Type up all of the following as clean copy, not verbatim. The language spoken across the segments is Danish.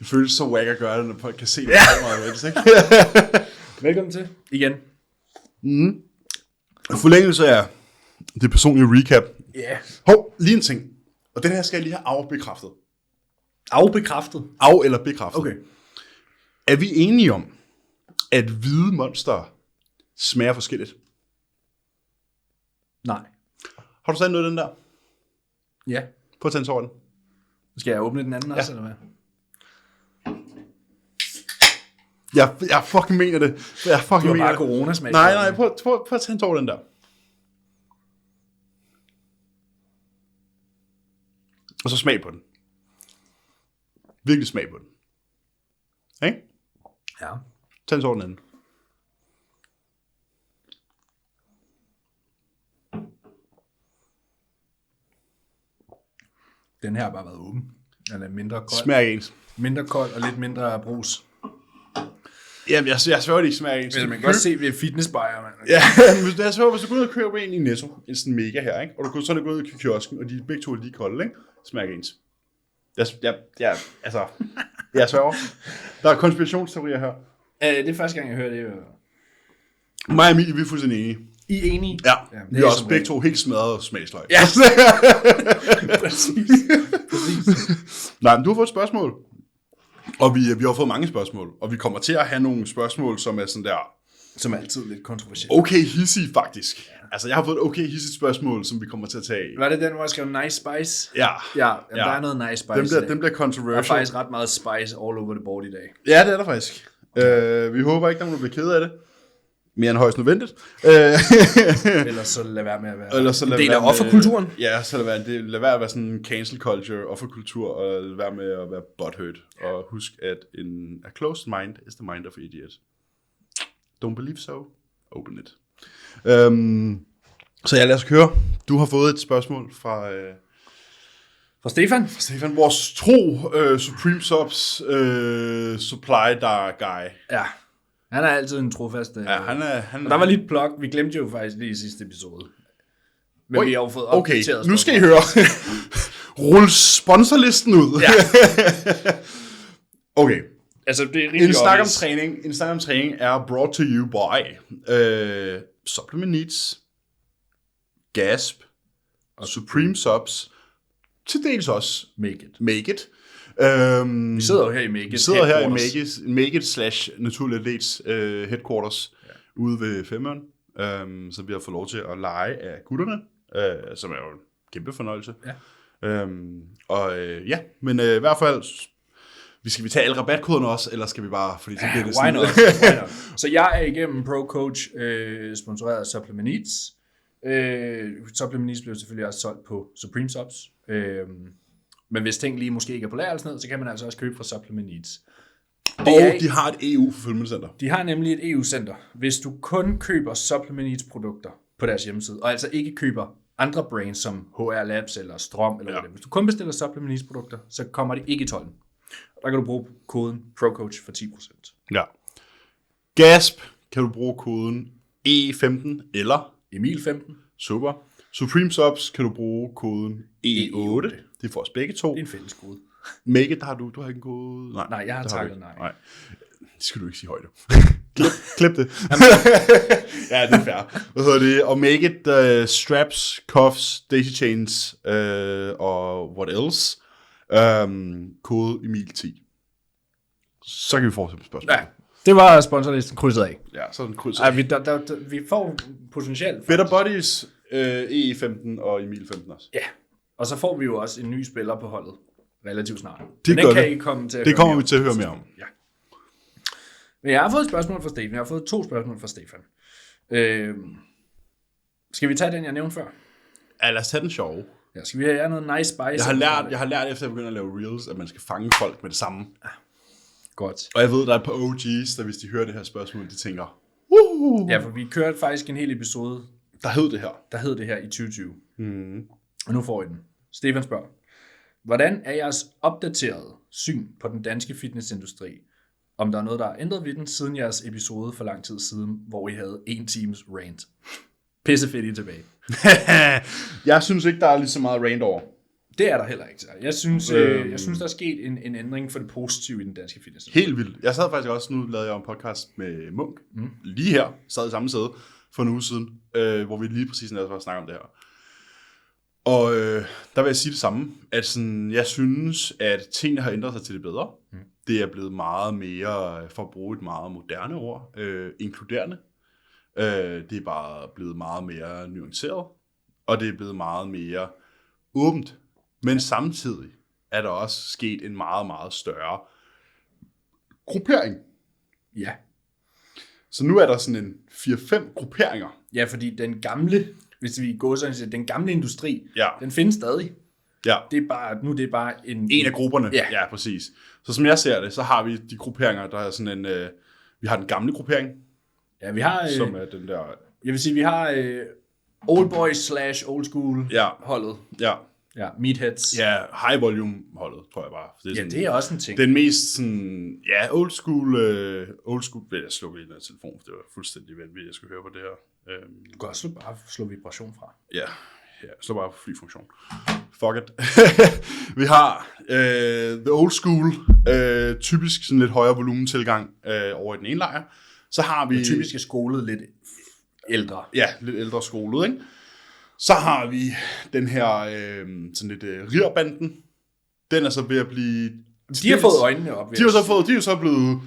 Det føles så wack at gøre det, når folk kan se det. Ikke? Velkommen til igen. Forlængelse af det personlige recap. Ja. Yeah. Hov, lige en ting. Og den her skal jeg lige have afbekræftet. Afbekræftet? Af- eller bekræftet. Okay. Er vi enige om, at hvide monster smager forskelligt? Nej. Har du sagt noget af den der? Ja. Prøv at tage en sådan. Skal jeg åbne den anden også, eller hvad? Jeg fucking mener det. Jeg fucking Du har mener bare det. coronasmag. Nej, prøv at tage en tår den der. Og så smag på den. Virkelig smag på den. Ikke? Ja. Tag en tår den anden. Den her har bare været åben. Den er mindre kold. Smager ens. Mindre kold og lidt mindre brus. Jamen, jeg sværger, det ikke smager ens. Men man kan godt se, at vi er fitnessbajer, mand. Ja, jeg sværger, hvis du går ud og køber en i Netto, en sådan mega her, ikke? Og du så er det gået ud i kiosken, og de begge to er lige kolde, ikke? Smager ens. Jeg sværger. Der er konspirationsteorier her. Det er første gang, jeg hører det. Mig og Emilie, vi er fuldstændig enige. I er enige? Ja, Ja, vi er også begge to helt smadret smagsløg. Ja, præcis. Nej, men du har fået et spørgsmål. Og vi har fået mange spørgsmål. Og vi kommer til at have nogle spørgsmål, som er sådan der... Som er altid lidt kontroversielt. Okay hissig, faktisk. Ja. Altså, jeg har fået et okay hissigt spørgsmål, som vi kommer til at tage af. Var det den, hvor jeg skrev nice spice? Ja. Ja, der er noget nice spice. Dem bliver controversial. Der er faktisk ret meget spice all over the board i dag. Ja, det er der faktisk. Vi håber ikke, der nogen bliver ked af det. Mere end højst nødvendigt. Ellers så lad være med at være en del af offerkulturen. Ja, så lad være at være sådan en cancel culture, offerkultur, og lad være med at være butthurt. Og husk, at a closed mind is the mind of an idiot. Don't believe so, open it. Så ja, lad os høre. Du har fået et spørgsmål fra Stefan. Stefan, vores Supreme Subs supply guy. Ja, han er altid en trofast. Ja, han og der var lige et plug. Vi glemte jo faktisk lige i sidste episode. Men vi har jo fået opdateret. Okay, nu skal I høre. Rul sponsorlisten ud. Ja. Okay. Altså, det er rimelig En snak om træning er brought to you by Supplement Needs, Gasp og Supreme Subs. Til dels også Make It. Vi sidder jo her i Make It. Vi sidder her i Make It / Naturlig Atlets headquarters ude ved Femern, så vi har fået lov til at lege af gutterne, som er jo en kæmpe fornøjelse. Ja. Men i hvert fald, skal vi tage alle rabatkoderne også, eller skal vi bare, fordi så bliver det sådan... Why not? Så jeg er igennem ProCoach sponsoreret af Supplement Needs. Supplement Needs bliver selvfølgelig også solgt på Supreme Subs. Men hvis ting lige måske ikke er på lager eller sådan noget, så kan man altså også købe fra Supplement Needs. De har et EU-fulfillment-center. De har nemlig et EU-center. Hvis du kun køber Supplement Needs produkter på deres hjemmeside, og altså ikke køber andre brands som HR Labs eller Strom, eller hvad det er. Hvis du kun bestiller Supplement Needs produkter, så kommer de ikke i tolden. Der kan du bruge koden ProCoach for 10%. Ja. Gasp kan du bruge koden E15 eller Emil15. Super. Supreme Subs kan du bruge koden E8. Det er for os begge to. Det er en fælles kode. Make It har du har ikke en kode? Nej, jeg har takket nej. Det skal du ikke sige højt. Klip det. Ja, det er fair. Hvad hedder det? Og Make It straps, cuffs, daisy chains og what else? Kode Emil10. Så kan vi fortsætte med spørgsmål. Ja, det var sponsorlisten krydset af. Ja, så er den krydset af. Vi får potentielt. Better Buddies, E15 og Emil15 også. Ja, og så får vi jo også en ny spiller på holdet relativt snart. Det kommer vi til at høre mere om. Ja. Men jeg har fået et spørgsmål fra Stefan. Jeg har fået 2 spørgsmål fra Stefan. Skal vi tage den, jeg nævnte før? Ja, lad os tage den sjove. Ja, skal vi have noget nice spice? Jeg har lært efter at begynde at lave reels, at man skal fange folk med det samme. Ja. Godt. Og jeg ved, der er et par OG's, der hvis de hører det her spørgsmål, de tænker, Ja, for vi kørte faktisk en hel episode, der hed det her. I 2020. Mm. Og nu får I den. Stefan spørger, hvordan er jeres opdaterede syn på den danske fitnessindustri? Om der er noget, der er ændret ved den, siden jeres episode for lang tid siden, hvor I havde 1 times rant. Pissefedt I tilbage. Jeg synes ikke, der er lige så meget rant over. Det er der heller ikke. Jeg synes, der er sket en ændring for det positive i den danske fitness. Helt vildt. Jeg sad faktisk også, nu lavede jeg en podcast med Munk, lige her, sad i samme sæde for en uge siden, hvor vi lige præcis var at snakke om det her. Og der vil jeg sige det samme, at sådan, jeg synes, at tingene har ændret sig til det bedre. Det er blevet meget mere, for at bruge et meget moderne ord, inkluderende. Det er bare blevet meget mere nuanceret, og det er blevet meget mere åbent. Men samtidig er der også sket en meget, meget større gruppering. Ja. Så nu er der sådan en 4-5 grupperinger. Ja, fordi den gamle, hvis vi går sådan, den gamle industri, den findes stadig. Ja. Det er bare, nu det er bare en af grupperne. Ja, præcis. Så som jeg ser det, så har vi de grupperinger, der er sådan en, vi har den gamle gruppering. Ja, vi har, som er den der. Jeg vil sige, vi har old boys / old school holdet. Ja. Ja, meatheads. Ja, high volume holdet, tror jeg bare. Det er sådan, det er også en ting. Den mest sådan, old school, vil jeg slukke i den her telefon, for det var fuldstændig vanvittigt, jeg skulle høre på det her. Du kan også bare slå vibration fra. Ja, slå bare på flyfunktion. Fuck it. Vi har the old school, typisk sådan lidt højere volumentilgang over i den ene lejr. Så har vi... typisk er skolet lidt ældre. Ja, lidt ældre skolet, ikke? Så har vi den her sådan lidt ridderbanden. Den er så ved at blive... De har fået øjnene op. De er så blevet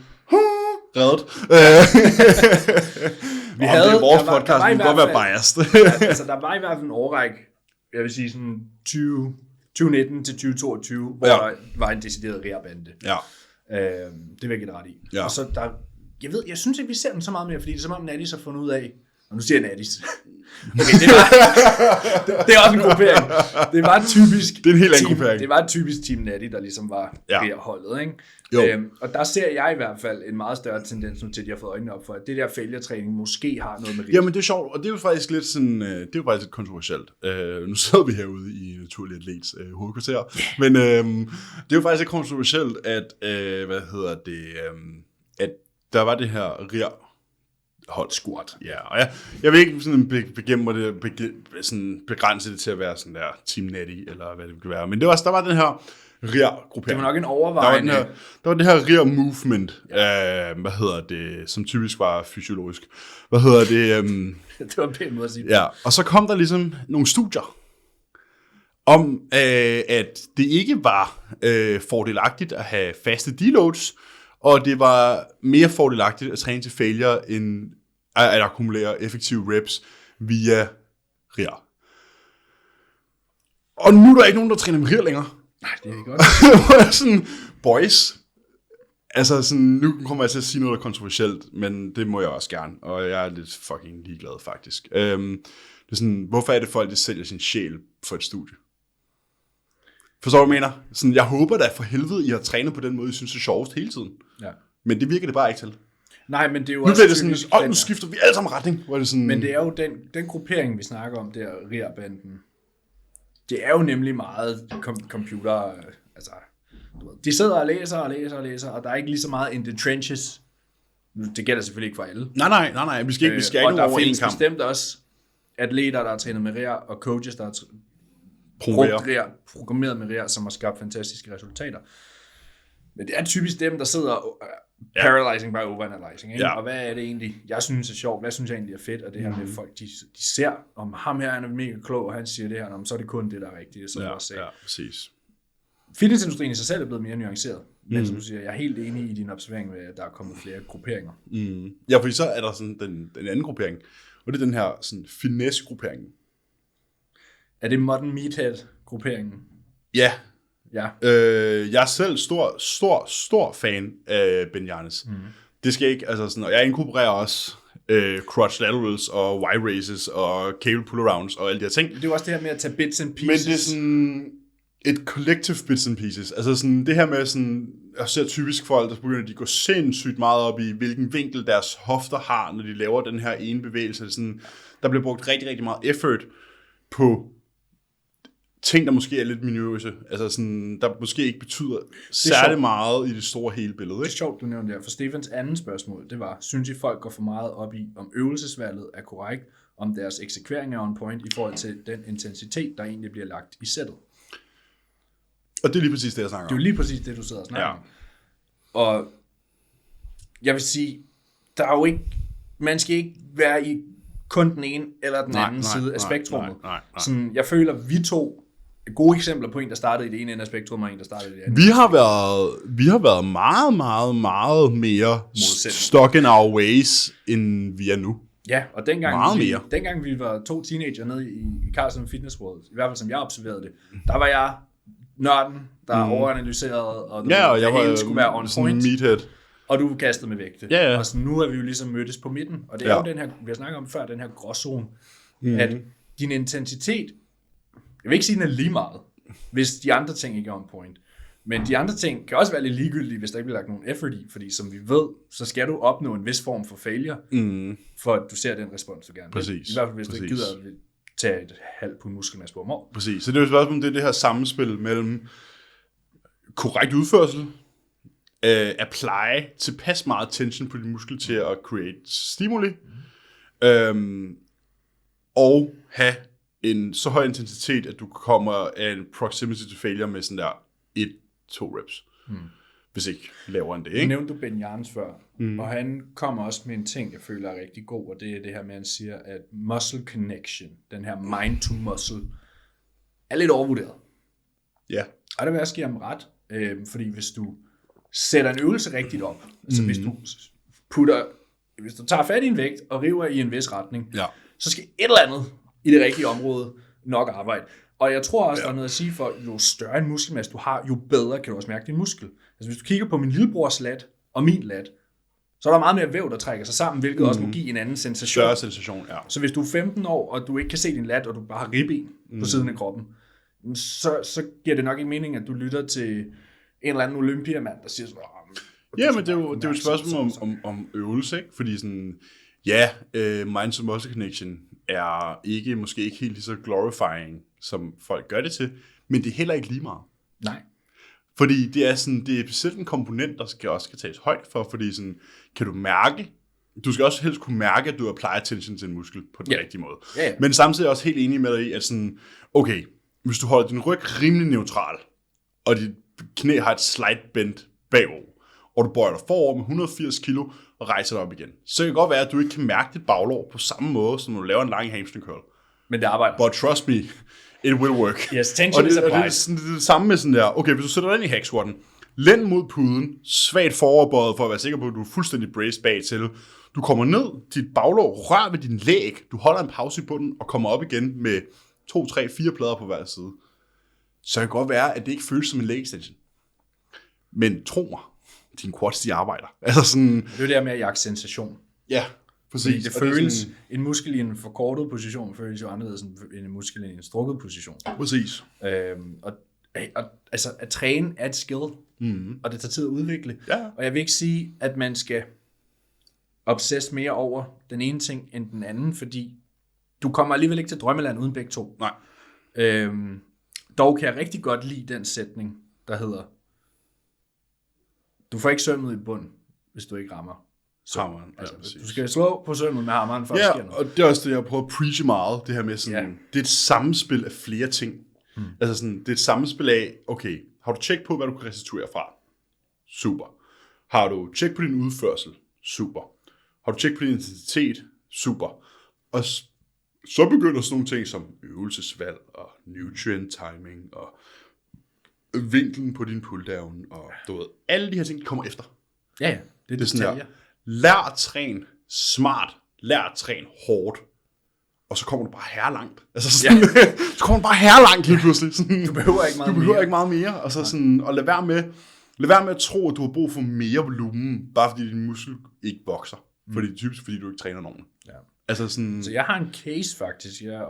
reddet. Vi havde vores podcast, vi kan godt være biased. Altså, der var i hvert fald en årrække, jeg vil sige sådan 2019 til 2022, hvor der var en decideret ridderbande. Ja. Det vil jeg give ret i. Ja. Og så der... Jeg synes ikke, vi ser dem så meget mere, fordi det er som om Nattis har fundet ud af, og nu siger jeg Nattis. Okay, det er også en gruppering. Det var typisk. Det er en helt anden gruppering. Det var et typisk Team Natty, der ligesom var holdet, ikke? Og der ser jeg i hvert fald en meget større tendens nu til, at de har fået øjnene op for, at det der failure-træning måske har noget med Jamen det er sjovt, og det er jo faktisk lidt sådan, det er jo faktisk lidt kontroversielt. Nu sidder vi herude i Naturlig Atlets hovedkvarter, men det er jo faktisk lidt kontroversielt, at at der var det her hold squat. Ja, og jeg vil ikke sådan begrænse det til at være sådan der Team Natty, eller hvad det kan være. Men der var den her RIR-gruppering. Det var nok en overvejende... Der var det her RIR-movement, som typisk var fysiologisk. Det var en pæn måde at sige. Ja, og så kom der ligesom nogle studier om, at det ikke var fordelagtigt at have faste deloads, og det var mere fordelagtigt at træne til failure, end at akkumulere effektive reps via RIR. Og nu er der ikke nogen, der træner med RIR længere. Nej, det er ikke godt. Sådan, boys. Altså, sådan, nu kommer jeg til at sige noget, der er kontroversielt, men det må jeg også gerne, og jeg er lidt fucking ligeglad, faktisk. Det er sådan, hvorfor er det folk, der sælger sin sjæl for et studie? Forstår du, hvad jeg mener? Sådan, jeg håber da for helvede, I har trænet på den måde, I synes er sjovest hele tiden. Ja. Men det virker det bare ikke til. Nej, men det er jo nu også det sådan, nu skifter vi alle sammen retning. Hvor det sådan... Men det er jo den gruppering, vi snakker om, der RIR-banden. Det er jo nemlig meget computer... Altså, de sidder og læser, og der er ikke lige så meget in the trenches. Det gælder selvfølgelig ikke for alle. Nej, vi skal ikke over en kamp. Og der findes bestemt også atleter, der har trænet med RIR, og coaches, der har programmeret med RIR, som har skabt fantastiske resultater. Men det er typisk dem, der sidder paralyzing by overanalyzing. Ikke? Ja. Og hvad er det egentlig, jeg synes er sjovt, hvad synes jeg egentlig er fedt, og det her med folk, de ser, om ham her han er mega klog, og han siger det her, om så er det kun det, der er rigtigt. Som også sagde. Ja, præcis. Fitnessindustrien i sig selv er blevet mere nuanceret. Men som du siger, jeg er helt enig i din observering med, at der er kommet flere grupperinger. Ja, fordi så er der sådan den anden gruppering, og det er den her sådan finesse-gruppering. Er det Modern Meathead-grupperingen? Ja. Ja. Jeg er selv stor fan af Ben Yarnes. Det skal ikke, altså sådan, og jeg inkorporerer også crotch laterals og Y-races og cable pull-arounds og alle de her ting. Det er jo også det her med at tage bits and pieces. Men det er sådan et collective bits and pieces. Altså sådan det her med sådan, jeg ser typisk folk, der begynder de går sindssygt meget op i, hvilken vinkel deres hofter har, når de laver den her ene bevægelse. Sådan, der bliver brugt rigtig, rigtig meget effort på ting, der måske er lidt minutiøse, altså sådan, der måske ikke betyder særlig meget i det store hele billede. Ikke? Det er sjovt, du nævnte det. For Stefans anden spørgsmål, det var, synes I folk går for meget op i, om øvelsesvalget er korrekt, om deres eksekvering er on point i forhold til den intensitet, der egentlig bliver lagt i sættet? Og det er lige præcis det, jeg snakker om. Det er jo lige præcis det, du sidder og snakker om. Og jeg vil sige, der er jo ikke, man skal ikke være i kun den ene eller den anden side af spektrummet. Nej. Sådan, jeg føler, vi to gode eksempler på en, der startede i det ene ende af spektrummet, og en, der startede i det andet. Vi har været meget mere stuck in our ways, end vi er nu. Ja, og dengang vi var 2 teenager nede i Carlsen Fitness World, i hvert fald som jeg observerede det, der var jeg nørden, der overanalyserede, og jeg hele skulle være on point. Meathead. Og du kastede med vægte. Ja. Og så nu er vi jo ligesom mødtes på midten. Og det er jo den her, vi har snakket om før, den her gråzone. At din intensitet, jeg vil ikke sige, den er lige meget, hvis de andre ting ikke er on point. Men de andre ting kan også være lidt ligegyldige, hvis der ikke bliver lagt nogen effort i. Fordi som vi ved, så skal du opnå en vis form for failure, for at du ser den respons, du gerne vil. Præcis. I hvert fald, hvis du ikke gider at tage et halvt pund muskelmasse på om året. Præcis. Så det er jo spørgsmål om det her sammenspil mellem korrekt udførsel, apply tilpas meget tension på din muskel til at create stimuli, og have en så høj intensitet, at du kommer af en proximity to failure med sådan der 1-2 reps. Hvis ikke lavere end det, ikke? Nævnte du Ben Jans før, og han kommer også med en ting, jeg føler er rigtig god, og det er det her med, at han siger, at muscle connection, den her mind to muscle, er lidt overvurderet. Ja. Og der vil jeg også give ham ret, fordi hvis du sætter en øvelse rigtigt op, altså hvis du tager fat i en vægt og river i en vis retning, så skal et eller andet i det rigtige område nok arbejde. Og jeg tror også, der er noget at sige for, jo større en muskelmasse du har, jo bedre kan du også mærke din muskel. Altså hvis du kigger på min lillebrors lat og min lat, så er der meget mere væv, der trækker sig sammen, hvilket også må give en anden sensation. Større sensation, ja. Så hvis du er 15 år, og du ikke kan se din lat, og du bare har ribben på siden af kroppen, så giver det nok ikke mening, at du lytter til en eller anden olympiamand, der siger sådan, ja, men det er jo et spørgsmål om øvelse, ikke? Fordi sådan, mind to muscle connection er måske ikke helt lige så glorifying, som folk gør det til, men det er heller ikke lige meget. Nej. Fordi det er specielt en komponent, der skal tages højt for, fordi sådan, kan du mærke, du skal også helst kunne mærke, at du apply attention til en muskel på den rigtige måde. Ja. Men samtidig også helt enig med dig i, at sådan, okay, hvis du holder din ryg rimelig neutral, og dit knæ har et slight bend bagover, og du bøjer dig forover med 180 kilo og rejser dig op igen, så kan det godt være, at du ikke kan mærke dit baglår på samme måde, som når du laver en lang hamstring curl. Men det arbejder. But trust me, it will work. Yes, tension is applied. Det er det samme med sådan der, okay, hvis du sætter dig ind i hack squatten, lænd mod puden, svagt foroverbøjet for at være sikker på, at du er fuldstændig braced bag til. Du kommer ned, dit baglår rør ved din læg, du holder en pause i bunden og kommer op igen med 2, 3, 4 plader på hver side. Så det kan godt være, at det ikke føles som en leg extension. Men tro mig, dine quads, de arbejder. Altså sådan, det er jo det her med at jagte sensation. Ja, præcis. Det føles, en muskel i en forkortet position føles jo anderledes end en muskel i en strukket position. Præcis. Altså at træne er et skill, og det tager tid at udvikle. Ja. Og jeg vil ikke sige, at man skal obsesse mere over den ene ting end den anden, fordi du kommer alligevel ikke til drømmeland uden begge to. Nej. Dog kan jeg rigtig godt lide den sætning, der hedder, du får ikke sømmet i bund, hvis du ikke rammer hammeren. Altså, du skal slå på sømmet med hammeren, for at sker noget. Og det er også det, jeg prøver at preache meget, det her med sådan, det er et sammenspil af flere ting. Altså sådan, det er et sammenspil af, okay, har du tjek på, hvad du kan restituere fra? Super. Har du tjek på din udførsel? Super. Har du tjek på din intensitet? Super. Og så begynder sådan nogle ting som øvelsesvalg og nutrient timing og vinklen på din pulldown og du ved, alle de her ting kommer efter. Ja, det er sådan her. Lær at træne smart, lær at træne hårdt, og så kommer du bare herlangt. Altså sådan, så kommer du bare herlangt lige pludselig. Sådan, du behøver ikke meget mere. Og så sådan, og lad være med at tro, at du har brug for mere volumen, bare fordi din muskel ikke vokser. Fordi det er typisk, fordi du ikke træner nogen. Ja. Altså sådan, så jeg har en case faktisk. Jeg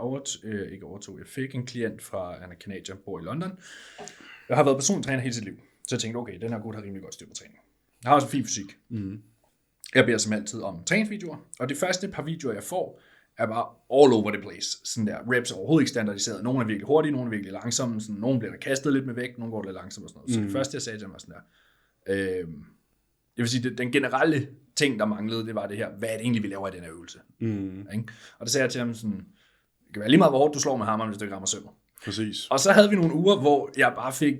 fik en klient fra en canadier, bor i London. Jeg har været persontræner hele sit liv. Så jeg tænkte, okay, den her gut har rimelig godt styr på træning. Jeg har også en fin fysik. Jeg beder som altid om træningsvideoer, og det første par videoer, jeg får, er bare all over the place. Sådan der, reps er overhovedet ikke standardiseret. Nogle er virkelig hurtige, nogle er virkelig langsomme. Sådan, nogle bliver der kastet lidt med vægt, nogle går lidt langsomt og sådan noget. Så det første, jeg sagde til mig sådan der, jeg vil sige, den generelle ting, der manglede, det var det her, hvad er det egentlig, vi laver i den her øvelse? Og det sagde jeg til ham sådan, det kan være lige meget, hvor hårdt du slår med hammeren, hvis du ikke rammer sømmet. Præcis. Og så havde vi nogle uger, hvor jeg bare fik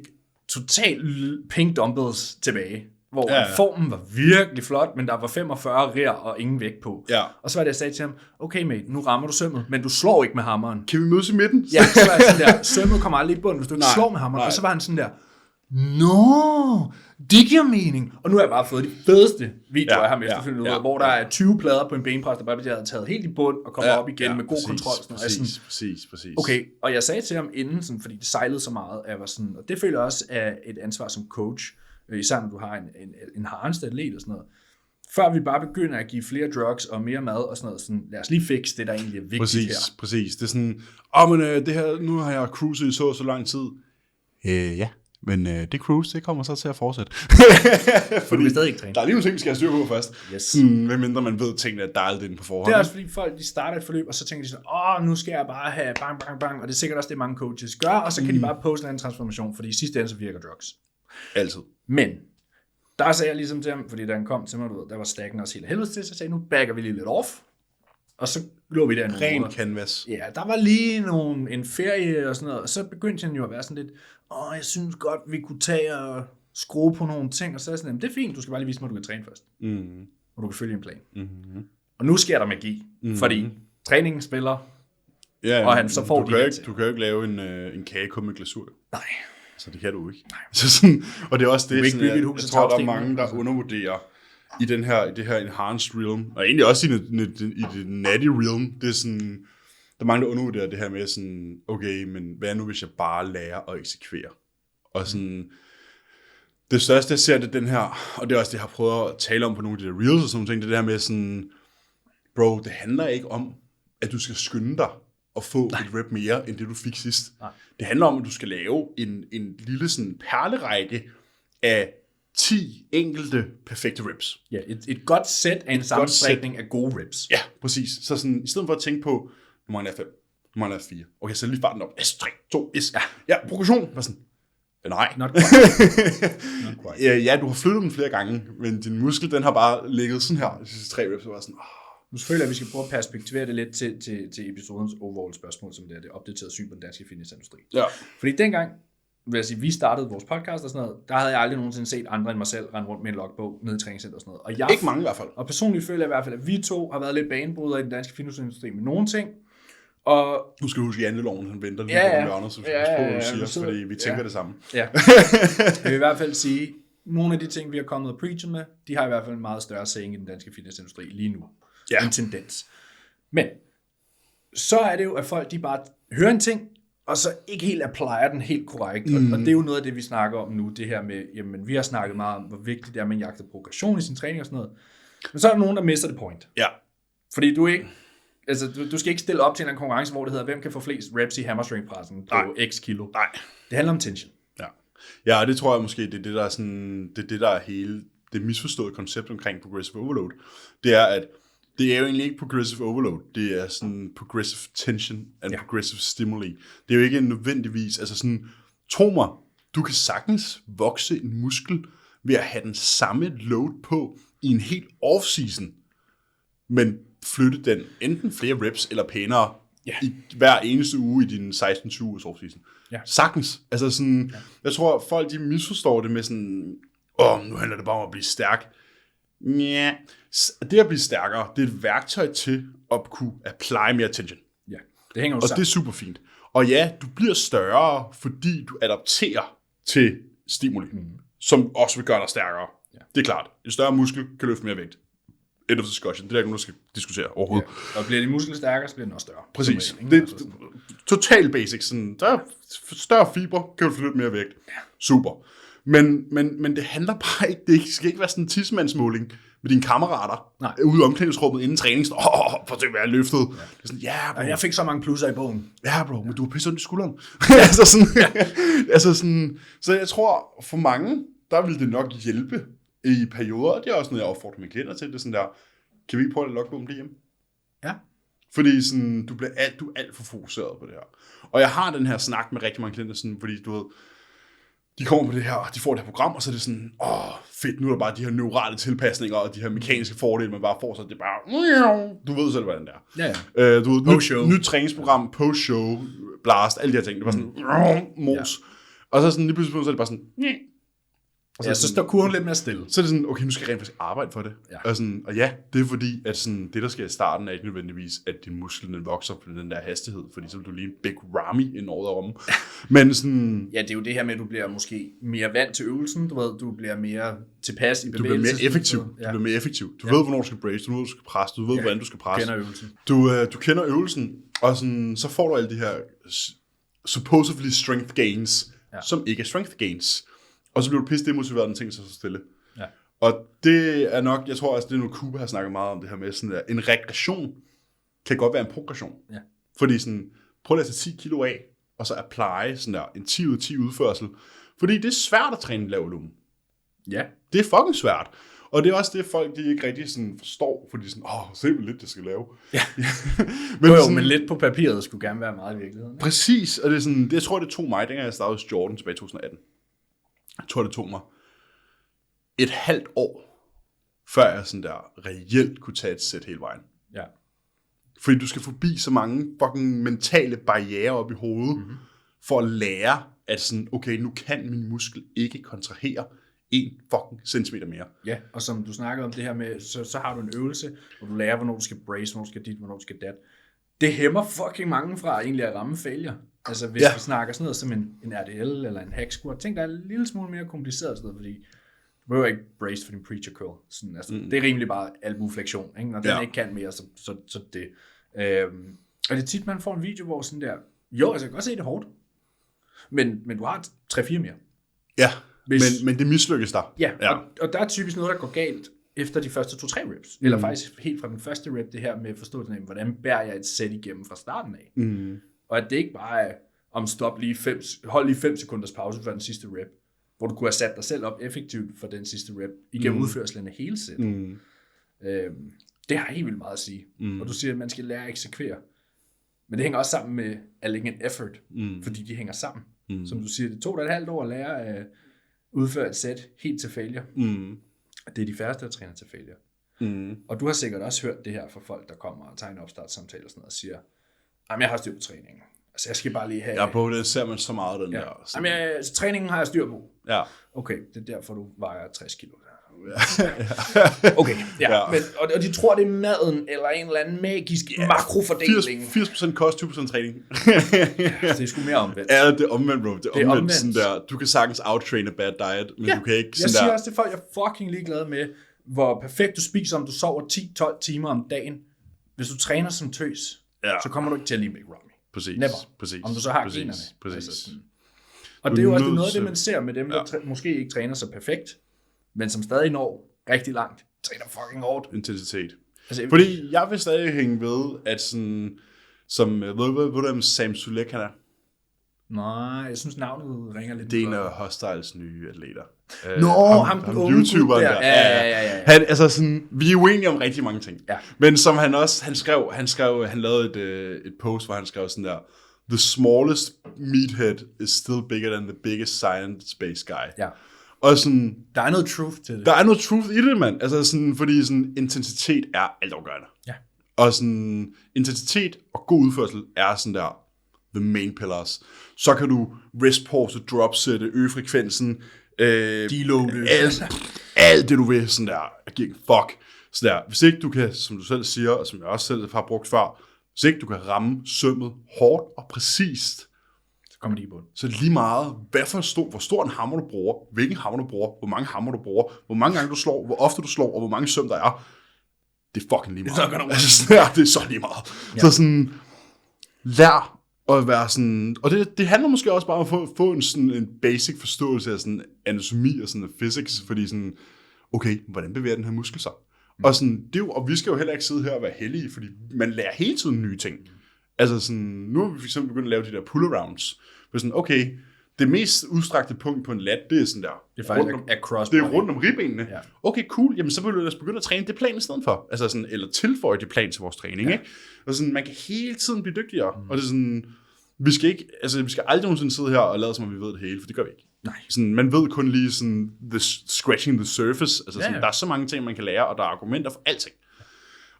total pink dumbbells tilbage, hvor formen var virkelig flot, men der var 45 rær og ingen vægt på. Ja. Og så var det, jeg sagde til ham, okay mate, nu rammer du sømmet, men du slår ikke med hammeren. Kan vi mødes i midten? Ja, så var jeg sådan der, sømmet kommer aldrig i bunden, hvis du ikke slår med hammeren. Og så var han sådan der, det giver mening. Og nu har jeg bare fået de fedeste videoer af ham efterfølgende, hvor der er 20 plader på en benpres, der bare bliver taget helt i bund og kommer op igen med god kontrol. Præcis. Okay, og jeg sagde til ham inden, sådan, fordi det sejlede så meget, at jeg var sådan, og det føler jeg også er et ansvar som coach, især når du har en hardenste atlet og sådan noget. Før vi bare begynder at give flere drugs og mere mad og sådan noget, sådan, lad os lige fikse det, der egentlig er vigtigt her. Præcis. Det er sådan, men det her, nu har jeg cruiset i så lang tid. Ja. Men det cruise, det kommer så til at fortsætte. Fordi vi stadig ikke træne. Der er lige nogle ting, vi skal have styr på først. Yes. Hvad mindre man ved tingene er dialed inde på forhånd. Det er også fordi folk, de starter et forløb, og så tænker de sådan, nu skal jeg bare have bang, bang, bang. Og det er sikkert også det, mange coaches gør. Og så kan de bare poste en transformation, fordi i sidste ende så virker drugs. Altid. Men, der sagde jeg ligesom til ham, fordi da han kom til mig, der var stacken også helt helvede til, så sagde jeg, nu backer vi lige lidt off. Og så lå vi der. Ren canvas. Ja, der var lige en ferie og sådan noget, og så begyndte han jo at være sådan lidt, jeg synes godt, vi kunne tage og skrue på nogle ting, og så er sådan, det er fint, du skal bare lige vise mig, at du kan træne først. Og du kan følge en plan. Og nu sker der magi, fordi træningen spiller, og han så får du kan jo ikke lave en kage kun med glasur. Nej. Så det kan du ikke. Nej. Så sådan, og det er også det, sådan, jeg tror, der er mange, der undervurderer i det her enhanced realm, og egentlig også i det natty realm, det er sådan, der er mange, der undervurderer det her med sådan, okay, men hvad nu, hvis jeg bare lærer at eksekvere? Og sådan, det største, jeg ser, det er den her, og det er også det, jeg har prøvet at tale om på nogle af de der reels og sådan nogle ting, det er det her med sådan, bro, det handler ikke om, at du skal skynde dig og få et rep mere, end det du fik sidst. Nej. Det handler om, at du skal lave en lille sådan perlerække af 10 enkelte perfekte reps. Ja, et godt sæt af en sammenstrækning af gode reps. Ja, præcis. Så sådan, i stedet for at tænke på, nu mangler jeg 5, nu mangler jeg 4. Okay, så lige farten op. S3, 2, S. Ja, progression. Var sådan, nej. Not quite. Ja, du har flyttet den flere gange, men din muskel, den har bare ligget sådan her, de sidste 3 reps, så var sådan, Nu selvfølgelig, at vi skal prøve at perspektivere det lidt til episodens overall spørgsmål, som det opdaterede syn på den danske fitnessindustri. Ja. Fordi dengang, vil jeg sige, vi startede vores podcast og sådan noget, der havde jeg aldrig nogensinde set andre end mig selv rende rundt med en logbog nede i træningscenter og sådan noget. Og ikke mange i hvert fald. Og personligt føler jeg i hvert fald, at vi to har været lidt banebrydere i den danske fitnessindustri med nogle ting. Og du skal huske, janteloven, han venter lige på hjørnet, så vi skal huske på, du siger, fordi vi tænker det samme. Ja. Jeg vil i hvert fald sige, nogle af de ting, vi har kommet og preachet med, de har i hvert fald en meget større saying i den danske fitnessindustri lige nu. En tendens. Men så er det jo, at folk de bare hører en ting, og så ikke helt applyer den helt korrekt. Og det er jo noget af det, vi snakker om nu, det her med, jamen vi har snakket meget om, hvor vigtigt det er, at man jagter progression i sin træning og sådan noget. Men så er der nogen, der mister det point. Ja. Fordi du ikke, altså du skal ikke stille op til en konkurrence, hvor det hedder, hvem kan få flest reps i hammerstring-pressen på x kilo. Nej. Det handler om tension. Ja, og det tror jeg måske, det er det, der er sådan, det der er hele det misforståede koncept omkring progressive overload. Det er, at det er jo egentlig ikke progressive overload, det er sådan progressive tension and progressive stimuli. Det er jo ikke nødvendigvis, altså sådan, tro mig, du kan sagtens vokse en muskel ved at have den samme load på i en helt off-season, men flytte den enten flere reps eller pænere i hver eneste uge i din 16-20 ugers off-season. Ja. Sagtens. Altså sådan, jeg tror, folk de misforstår det med sådan, nu handler det bare om at blive stærk. Ja, det at blive stærkere, det er et værktøj til at kunne apply mere tension. Ja, det hænger jo og sammen. Det er super fint. Og ja, du bliver større, fordi du adapterer til stimuli, som også vil gøre dig stærkere. Ja. Det er klart. En større muskel kan løfte mere vægt. End of discussion. Det er ikke nogen, der skal diskutere overhovedet. Ja. Og bliver din muskel stærkere, så bliver den også større. Præcis. Det er total basic. Sådan, der er større fiber, kan du flytte mere vægt. Ja. Super. Men det handler bare ikke, det skal ikke være sådan en tidsmandsmåling med dine kammerater ude i omklædningsrummet inden træning. For at være løftet. Ja. Det er sådan, bro. Jeg fik så mange plusser i bogen. Ja, bro, men du har pisset ondt i skulderen. Så jeg tror, for mange, der vil det nok hjælpe i perioder. Det er også noget, jeg opfordrer mine klienter til. Det er sådan der, kan vi ikke prøve at logge dem hjemme? Ja. Fordi sådan, du er alt for fokuseret på det her. Og jeg har den her snak med rigtig mange klienter, sådan, fordi du ved, de kommer på det her, de får det her program, og så er det sådan, fedt, nu er der bare de her neurale tilpasninger, og de her mekaniske fordele, man bare får, så det er bare, du ved selv, hvordan det er. Ja. Du ved, nyt træningsprogram, post-show, blast, alle de her ting, det var sådan, mos. Og så sådan lige pludselig, så er det bare sådan, Og så står kurven lidt mere stille. Så er det sådan, okay, nu skal jeg rent faktisk arbejde for det. Ja. Og ja, det er fordi, at sådan, det, der sker i starten, er ikke nødvendigvis, at din muskel den vokser på den der hastighed, fordi så vil du lige en Big Ramy en året om. Men sådan... Ja, det er jo det her med, at du bliver måske mere vant til øvelsen, du bliver mere tilpas i bevægelse. Du bliver mere effektiv. Ja. Du bliver mere effektiv. Du ved, hvornår du skal brace, du ved, hvor du skal presse, du ved, hvordan du skal presse. Kender øvelsen. Du kender øvelsen, og sådan, så får du alle de her supposedly strength gains, som ikke er strength gains. Og så bliver du pisse demotiveret, den ting så stille. Ja. Og det er nok, jeg tror også, det er noget Cooper har snakket meget om det her med, sådan der, en regression kan godt være en progression. Ja. Fordi sådan, prøv at tage 10 kilo af, og så apply sådan der, en 10 ud af 10 udførsel. Fordi det er svært at træne lav volumen. Ja. Det er fucking svært. Og det er også det, folk de ikke rigtig sådan forstår, fordi sådan, se hvor lidt, det skal lave. Ja. men lidt på papiret skulle gerne være meget i virkeligheden. Præcis, og det er sådan, det, jeg tror, det tog mig, dengang jeg startede hos Jordan tilbage i 2018. Jeg tror, det tog mig et halvt år, før jeg sådan der reelt kunne tage et sæt hele vejen. Ja. Fordi du skal forbi så mange fucking mentale barrierer op i hovedet, for at lære, at sådan, okay, nu kan min muskel ikke kontrahere 1 fucking centimeter mere. Ja, og som du snakkede om det her med, så har du en øvelse, hvor du lærer, hvornår du skal brace, hvornår du skal dit, hvornår du skal dat. Det hæmmer fucking mange fra egentlig at ramme failure. Altså hvis vi snakker sådan noget som en RDL eller en hack squat, tænk, der er en lille smule mere kompliceret sådan noget, fordi du behøver ikke brace for din preacher curl. Sådan, altså, det er rimelig bare albuflektion, ikke? Når den ikke kan mere, så det. Og det er tit, man får en video, hvor sådan der, jo, altså jeg kan godt se, det er hårdt, men du har 3-4 mere. Ja, men det mislykkes der. Ja. Og der er typisk noget, der går galt efter de første 2-3 reps. Eller faktisk helt fra den første rep, det her med forståelsen af, hvordan bærer jeg et sæt igennem fra starten af. Og at det ikke bare er om hold lige 5 sekunders pause for den sidste rep, hvor du kunne have sat dig selv op effektivt for den sidste rep, igennem udførslen af hele sættet. Det har helt vildt meget at sige. Og du siger, at man skal lære at eksekvere. Men det hænger også sammen med at lægge en effort, fordi de hænger sammen. Som du siger, det tog dig et halvt år at lære at udføre et sæt helt til failure. Det er de færreste, der træner til failure. Og du har sikkert også hørt det her fra folk, der kommer og tager en opstartssamtale og sådan noget, og siger, jamen jeg har styr på træningen. Altså jeg skal bare lige have... Ja, på det ser man så meget den der. Jamen træningen har jeg styr på. Ja. Okay, det er derfor, du vejer 60 kilo. Okay, men, og de tror, det er maden, eller en eller anden magisk makrofordeling. 80% kost, 20% træning. Det er sgu mere omvendt. Ja, det er omvendt, bro. Det er omvendt. Sådan der, du kan sagtens outtrain a bad diet, men du kan ikke sådan jeg siger også til folk, jeg er fucking ligeglad med, hvor perfekt du spiser, om du sover 10-12 timer om dagen. Hvis du træner som tøs, så kommer du ikke til at lide Big Ramy. Præcis. Never. Præcis. Om du så har generne. Præcis. Altså, og det er jo også noget af det, man ser med dem, der måske ikke træner så perfekt, men som stadig når rigtig langt, træner fucking hårdt. Intensitet. Altså, fordi jeg vil stadig hænge ved, at sådan, som, ved du, om Sam Sulek han er? Nej, jeg synes navnet ringer lidt. Det er en af Hostiles nye atleter. Ham YouTuberen der. Ja. Han, altså sådan, vi er uenige om rigtig mange ting. Ja. Men som han også, han lavede et post, hvor han skrev sådan der, the smallest meathead is still bigger than the biggest science-based guy. Ja. Og sådan, der er noget truth til det. Der er noget truth i det, mand. Altså sådan, fordi sådan, intensitet er altafgørende. Ja. Og sådan, intensitet og god udførsel er sådan der, the main pillars. Så kan du rest pause, drop sætte, øge frekvensen, deloade. Alt det du vil, sådan der, giver fuck. Så der, hvis ikke du kan, som du selv siger, og som jeg også selv har brugt før, hvis ikke du kan ramme sømmet hårdt og præcist, så kommer de i bund. Så lige meget, hvor stor en hammer du bruger, hvilken hammer du bruger, hvor mange hammer du bruger, hvor mange gange du slår, hvor ofte du slår, og hvor mange søm der er, det er fucking lige meget. Det er så lige meget. Ja. Så sådan, lær at være sådan, og det handler måske også bare om at få en basic forståelse af sådan anatomi og sådan physics, fordi sådan, okay, hvordan bevæger den her muskel sig? Og sådan, det er jo, og vi skal jo heller ikke sidde her og være heldige, fordi man lærer hele tiden nye ting. Altså sådan, nu har vi for eksempel begyndt at lave de der pull-arounds. For sådan, okay, det mest udstrakte punkt på en lat, det er sådan der. Det er faktisk across. Det er rundt om ribbenene. Ja. Okay, cool. Jamen, så vil vi begynde at træne det plan i stedet for. Altså sådan, eller tilføje det plan til vores træning, ikke? Og sådan, man kan hele tiden blive dygtigere. Og det er sådan, vi skal aldrig nogensinde sidde her og lade som om vi ved det hele, for det gør vi ikke. Nej. Sådan, man ved kun lige sådan, scratching the surface. Altså sådan, der er så mange ting, man kan lære, og der er argumenter for alting.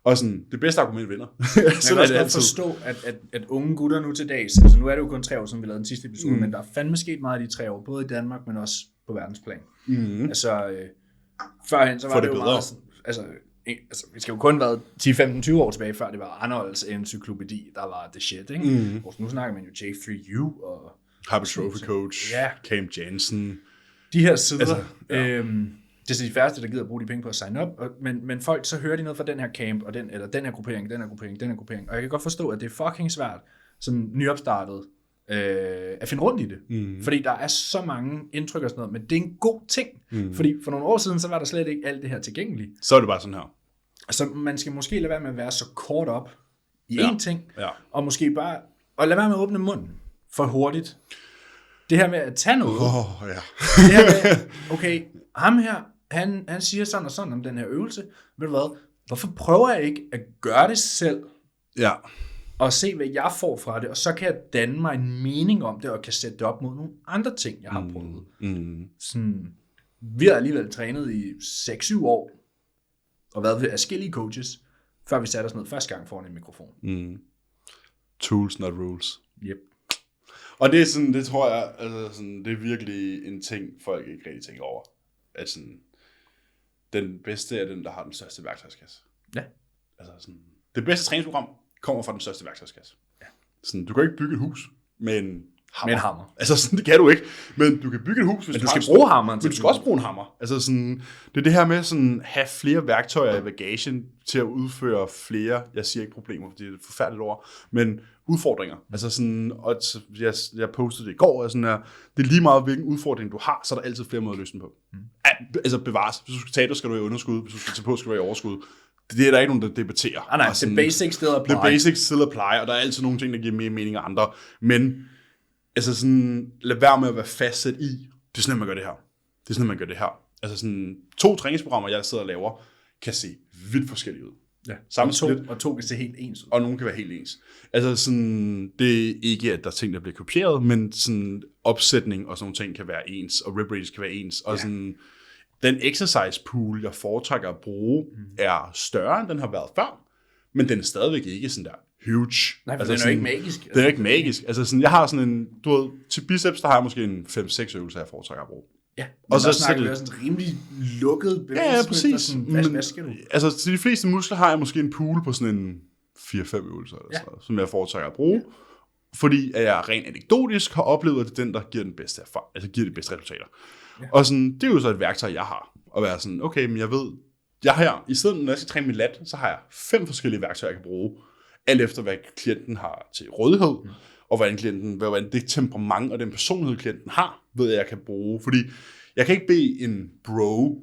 Og sådan, det bedste argument vinder. Jeg kan også godt forstå, at unge gutter nu til dags, altså nu er det jo kun 3 år, som vi lavede den sidste episode, men der er fandme sket meget i de 3 år, både i Danmark, men også på verdensplan. Altså, førhen så var det jo meget sådan, altså, vi skal jo kun være 10-15-20 år tilbage, før det var Arnolds encyklopædi, der var the shit, ikke? Og nu snakker man jo J3U og Hypertrophy Coach, Cam Jansen. De her sider, det er de færreste, der gider at bruge de penge på at sign up, men folk, så hører de noget fra den her camp, og den her gruppering, den her gruppering, og jeg kan godt forstå, at det er fucking svært, som nyopstartet, at finde rundt i det. Fordi der er så mange indtryk og sådan noget, men det er en god ting. Fordi for nogle år siden, så var der slet ikke alt det her tilgængeligt. Så er det bare sådan her. Så man skal måske lade være med at være så kort op i én ting, og måske bare, og lade være med at åbne munden for hurtigt. Det her med at tage noget. Det her med, okay, ham her, han siger sådan og sådan om den her øvelse. Ved du hvad? Hvorfor prøver jeg ikke at gøre det selv? Ja. Og se, hvad jeg får fra det, og så kan jeg danne mig en mening om det, og kan sætte det op mod nogle andre ting, jeg har prøvet. Sådan, vi har alligevel trænet i 6-7 år, og været ved forskellige coaches, før vi satte os ned første gang foran en mikrofon. Tools, not rules. Yep. Og det er sådan, det tror jeg, altså sådan, det er virkelig en ting, folk ikke rigtig tænker over. At sådan, den bedste er den, der har den største værktøjskasse. Ja. Altså sådan, det bedste træningsprogram kommer fra den største værktøjskasse. Ja. Sådan, du kan ikke bygge et hus med en hammer. Med en hammer. Altså sådan, det kan du ikke. Men du kan bygge et hus, hvis du skal bruge hammeren. Men du skal også bruge en hammer. Altså sådan, det er det her med sådan, have flere værktøjer i bagagen til at udføre flere, jeg siger ikke problemer, fordi det er et forfærdeligt ord, men udfordringer. Altså sådan, og jeg postede det i går, og sådan her, det er lige meget, hvilken udfordring du har, så er der altid flere måder at løse den på. Altså bevares. Hvis du skal tage det, skal du i underskud. Hvis du skal tage på, skal du i overskud. Det er der ikke nogen, der debatterer. Nej, det basics still apply. Det basics still apply, og der er altid nogle ting, der giver mere mening end andre. Men altså sådan, lad være med at være fastsat i, det er sådan, man gør det her. Det er sådan, man gør det her. Altså sådan, 2 træningsprogrammer, jeg sidder og laver, kan se vidt forskellige ud. Ja, og to kan se helt ens ud. Og nogle kan være helt ens. Altså sådan, det er ikke, at der er ting, der bliver kopieret, men sådan opsætning og sådan nogle ting kan være ens, og rep rates kan være ens. Og sådan, den exercise pool, jeg foretrækker at bruge, er større, end den har været før, men den er stadigvæk ikke sådan der huge. Nej, for altså den er jo ikke magisk. Den er ikke magisk. Altså sådan, jeg har sådan en, du ved, til biceps, der har jeg måske en 5-6 øvelser, jeg foretrækker at bruge. Ja, og så snakker vi også en rimelig lukket bevægelse. Ja, præcis. Sådan, hvad skal du? Altså til de fleste muskler har jeg måske en pool på sådan en 4-5 øvelser, eller sådan, som jeg foretrækker at bruge. Fordi at jeg rent anekdotisk har oplevet, at det er den, der giver den bedste erfaring, altså giver de bedste resultater. Ja. Og sådan, det er jo så et værktøj, jeg har. At være sådan, okay, men jeg ved, jeg har, i stedet når jeg skal træne min lat, så har jeg 5 forskellige værktøjer, jeg kan bruge. Alt efter, hvad klienten har til rådighed, og hvordan det temperament og den personlighed, klienten har, ved jeg kan bruge. Fordi jeg kan ikke bede en bro,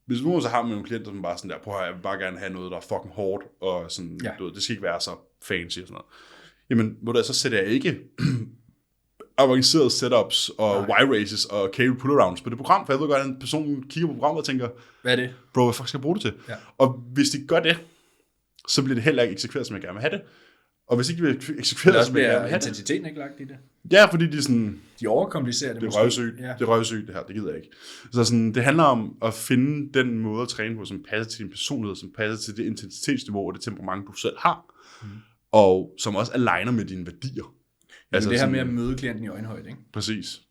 hvis nu så har man nogle klienter, som bare sådan der, prøv at jeg vil bare gerne have noget, der er fucking hårdt, og sådan, du ved, det skal ikke være så fancy og sådan noget. Jamen, så sætter jeg ikke avancerede setups og Y-races og cable pull-arounds på det program, for jeg ved godt, at en person kigger på programmet og tænker, hvad er det? Bro, hvad fuck skal jeg bruge det til? Ja. Og hvis de gør det, så bliver det heller ikke eksekveret, som jeg gerne vil have det. Og hvis ikke vi eksekverer, som jeg gerne vil have det. Intensiteten ikke lagt i det? Ja, fordi de sådan... De overkomplicerer det. Det er røvsygt. Ja. Det er røvsygt, det her. Det gider jeg ikke. Så sådan, det handler om at finde den måde at træne på, som passer til din personlighed, som passer til det intensitetsniveau og det temperament, du selv har. Og som også aligner med dine værdier. Altså det her med at møde klienten i øjenhøjde, ikke? Præcis.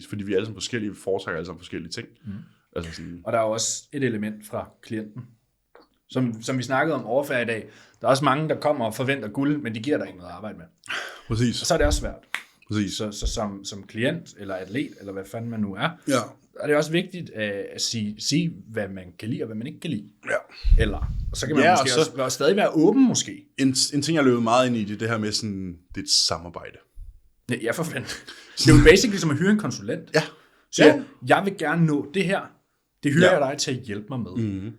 Fordi vi er alle sammen forskellige, vi foretrækker alle sammen forskellige ting. Altså sådan... Og der er også et element fra klienten. Som vi snakkede om overfærd i dag, der er også mange, der kommer og forventer guld, men de giver dig ikke noget at arbejde med. Præcis. Og så er det også svært. Præcis. Så som klient, eller atlet, eller hvad fanden man nu er, er det også vigtigt at sige, hvad man kan lide, og hvad man ikke kan lide. Ja. Eller, og så kan man måske også stadig være åben, måske. En ting, jeg løber meget ind i, det her med sådan, det er et samarbejde. Ja, for fanden. Det er jo basically som at hyre en konsulent. Ja. Så jeg vil gerne nå det her. Det hyrer jeg dig til at hjælpe mig med.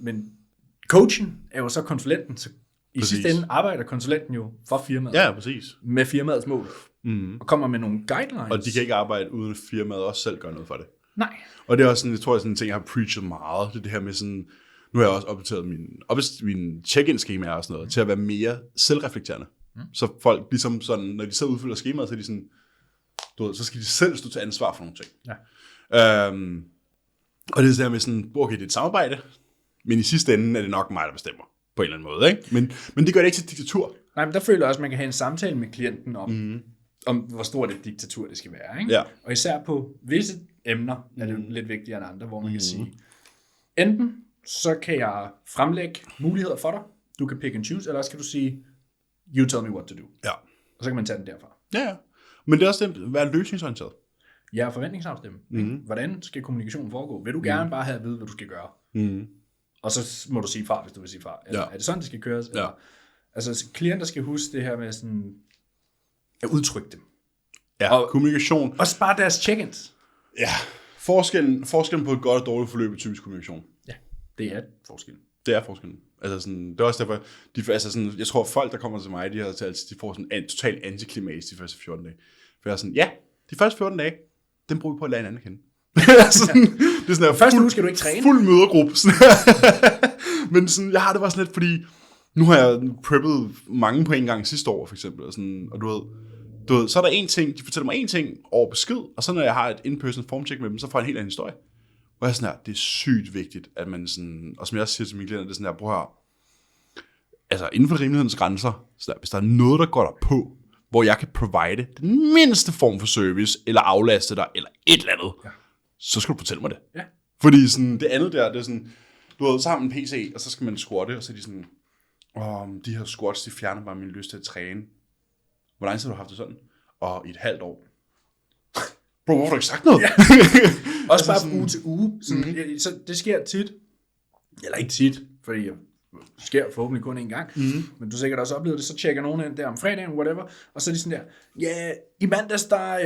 Men coachen er jo så konsulenten, så i sidste ende arbejder konsulenten jo for firmaet. Ja, præcis. Med firmaets mål. Og kommer med nogle guidelines. Og de kan ikke arbejde uden at firmaet også selv gør noget for det. Nej. Og det er også sådan, jeg tror, sådan en ting, jeg har preachet meget. Det her med sådan, nu har jeg også opdateret min check-in-skemaer og sådan noget, til at være mere selvreflekterende. Så folk ligesom sådan, når de så udfylder skemaet, så er de sådan, du ved, så skal de selv stå til ansvar for nogle ting. Ja. Og det er så der med sådan, okay, det er et samarbejde, men i sidste ende er det nok mig, der bestemmer på en eller anden måde, ikke? Men det gør det ikke til diktatur. Nej, men der føler jeg også, at man kan have en samtale med klienten om hvor stort et diktatur det skal være. Ikke? Ja. Og især på visse emner er det lidt vigtigere end andre, hvor man kan sige, enten så kan jeg fremlægge muligheder for dig, du kan pick and choose, eller også kan du sige, you tell me what to do. Ja. Og så kan man tage den derfra. Ja. Men det er også det at være løsningsorienteret. Ja, forventningsafstemme. Hvordan skal kommunikationen foregå? Vil du gerne bare have at vide, hvad du skal gøre? Og så må du sige fra, hvis du vil sige fra. Eller er det sådan, det skal køres? Eller, altså, klienter skal huske det her med sådan, at udtrykke dem. Ja, og kommunikation. Og spare deres check-ins. Ja, forskellen på et godt og dårligt forløb er typisk kommunikation. Ja, det er forskellen. Det er forskellen. Altså sådan, det er også derfor, altså sådan, jeg tror folk, der kommer til mig, de får sådan en total antiklimax de første 14 dage. For jeg er sådan, ja, de første 14 dage, den bruger vi på at lade en anden kende. Sådan, det er sådan første uge skal du ikke træne. Fuld mødergruppe. Men sådan, jeg har det bare sådan lidt, fordi nu har jeg preppet mange på en gang sidste år, for eksempel. Og, sådan, og du ved, så er der en ting, de fortæller mig en ting over besked, og så når jeg har et in-person formcheck med dem, så får jeg en helt anden historie. Og jeg er sådan her, det er sygt vigtigt, at man sådan, og som jeg også siger til mine klienter, det er sådan her, prøv her, altså inden for rimelighedens grænser, så hvis der er noget, der går der på, hvor jeg kan provide den mindste form for service, eller aflaste dig, eller et eller andet, så skal du fortælle mig det. Ja. Fordi sådan, det andet der, det er sådan, du ved, så har man en PC, og så skal man squatte, og så er de sådan, de her squats, de fjerner bare min lyst til at træne. Hvor lang tid har du haft det sådan? Og i et halvt år. Bro, hvorfor har du ikke sagt noget? Ja. Også bare fra uge til uge. Sådan, så det sker tit. Eller ikke tit, fordi det sker forhåbentlig kun en gang. Men du har sikkert også oplevet det, så tjekker nogen ind der om fredagen, whatever. Og så er de sådan der, ja, i mandags, der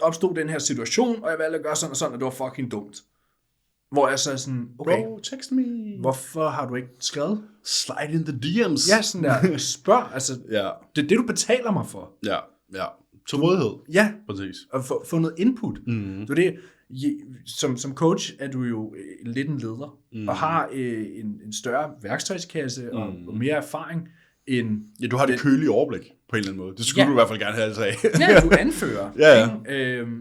opstod den her situation, og jeg valgte at gøre sådan og sådan, og det var fucking dumt. Hvor jeg så sådan, okay, bro, text me. Hvorfor har du ikke skrevet? Slide in the DM's. Ja, sådan der, spørg, altså, det er det, du betaler mig for. Ja. Til rådighed. Ja, præcis. Og få noget input. Det er det, som coach er du jo lidt en leder, og har en større værktøjskasse og mere erfaring end... Ja, du har det kølige overblik på en eller anden måde. Det skulle du i hvert fald gerne have altså af. Ja, du anfører. Ja.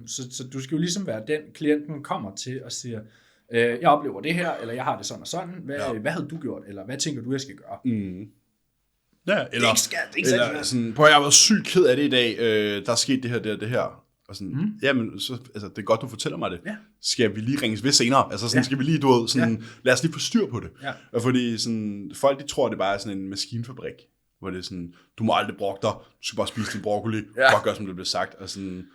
Så du skal jo ligesom være den, klienten kommer til og siger, jeg oplever det her, eller jeg har det sådan og sådan. Hvad havde du gjort, eller hvad tænker du, jeg skal gøre? Ja, eller sådan, jeg har været sygt ked af det i dag, der er sket det her, det her. Og sådan, jamen, så, altså, det er godt, du fortæller mig det. Ja. Skal vi lige ringes ved senere? Altså, sådan, skal vi lige, lad os lige få styr på det. Ja. Fordi sådan, folk, de tror, det bare er sådan en maskinfabrik, hvor det er sådan, du må aldrig brokke dig, du skal bare spise din broccoli, bare gøre, som det bliver sagt. Og sådan,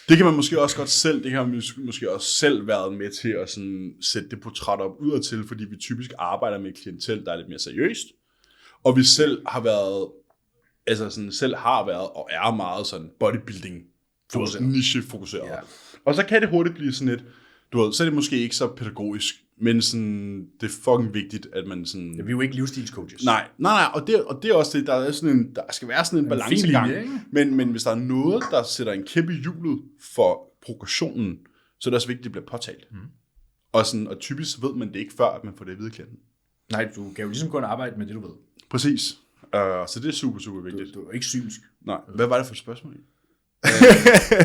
det kan man måske også godt selv, det har man måske også selv været med til at sådan, sætte det portræt op udadtil, fordi vi typisk arbejder med et klientel, der er lidt mere seriøst. Og vi selv har været, og er meget sådan bodybuilding niche-fokuseret. Ja. Og så kan det hurtigt blive sådan lidt, du ved, så er det måske ikke så pædagogisk, men sådan, det er fucking vigtigt, at man sådan... Ja, vi er jo ikke livsstilscoaches. Nej, og det er også det, der skal være sådan en balancegang. Men hvis der er noget, der sætter en kæppe i hjulet for progressionen, så er det også vigtigt, at det bliver påtalt. Og typisk ved man det ikke før, at man får det at vide klienten. Nej, du kan jo ligesom kun arbejde med det, du ved. Præcis. Så det er super, super vigtigt. Du er ikke synsk. Nej. Hvad var det for et spørgsmål?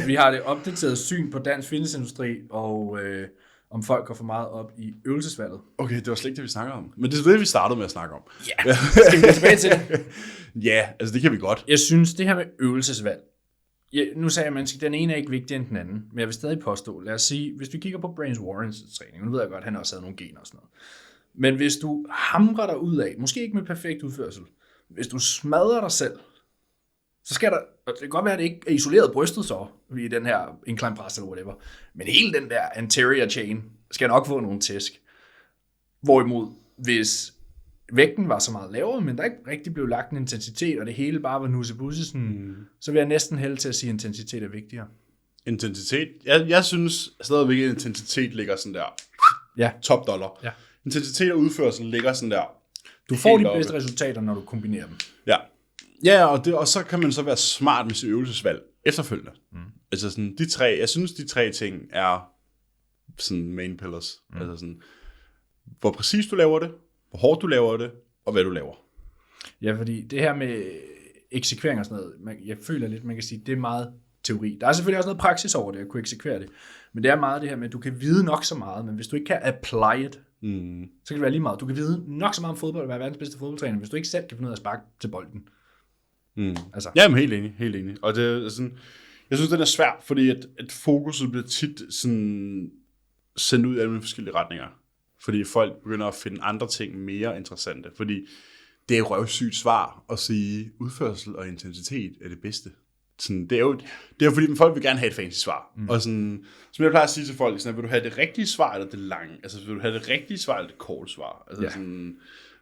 Vi har det opdateret syn på dansk fitnessindustri, og om folk går for meget op i øvelsesvalget. Okay, det var slet ikke det, vi snakker om. Men det er det, vi startede med at snakke om. Ja, skal vi gå tilbage til det? Ja, altså det kan vi godt. Jeg synes, det her med øvelsesvalg, nu sagde jeg, at den ene er ikke vigtigere end den anden, men jeg vil stadig påstå, lad os sige, hvis vi kigger på Brains Warrens træning, nu ved jeg godt, at han også havde nogle gener og sådan noget, men hvis du hamrer dig ud af, måske ikke med perfekt udførsel, hvis du smadrer dig selv, så skal der, og det kan godt være, at det ikke er isoleret brystet så, i den her incline press eller whatever, men hele den der anterior chain skal nok få nogle tæsk. Hvorimod, hvis vægten var så meget lavere, men der ikke rigtig blev lagt en intensitet, og det hele bare var nusse-busse, så vil jeg næsten hælde til at sige, at intensitet er vigtigere. Intensitet? Jeg synes stadigvæk, at intensitet ligger sådan der top dollar. Ja. Intensitet og udførsel ligger sådan der. Du får de bedste resultater, når du kombinerer dem. Ja. Ja, og så kan man så være smart med sit øvelsesvalg efterfølgende. Altså sådan, jeg synes, de tre ting er sådan main pillars. Altså sådan, hvor præcis du laver det, hvor hårdt du laver det, og hvad du laver. Ja, fordi det her med eksekvering og sådan noget, jeg føler lidt, man kan sige, det er meget teori. Der er selvfølgelig også noget praksis over det, at kunne eksekvere det. Men det er meget det her med, at du kan vide nok så meget, men hvis du ikke kan apply it, Så kan det være lige meget. Du kan vide nok så meget om fodbold og være verdens bedste fodboldtræner, hvis du ikke selv kan finde ud af at sparke til bolden. Altså. Jamen, helt enig. Og det er sådan, jeg synes, den er svær, fordi at fokuset bliver tit sådan sendt ud i alle forskellige retninger. Fordi folk begynder at finde andre ting mere interessante. Fordi det er jo røvsygt svar at sige, udførsel og intensitet er det bedste. Sådan, det er jo fordi, folk vil gerne have et fancy svar. Og sådan, som jeg plejer at sige til folk, sådan, vil du have det rigtige svar eller det lange? Altså, vil du have det rigtige svar eller det korte svar? Altså, sådan,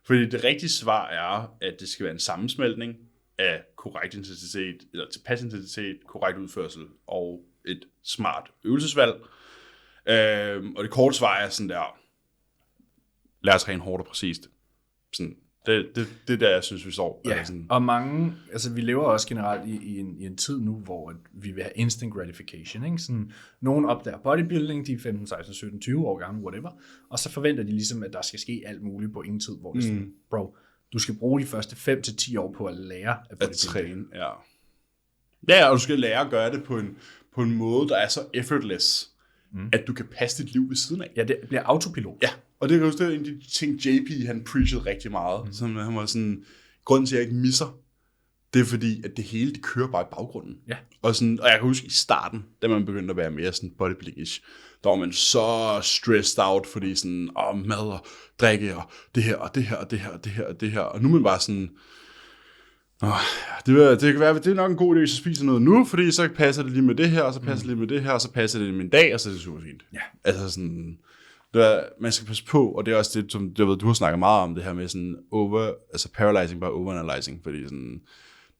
fordi det rigtige svar er, at det skal være en sammensmeltning af korrekt intensitet, eller tilpas intensitet, korrekt udførsel og et smart øvelsesvalg. Og det korte svar er sådan der, lad os træne hårdt og præcist. Sådan, det er der, jeg synes, vi står. Ja, sådan. Og mange, altså vi lever også generelt i en tid nu, hvor vi vil have instant gratification. Ikke? Sådan, nogen opdager bodybuilding, de er 15, 16, 17, 20 år gamle, whatever, og så forventer de ligesom, at der skal ske alt muligt på ingen tid, hvor det sådan, bro, du skal bruge de første 5-10 år på at lære at træne. Ja, og du skal lære at gøre det på en måde, der er så effortless, at du kan passe dit liv ved siden af. Ja, det bliver autopilot. Ja, og det er jo en af de ting, JP han preachede rigtig meget. Som han var sådan, grunden til, at jeg ikke misser, det er fordi, at det hele, det kører bare i baggrunden. Ja. Og jeg kan huske i starten, da man begyndte at være mere sådan bodybuilding-ish, der var man så stressed out, fordi sådan, mad og drikke, og det her, og det her, og det her, og det her, og det her. Og nu er man bare sådan, det kan være, det er nok en god idé, hvis jeg spiser noget nu, fordi så passer det lige med det her, og så passer det lige med det her, og så passer det i min dag, og så er det super fint. Ja. Altså sådan, man skal passe på, og det er også det, som du har snakket meget om, det her med sådan paralyzing by overanalyzing, fordi sådan,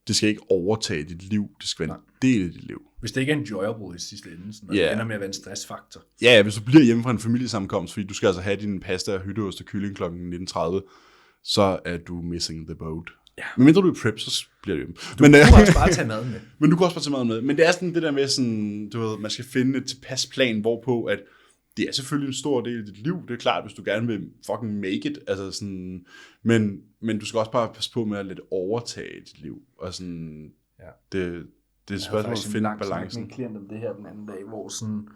det skal ikke overtage dit liv, det skal være en del af dit liv. Hvis det ikke er enjoyable i sidste ende, sådan, og det ender med at være en stressfaktor. Ja, hvis du bliver hjemme fra en familiesammenkomst, fordi du skal altså have din pasta, hytteost og kylling kl. 19.30, så er du missing the boat. Ja. Men mindre du er prep, så bliver det hjemme. Du kan også bare tage maden med. Men du kan også bare tage maden med. Men det er sådan det der med, sådan, du ved, man skal finde et tilpas plan, hvorpå at det er selvfølgelig en stor del af dit liv. Det er klart, hvis du gerne vil fucking make it. Altså sådan, men du skal også bare passe på med at lade det overtage dit liv. Og sådan, det er et spørgsmål at finde balancen. Jeg har klient om det her den anden dag, hvor sådan,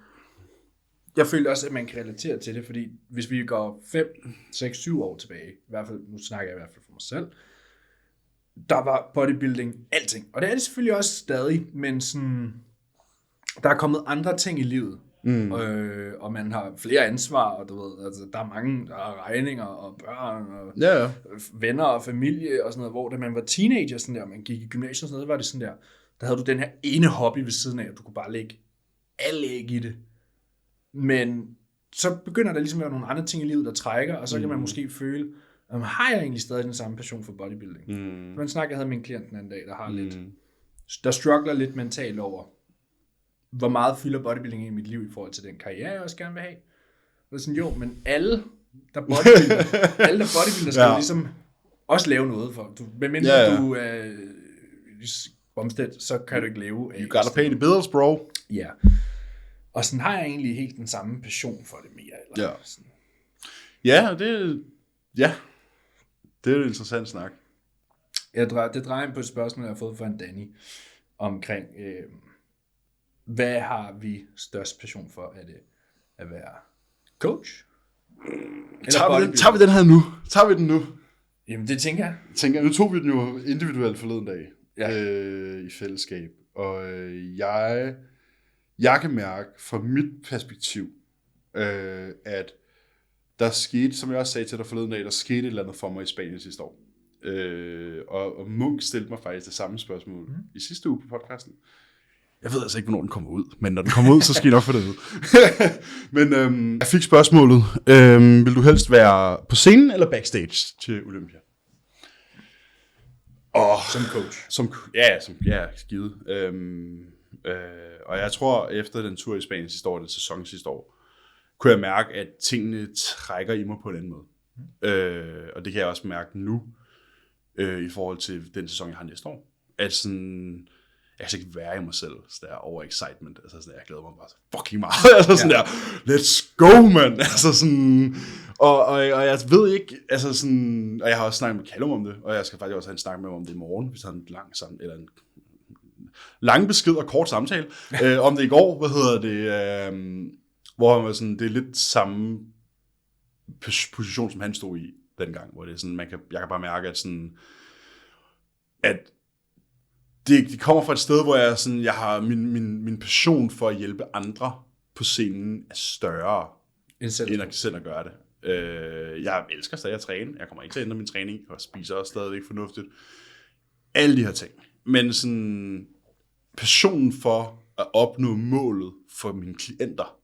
jeg føler også, at man kan relatere til det, fordi hvis vi går 5, 6, 7 år tilbage, i hvert fald, nu snakker jeg i hvert fald for mig selv, der var bodybuilding alting. Og det er det selvfølgelig også stadig, men sådan, der er kommet andre ting i livet. Og man har flere ansvar, og du ved, altså, der er mange, der er regninger og børn og venner og familie og sådan noget, hvor da man var teenager, sådan der, man gik i gymnasiet og sådan noget, var det sådan der havde du den her ene hobby ved siden af, og du kunne bare lægge alle æg i det. Men så begynder der ligesom at være nogle andre ting i livet, der trækker, og så kan man måske føle, har jeg egentlig stadig den samme passion for bodybuilding? Man snakker, jeg havde min klient den anden dag, der har lidt, der struggler lidt mentalt over, hvor meget fylder bodybuilding i mit liv i forhold til den karriere, jeg også gerne vil have. Og det er sådan, jo, men alle, der bodybuilder skal ligesom også lave noget for. Medmindre du er omstedt, så kan du ikke leve af. You gotta pay the bills, bro. Ja. Og sådan har jeg egentlig helt den samme passion for det mere. Eller sådan. Det er jo en interessant snak. Det drejer ind på et spørgsmål, jeg har fået fra en Danny, omkring, hvad har vi størst passion for? Er det at være coach? Tager vi den her nu? Tager vi den nu? Jamen, det tænker jeg. Nu tog vi den jo individuelt forleden dag i fællesskab. Og jeg kan mærke fra mit perspektiv, at der skete, som jeg også sagde til dig forleden dag, der skete et eller andet for mig i Spanien sidste år. Og Munk stillede mig faktisk det samme spørgsmål i sidste uge på podcasten. Jeg ved altså ikke, hvornår den kommer ud, men når den kommer ud, så skal I nok få det ud. Men jeg fik spørgsmålet, vil du helst være på scenen eller backstage til Olympia? Som coach? Skide. Og jeg tror, efter den tur i Spanien sidste år, den sæson sidste år, kunne jeg mærke, at tingene trækker i mig på en anden måde. Og det kan jeg også mærke nu, i forhold til den sæson, jeg har næste år. At sådan, jeg kan ikke være i mig selv, så der over excitement. Altså sådan, jeg glæder mig bare så fucking meget. Altså sådan der, let's go, man. Altså sådan, og jeg ved ikke, altså sådan, og jeg har også snakket med Callum om det, og jeg skal faktisk også have en snak med ham om det i morgen, hvis han har en lang sammen, eller en lang besked og kort samtale, om det i går, hvor han var sådan, det er lidt samme position, som han stod i dengang, hvor det er sådan, jeg kan bare mærke, at det kommer fra et sted, hvor jeg har min passion for at hjælpe andre på scenen er større, end at selv at gøre det. Jeg elsker stadig at træne. Jeg kommer ikke til at ændre min træning, og spiser også stadigvæk fornuftigt. Alle de her ting. Men sådan, passionen for at opnå målet for mine klienter,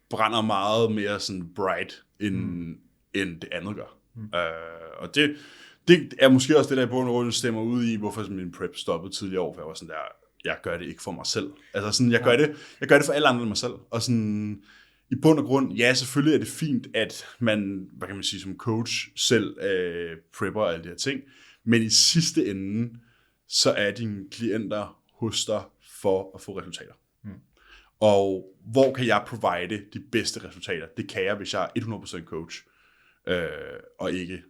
brænder meget mere sådan bright, end det andet gør. Og det er måske også det, der i bund og grund stemmer ud i, hvorfor min prep stoppede tidligere år, for jeg var sådan der, jeg gør det ikke for mig selv. Altså sådan, jeg gør det for alle andre end mig selv. Og sådan, i bund og grund, ja, selvfølgelig er det fint, at man, hvad kan man sige, som coach selv prepper og alle de her ting, men i sidste ende, så er dine klienter hos dig for at få resultater. Og hvor kan jeg provide de bedste resultater? Det kan jeg, hvis jeg er 100% coach, og ikke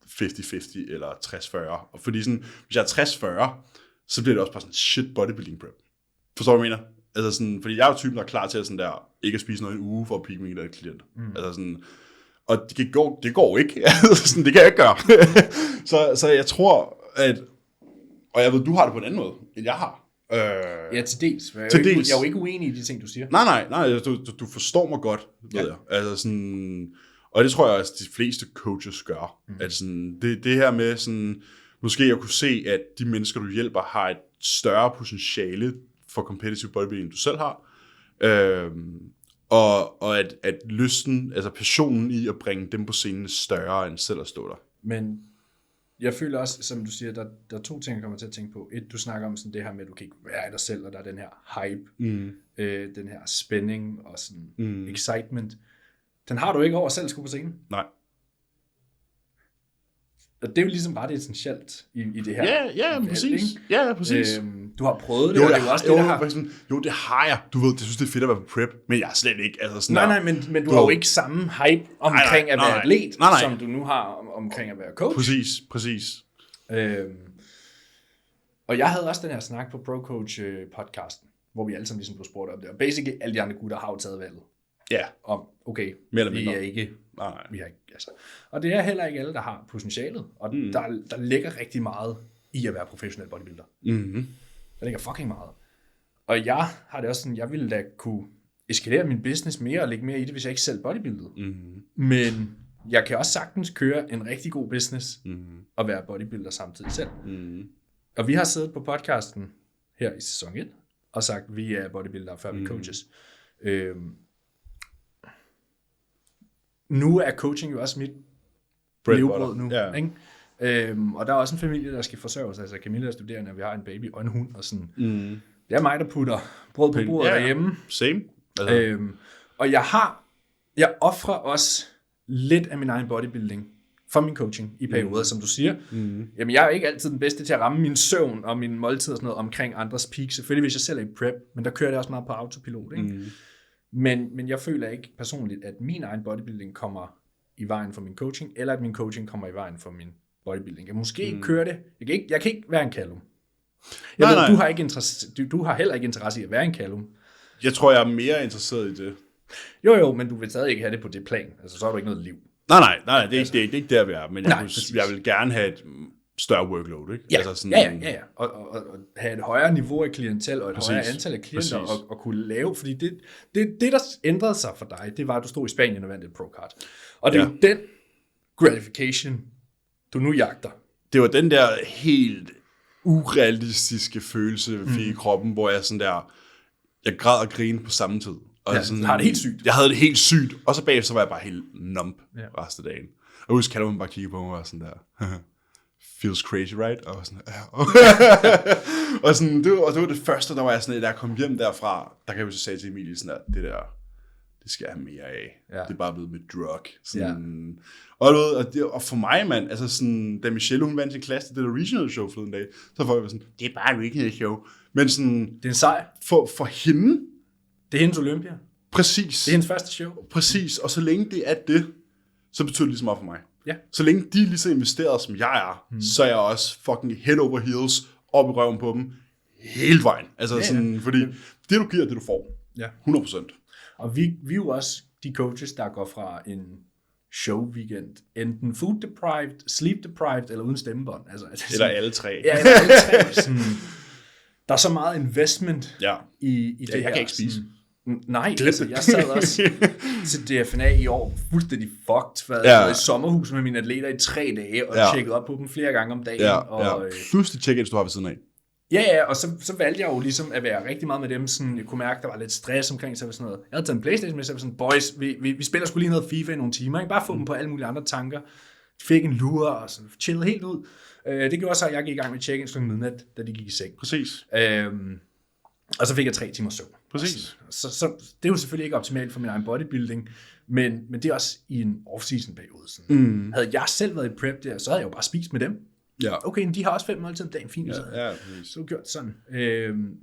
50-50 eller 60-40. Og fordi sådan, hvis jeg er 60-40, så bliver det også bare sådan shit bodybuilding prep. Forstår du, hvad jeg mener? Altså sådan, fordi jeg er jo typen, der er klar til at, sådan der, ikke at spise noget en uge for at pikke mine klienter. Altså sådan, og det går ikke. Sådan, det kan jeg ikke gøre. så jeg tror, at... Og jeg ved, du har det på en anden måde, end jeg har. Ja, til dels. Jeg er jo ikke uenig i de ting, du siger. Nej, du forstår mig godt, ved jeg. Altså sådan, og det tror jeg også, de fleste coaches gør. At sådan, det her med sådan, måske at kunne se, at de mennesker, du hjælper, har et større potentiale for competitive bodybuilding, end du selv har. Og at lysten, altså passionen i at bringe dem på scenen er større, end selv at stå der. Men jeg føler også, som du siger, der er to ting, jeg kommer til at tænke på. Et, du snakker om sådan det her med, at du kan ikke være i dig selv, og der er den her hype, den her spænding og sådan excitement. Den har du ikke over selv skulle på scenen. Nej. Og det er jo ligesom ret essentielt i det her. Ja, præcis. Ja, præcis. Du har prøvet det, og det er jo også det, der har... Jo, det har jeg. Du ved, jeg synes, det er fedt at være på prep, men jeg er slet ikke... Altså sådan nej, men du har jo ikke samme hype omkring at være atlet, som du nu har omkring at være coach. Præcis. Og jeg havde også den her snak på Pro Coach podcasten, hvor vi alle sammen ligesom blev spurgt om det. Og basically alle de andre gutter har jo taget valget. Ja. Om, okay, mere eller vi mindre. er ikke... Nej. Vi har ikke, altså. Og det er heller ikke alle, der har potentialet. Og der ligger rigtig meget i at være professionel bodybuilder. Der ligger fucking meget. Og jeg har det også sådan, jeg ville da kunne eskalere min business mere og lægge mere i det, hvis jeg ikke selv bodybuildede. Men jeg kan også sagtens køre en rigtig god business og være bodybuilder samtidig selv. Og vi har siddet på podcasten her i sæson 1 og sagt, at vi er bodybuildere før vi coaches. Nu er coaching jo også mit levebrød nu. Yeah. Ikke? Og der er også en familie, der skal forsørges. Altså Camilla er studerende, og vi har en baby og en hund. Og sådan. Det er mig, der putter brød på bordet derhjemme. Same. Og jeg offrer også lidt af min egen bodybuilding for min coaching i perioder, som du siger. Jamen, jeg er ikke altid den bedste til at ramme min søvn og min måltid og sådan noget omkring andres peak. Selvfølgelig, hvis jeg selv er i prep, men der kører det også meget på autopilot. Ikke? Men jeg føler ikke personligt, at min egen bodybuilding kommer i vejen for min coaching, eller at min coaching kommer i vejen for min bodybuilding. Jeg måske ikke køre det. Jeg kan ikke være en Callum. Du har heller ikke interesse i at være en Callum. Jeg tror, jeg er mere interesseret i det. Jo, men du vil stadig ikke have det på det plan. Altså, så har du ikke noget liv. Nej, det er ikke der, vi er. Men jeg vil gerne have et større workload, ikke? Ja, altså sådan, ja. Og have et højere niveau af klientel, og et højere antal af klienter, og kunne lave, fordi det, der ændrede sig for dig, det var, at du stod i Spanien og vandt et pro-card. Og det er jo den gratification, du nu jagter. Det var den der helt urealistiske følelse, vi fik i kroppen, hvor jeg sådan der, jeg græd og grinede på samme tid. Og sådan, har det helt sygt. Jeg havde det helt sygt, og så bagefter så var jeg bare helt numb resten af dagen. Og husk, kan man bare kigge på mig og sådan der, feels crazy, right? Og sådan, og sådan, det var det første, der var jeg sådan, da jeg kom hjem derfra, der kan jeg jo så sige til Emilie sådan der, det skal jeg have mere af. Ja. Det er bare blevet med drug. Sådan, og for mig, mand, altså sådan, da Michelle, hun vandt sin klasse til det der regional show forleden dag, så var jeg sådan, det er bare et regional show. Men sådan, det er en sejr. For hende. Det er hendes Olympia. Præcis. Det er hendes første show. Præcis, og så længe det er det, så betyder det lige så meget for mig. Ja. Så længe de er lige så investeret, som jeg er, så er jeg også fucking head over heels, op i røven på dem, hele vejen. Altså sådan, fordi det du giver, det du får. Ja. 100%. Og vi er jo også de coaches, der går fra en show-weekend, enten food deprived, sleep deprived, eller uden stemmebånd. Altså eller alle tre. Ja, eller alle tre. Sådan, der er så meget investment i det her. Jeg kan ikke spise. Nej, altså, jeg sad også til DFNA i år fuldstændig fucked. Jeg i sommerhus med mine atleter i 3 dage, og tjekkede op på dem flere gange om dagen. Og, plus de check-ins, du har ved siden af. Ja, og så valgte jeg jo ligesom at være rigtig meget med dem. Sådan, jeg kunne mærke, der var lidt stress omkring, så var sådan noget. Jeg havde taget en PlayStation med, så var sådan, boys, vi spiller sgu lige noget FIFA i nogle timer. Ikke? Bare få dem på alle mulige andre tanker. Fik en lure og sådan, chillede helt ud. Det gjorde så, at jeg gik i gang med check-ins kl. midnat, da de gik i seng. Præcis. Og så fik jeg 3 timer søvn. Præcis. Så det er jo selvfølgelig ikke optimalt for min egen bodybuilding, men det er også i en off-season periode. Sådan. Havde jeg selv været i prep der, så havde jeg jo bare spist med dem. Ja. Okay, men de har også 5 måltider om dagen, fint. Så gjort sådan.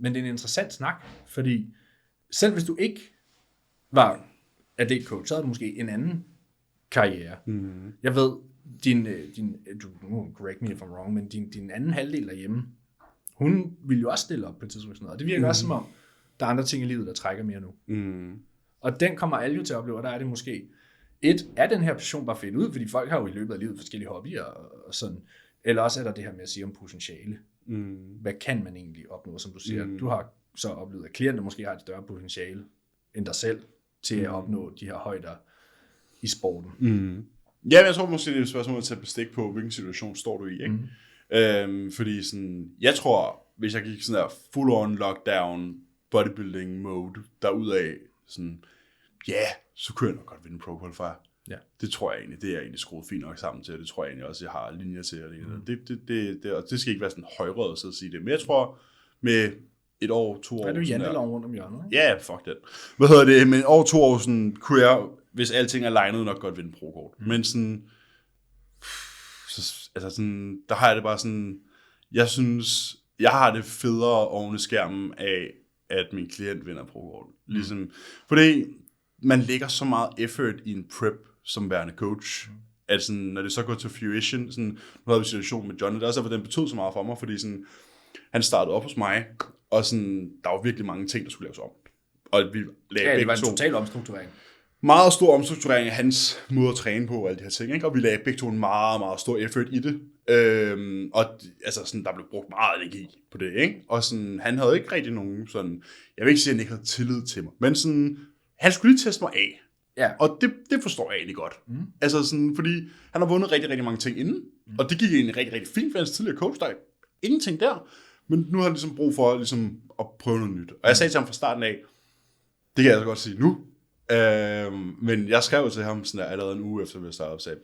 Men det er en interessant snak, fordi selv hvis du ikke var atletcoach, så havde du måske en anden karriere. Jeg ved, du correct me if I'm wrong, men din anden halvdel derhjemme, hun ville jo også stille op på et tidspunkt. Og det virker også som om, der er andre ting i livet, der trækker mere nu. Og den kommer alle jo til at opleve, og der er det måske, er den her passion bare fedt ud, fordi folk har jo i løbet af livet forskellige hobbyer og sådan. Eller også er der det her med at sige om potentiale. Hvad kan man egentlig opnå, som du siger? Du har så oplevet, at klienter måske har et større potentiale end dig selv til at opnå de her højder i sporten. Ja, men jeg tror måske, det er et spørgsmål at tage bestik på, hvilken situation står du i, ikke? Fordi sådan, jeg tror, hvis jeg gik sådan der full-on lockdown bodybuilding mode derudaf, sådan, så kunne jeg nok godt vinde Pro Qualifier. Ja. Det tror jeg egentlig, det er egentlig skruet fint nok sammen til, og det tror jeg egentlig også, jeg har linjer til. Og det skal ikke være sådan højrødt at sige det, men jeg tror med 1 år, 2 år... Er du jantelov rundt om hjørnet? Ja, fuck det. Men 1 år, 2 år, sådan, kunne jeg, hvis alting er legnet, nok godt vinde Pro-kort. Men sådan, altså sådan, der har jeg det bare sådan, jeg synes, jeg har det federe oven i skærmen af, at min klient vinder Pro-kort. Ligesom, fordi man lægger så meget effort i en prep som værende coach, at sådan, når det så går til fruition, sådan, nu havde vi en situation med Johnny, det er også, den betød så meget for mig, fordi sådan, han startede op hos mig, og sådan, der var virkelig mange ting, der skulle laves om. Og vi lagde det var en total omstrukturering. Meget stor omstrukturering af hans måde at træne på, og alle de her ting, ikke? Og vi lagde begge to en meget, meget stor effort i det. Og altså, sådan, der blev brugt meget energi på det, ikke? Og sådan, han havde ikke rigtig nogen sådan, jeg vil ikke sige, at han ikke havde tillid til mig, men sådan, han skulle lige teste mig af. Ja. Og det forstår jeg egentlig godt. Altså sådan, fordi han har vundet rigtig, rigtig mange ting inden, og det gik egentlig rigtig, rigtig fint for hans tidligere coach, der er ingenting der, men nu har han ligesom brug for ligesom, at prøve noget nyt. Og jeg sagde til ham fra starten af, det kan jeg altså godt sige nu, men jeg skrev til ham sådan der, allerede en uge efter vi startede og sagde,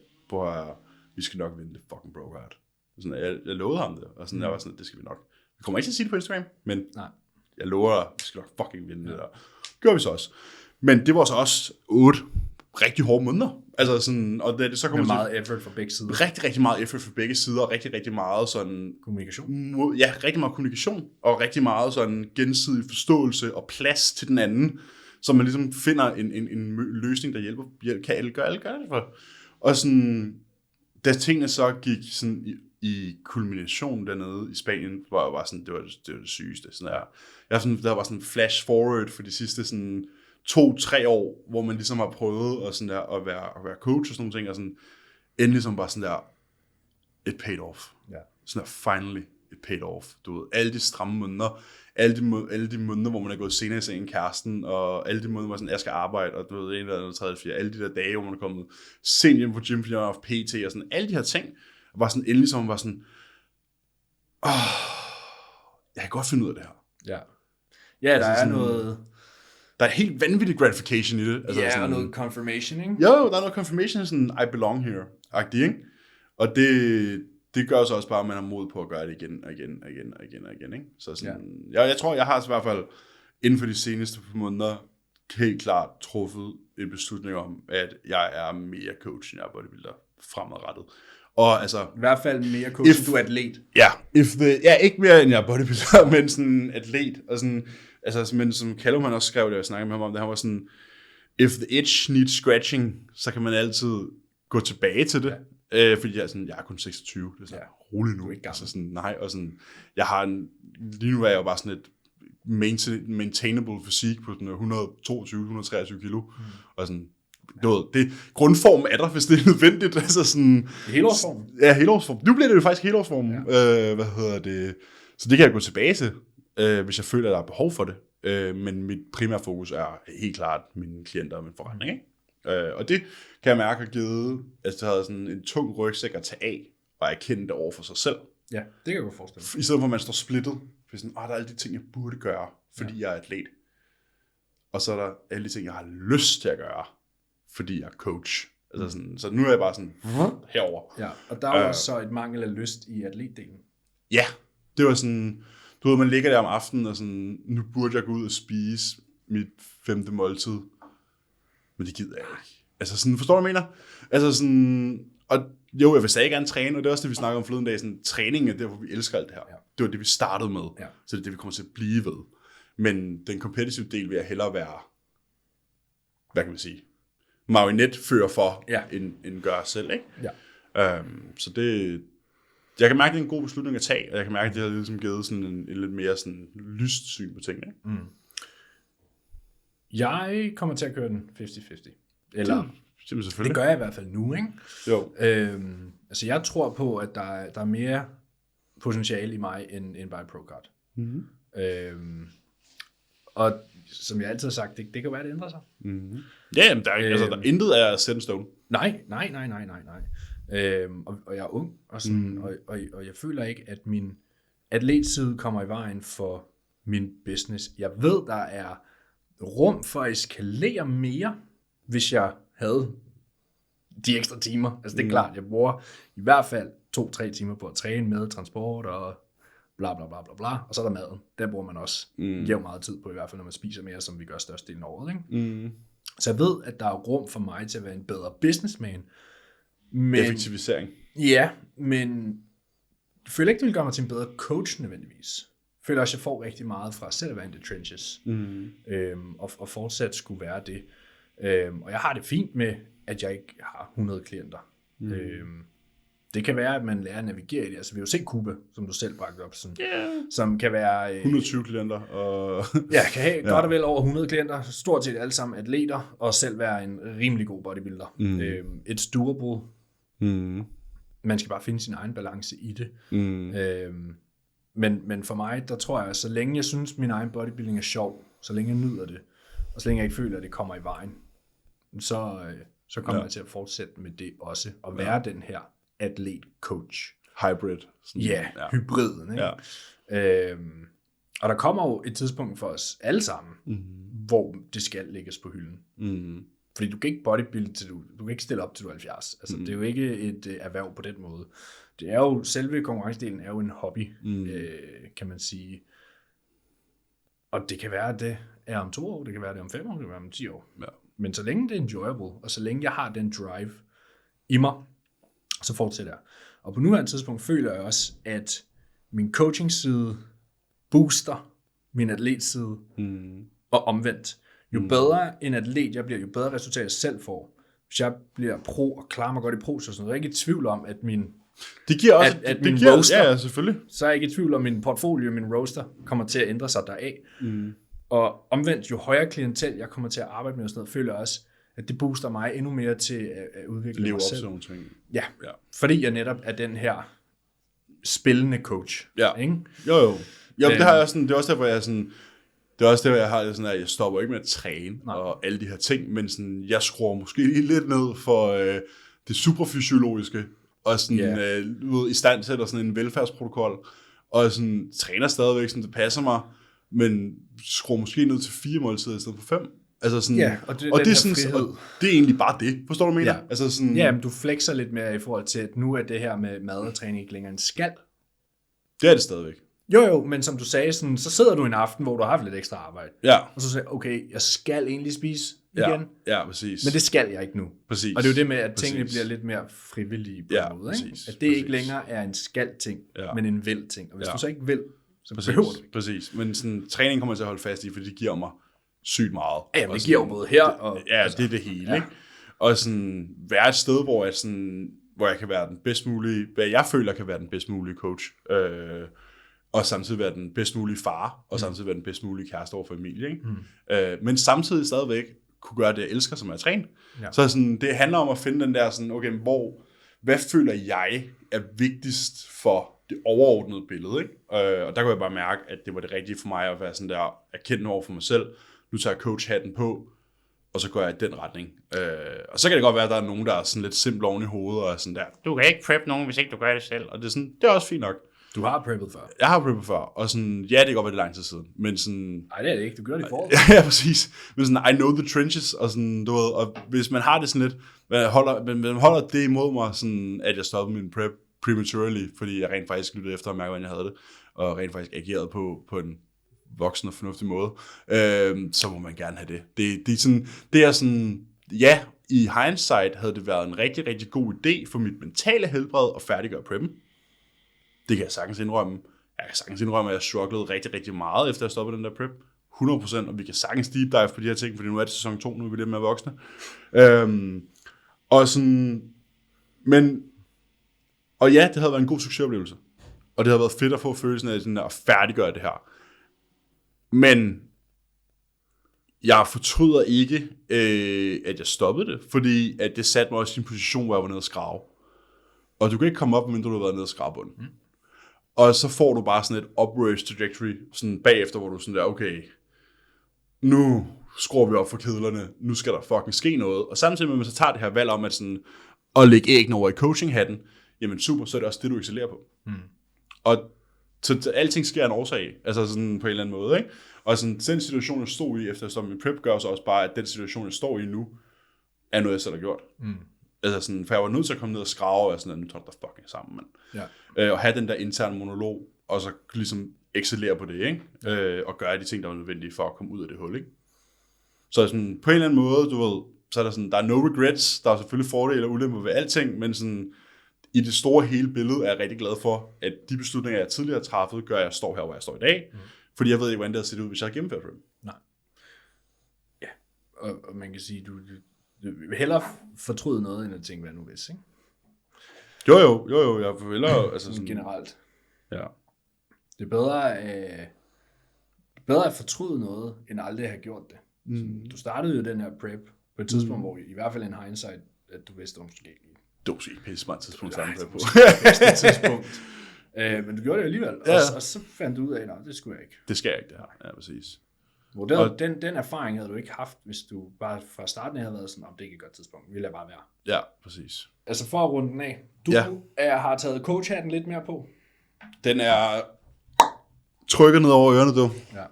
vi skal nok vinde det fucking Pro-kart. Jeg lovede ham det, og sådan, jeg var sådan, det skal vi nok. Vi kommer ikke til at sige det på Instagram, men jeg lover dig, vi skal nok fucking vinde det der. Det gjorde vi så også. Men det var så også 8 rigtig hårde måneder. Altså sådan, og det så kommer meget effort for begge sider. Rigtig, rigtig meget effort for begge sider, og rigtig, rigtig meget sådan... Kommunikation. Ja, rigtig meget kommunikation, og rigtig meget sådan gensidig forståelse og plads til den anden, så man ligesom finder en løsning, der hjælper. Kan alle gøre det for? Og sådan, da tingene så gik sådan i kulmination dernede i Spanien, var jeg bare sådan, det var det sygeste. Sådan der var sådan flash forward for de sidste sådan 2-3 år, hvor man ligesom har prøvet at være coach og sådan nogle ting, og sådan endelig som bare sådan der, it paid off. Ja. Sådan der, finally, it paid off. Du ved, alle de stramme måneder, alle de måneder, hvor man er gået senere i sengen kæresten, og alle de måneder, hvor sådan, jeg skal arbejde, og du ved, 1 eller 3 4, alle de der dage, hvor man er kommet sent hjem på gym, fordi jeg har haft PT, og sådan, alle de her ting, var sådan endelig som man var sådan, jeg kan godt finde ud af det her. Ja. Ja, der er sådan, noget... Der er helt vanvittig gratification i det. Altså ja, sådan, og noget confirmation, ikke? Jo, der er noget confirmation, sådan, I belong here-agtig, ikke? Og det gør så også bare, at man har mod på at gøre det igen, ikke? Så sådan, jeg tror, jeg har i hvert fald inden for de seneste måneder helt klart truffet en beslutning om, at jeg er mere coach, end jeg er bodybuilder fremadrettet. Og altså... I hvert fald mere coach, end du er atlet. Ja, ikke mere end jeg er bodybuilder, men sådan atlet. Og sådan, altså, men som Callum han også skrev det, jeg snakkede med ham om det, han var sådan, if the itch needs scratching, så kan man altid gå tilbage til det. Ja. Fordi jeg er kun 26, det er sådan, rolig nu. Ikke altså sådan, nej, og sådan, jeg har lige nu er jeg jo bare sådan et maintainable fysik på sådan 122-123 kilo, og sådan, det grundform er der, hvis det er nødvendigt. Altså sådan, helårsform. Ja, helårsform. Nu bliver det jo faktisk helårsform. Ja. Så det kan jeg gå tilbage til, hvis jeg føler, at der er behov for det. Men mit primære fokus er helt klart mine klienter og min forretning. Ikke? Og det kan jeg mærke har givet, at det havde sådan en tung rygsæk at tage af, og erkende det over for sig selv. Ja, det kan jeg godt forestille mig. I stedet for, at man står splittet. For sådan, der er alle de ting, jeg burde gøre, fordi jeg er atlet. Og så er der alle de ting, jeg har lyst til at gøre, fordi jeg er coach. Altså sådan, så nu er jeg bare sådan herover. Ja, og der er også så et mangel af lyst i atletdelen. Ja, det var sådan, du ved, man ligger der om aftenen, og sådan, nu burde jeg gå ud og spise mit 5. måltid. Men det gider jeg ikke. Altså sådan, forstår du, hvad jeg mener? Altså sådan, og jo, jeg vil stadig gerne træne, og det er også det, vi snakker om forleden dag, sådan, træning er der, hvor vi elsker alt det her. Ja. Det var det, vi startede med, så det er det, vi kommer til at blive ved. Men den competitive del vil jeg hellere være, hvad kan man sige, marionetfører for, end gøre selv, ikke? Ja. Så det, jeg kan mærke, at det er en god beslutning at tage, og jeg kan mærke, at det har ligesom givet sådan en lidt mere sådan lyst syn på tingene. Ikke? Jeg kommer til at køre den 50-50. Eller, det gør jeg i hvert fald nu, ikke? Jo. Altså jeg tror på, at der er mere potentiale i mig, end bare pro-card. Mm-hmm. Og som jeg altid har sagt, det kan være, det ændrer sig. Mm-hmm. Ja, men der er intet af set in stone. Nej. Og jeg er ung, og, sådan, og jeg føler ikke, at min atletside kommer i vejen for min business. Jeg ved, der er rum for at eskalere mere, hvis jeg havde de ekstra timer. Altså det er klart, jeg bruger i hvert fald 2-3 timer på at træne med transport og bla bla bla bla bla, og så er der maden. Der bruger man også jævnt meget tid på, i hvert fald når man spiser mere, som vi gør størstedelen af året. Ikke? Så jeg ved, at der er rum for mig til at være en bedre businessman. Men, effektivisering. Ja, men jeg føler ikke, det vil gøre mig til en bedre coach nødvendigvis. Jeg føler også, at jeg får rigtig meget fra selv at være in the trenches. Og fortsat skulle være det. Og jeg har det fint med, at jeg ikke har 100 klienter. Det kan være, at man lærer at navigere i det. Altså vi har jo set Cuba, som du selv bragte op, sådan, som kan være 120 klienter. Og kan have godt og vel over 100 klienter. Stort set alle sammen atleter, og selv være en rimelig god bodybuilder. It's doable. Man skal bare finde sin egen balance i det. Men for mig, der tror jeg, så længe jeg synes, min egen bodybuilding er sjov, så længe jeg nyder det, og så længe jeg ikke føler, at det kommer i vejen, så kommer jeg til at fortsætte med det også, og være den her atlet-coach. Hybrid. Hybriden. Ikke? Ja. Og der kommer jo et tidspunkt for os alle sammen, hvor det skal lægges på hylden. Fordi du kan ikke bodybuilde til du kan ikke stille op til du er 70. Altså, det er jo ikke et erhverv på den måde. Det er jo, selve konkurrencedelen er jo en hobby, kan man sige. Og det kan være, at det er om 2 år, det kan være, det er om 5 år, det kan være om 10 år. Ja. Men så længe det er enjoyable, og så længe jeg har den drive i mig, så fortsætter jeg. Og på nuværende tidspunkt føler jeg også, at min coaching-side booster min atletside, og omvendt. Jo bedre en atlet jeg bliver, jo bedre resultat jeg selv får. Hvis jeg bliver pro og klarer mig godt i pro, så er jeg ikke i tvivl om, at min det giver også, at det min giver, roaster, ja, selvfølgelig. Så er jeg ikke i tvivl om, min portfolio, min roaster, kommer til at ændre sig deraf. Og omvendt, jo højere klientel jeg kommer til at arbejde med, og sådan noget, føler jeg også, at det booster mig endnu mere til at udvikle mig selv. Ja, fordi jeg netop er den her spillende coach. Ja. Ikke? Jo. Det har jeg sådan, det er også derfor, jeg sådan, det er også der, jeg har sådan, at jeg stopper ikke med at træne og alle de her ting, men sådan, jeg skruer måske lidt ned for det superfysiologiske, og sådan, i stand sætter sådan en velfærdsprotokol, og sådan, træner stadigvæk, som det passer mig, men skruer måske ned til 4 måltider i stedet for 5. Altså sådan, og det er sådan, og det er egentlig bare det. Forstår du, hvad jeg mener? Altså sådan, men du flexer lidt mere i forhold til, at nu er det her med mad og træning ikke længere en skal. Det er det stadigvæk. Jo, men som du sagde, sådan, så sidder du en aften, hvor du har haft lidt ekstra arbejde. Ja. Og så siger okay, jeg skal egentlig spise igen. Ja, præcis. Men det skal jeg ikke nu. Præcis. Og det er jo det med, at tingene bliver lidt mere frivillige på en måde. Ikke? At det ikke længere er en skal-ting, men en vil-ting. Og hvis du så ikke vil, så behøver du ikke. Præcis. Men sådan, træning kommer jeg til at holde fast i, fordi det giver mig sygt meget. Ja, men det giver jo både her og... Altså, det er det hele, ikke? Og sådan, være et sted, hvor jeg kan være den bedst mulige, hvad jeg føler kan være den bedst mulige coach. og samtidig være den bedst mulige far, og samtidig være den bedst mulige kæreste over for Emilie. Ikke? Men samtidig stadigvæk kunne gøre det, jeg elsker, som er at træne. Ja. Så sådan, det handler om at finde den der, sådan, okay, hvad føler jeg er vigtigst for det overordnede billede, ikke? Og der kunne jeg bare mærke, at det var det rigtige for mig at være sådan der, erkendende over for mig selv. Nu tager jeg coach-hatten på, og så går jeg i den retning. Og så kan det godt være, at der er nogen, der er sådan lidt simpelt oven i hovedet, og sådan der, du kan ikke prep nogen, hvis ikke du gør det selv. Og det er, sådan, det er også fint nok. Du har preppet før. Jeg har preppet før, og sådan, ja, det kan godt være det lang tid siden, men sådan... Nej, det er det ikke, du gør det i foråret. Ja, præcis. Men sådan, I know the trenches, og sådan, du ved, og hvis man har det sådan lidt, man holder det imod mig, sådan, at jeg stoppede min prep prematurely, fordi jeg rent faktisk lyttede efter at mærke, hvordan jeg havde det, og rent faktisk agerede på en voksen og fornuftig måde, så må man gerne have det. Det er sådan, ja, i hindsight havde det været en rigtig, rigtig god idé for mit mentale helbred at færdiggøre preppen. Det kan jeg sagtens indrømme. Jeg kan sagtens indrømme, at jeg strugglede rigtig, rigtig meget, efter jeg stoppede den der prep. 100%, og vi kan sagtens deep dive på de her ting, fordi nu er det sæson 2, nu er vi lidt mere voksne. Og sådan, og ja, det havde været en god succesoplevelse. Og det havde været fedt at få følelsen af sådan at færdiggøre det her. Men jeg fortryder ikke, at jeg stoppede det, fordi at det satte mig også i en position, hvor jeg var nede og skrave. Og du kan ikke komme op, mindre du har været nede og skrave bunden. Og så får du bare sådan et upwards trajectory, sådan bagefter, hvor du sådan der, okay, nu skruer vi op for kedlerne, nu skal der fucking ske noget. Og samtidig med, at man så tager det her valg om at lægge æggene over i coaching-hatten, jamen super, så er det også det, du excellerer på. Og så alting sker en årsag, altså sådan på en eller anden måde, ikke? Og sådan, den situation, jeg stod i, efter min prep, gør så også bare, at den situation, jeg står i nu, er noget, jeg selv har gjort. Altså sådan, for jeg var nødt til at komme ned og skrave, og jeg sådan, nu tager det der fucking sammen, mand. Ja. Og have den der interne monolog, og så ligesom excellere på det, ikke? Og gøre de ting, der var nødvendige for at komme ud af det hul, ikke? Så sådan, på en eller anden måde, du ved, så er der sådan, der er no regrets, der er selvfølgelig fordele og ulemper ved alting, men sådan, i det store hele billede er jeg rigtig glad for, at de beslutninger, jeg tidligere har træffet, gør, at jeg står her, hvor jeg står i dag. Fordi jeg ved ikke, hvordan det havde set ud, hvis jeg havde gennemført dem. Nej. Ja, og man kan sige, du vil hellere fortryde noget, end at tænke, hvad nu hvis, ikke? Jo, jeg vil hellere... altså sådan, generelt. Ja. Det er bedre at fortryde noget, end aldrig at have gjort det. Du startede jo den her prep på et tidspunkt, hvor i hvert fald en hindsight, at du vidste, om du skulle ikke. Det var ikke pisse meget tidspunkt sammen på. Bedste tidspunkt. Men du gjorde det alligevel, og så fandt du ud af, at det skulle jeg ikke. Det skal jeg ikke, det her. Ja, præcis. Den erfaring havde du ikke haft, hvis du bare fra starten havde været sådan, det er ikke et godt tidspunkt, vil jeg bare være. Ja, præcis. Altså for at runde den af, du har taget coach-hatten lidt mere på. Den er trykket ned over ørerne, du. Ja.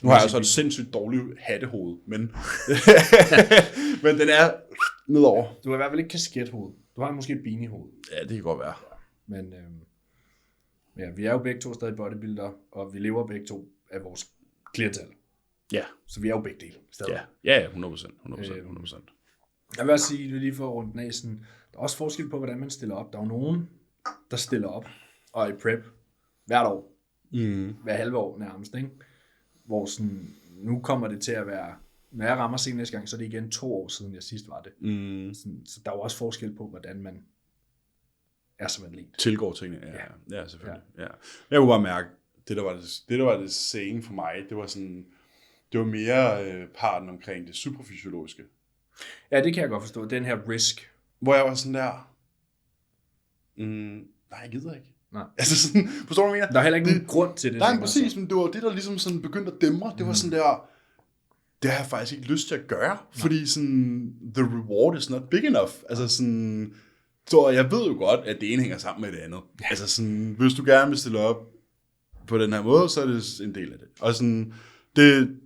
Nu har jeg så et sindssygt dårligt hattehoved, men men den er nedover. Du har i hvert fald ikke kaskethoved. Du har måske et beanie-hoved. Ja, det kan godt være. Men ja, vi er jo begge to stadig bodybuilder, og vi lever begge to af vores klientel. Ja. Så vi er jo begge dele stadig. Ja, 100%. Jeg vil også sige, lige for rundt den af, sådan, der er også forskel på, hvordan man stiller op. Der er jo nogen, der stiller op og er i prep hvert år. Hver halve år nærmest, ikke? Hvor sådan, nu kommer det til at være, når jeg rammer scenen næste gang, så er det igen 2 år siden, jeg sidst var det. Sådan, så der er jo også forskel på, hvordan man er som atlet. Tilgår tingene, ja selvfølgelig. Ja. Jeg kunne bare mærke, det der var det scene for mig, det var sådan, det var mere parten omkring det superfysiologiske. Ja, det kan jeg godt forstå. Den her risk. Hvor jeg var sådan der, nej, jeg gider ikke. Nej. Altså sådan, forstår du, hvad jeg mener? Der er heller ikke nogen grund til det. Nej, præcis, men det var det, der ligesom sådan begyndte at dæmre. Det var sådan der, det har jeg faktisk ikke lyst til at gøre, fordi sådan, the reward is not big enough. Altså sådan, så jeg ved jo godt, at det ene hænger sammen med det andet. Ja. Altså sådan, hvis du gerne vil stille op på den her måde, så er det en del af det. Og sådan, det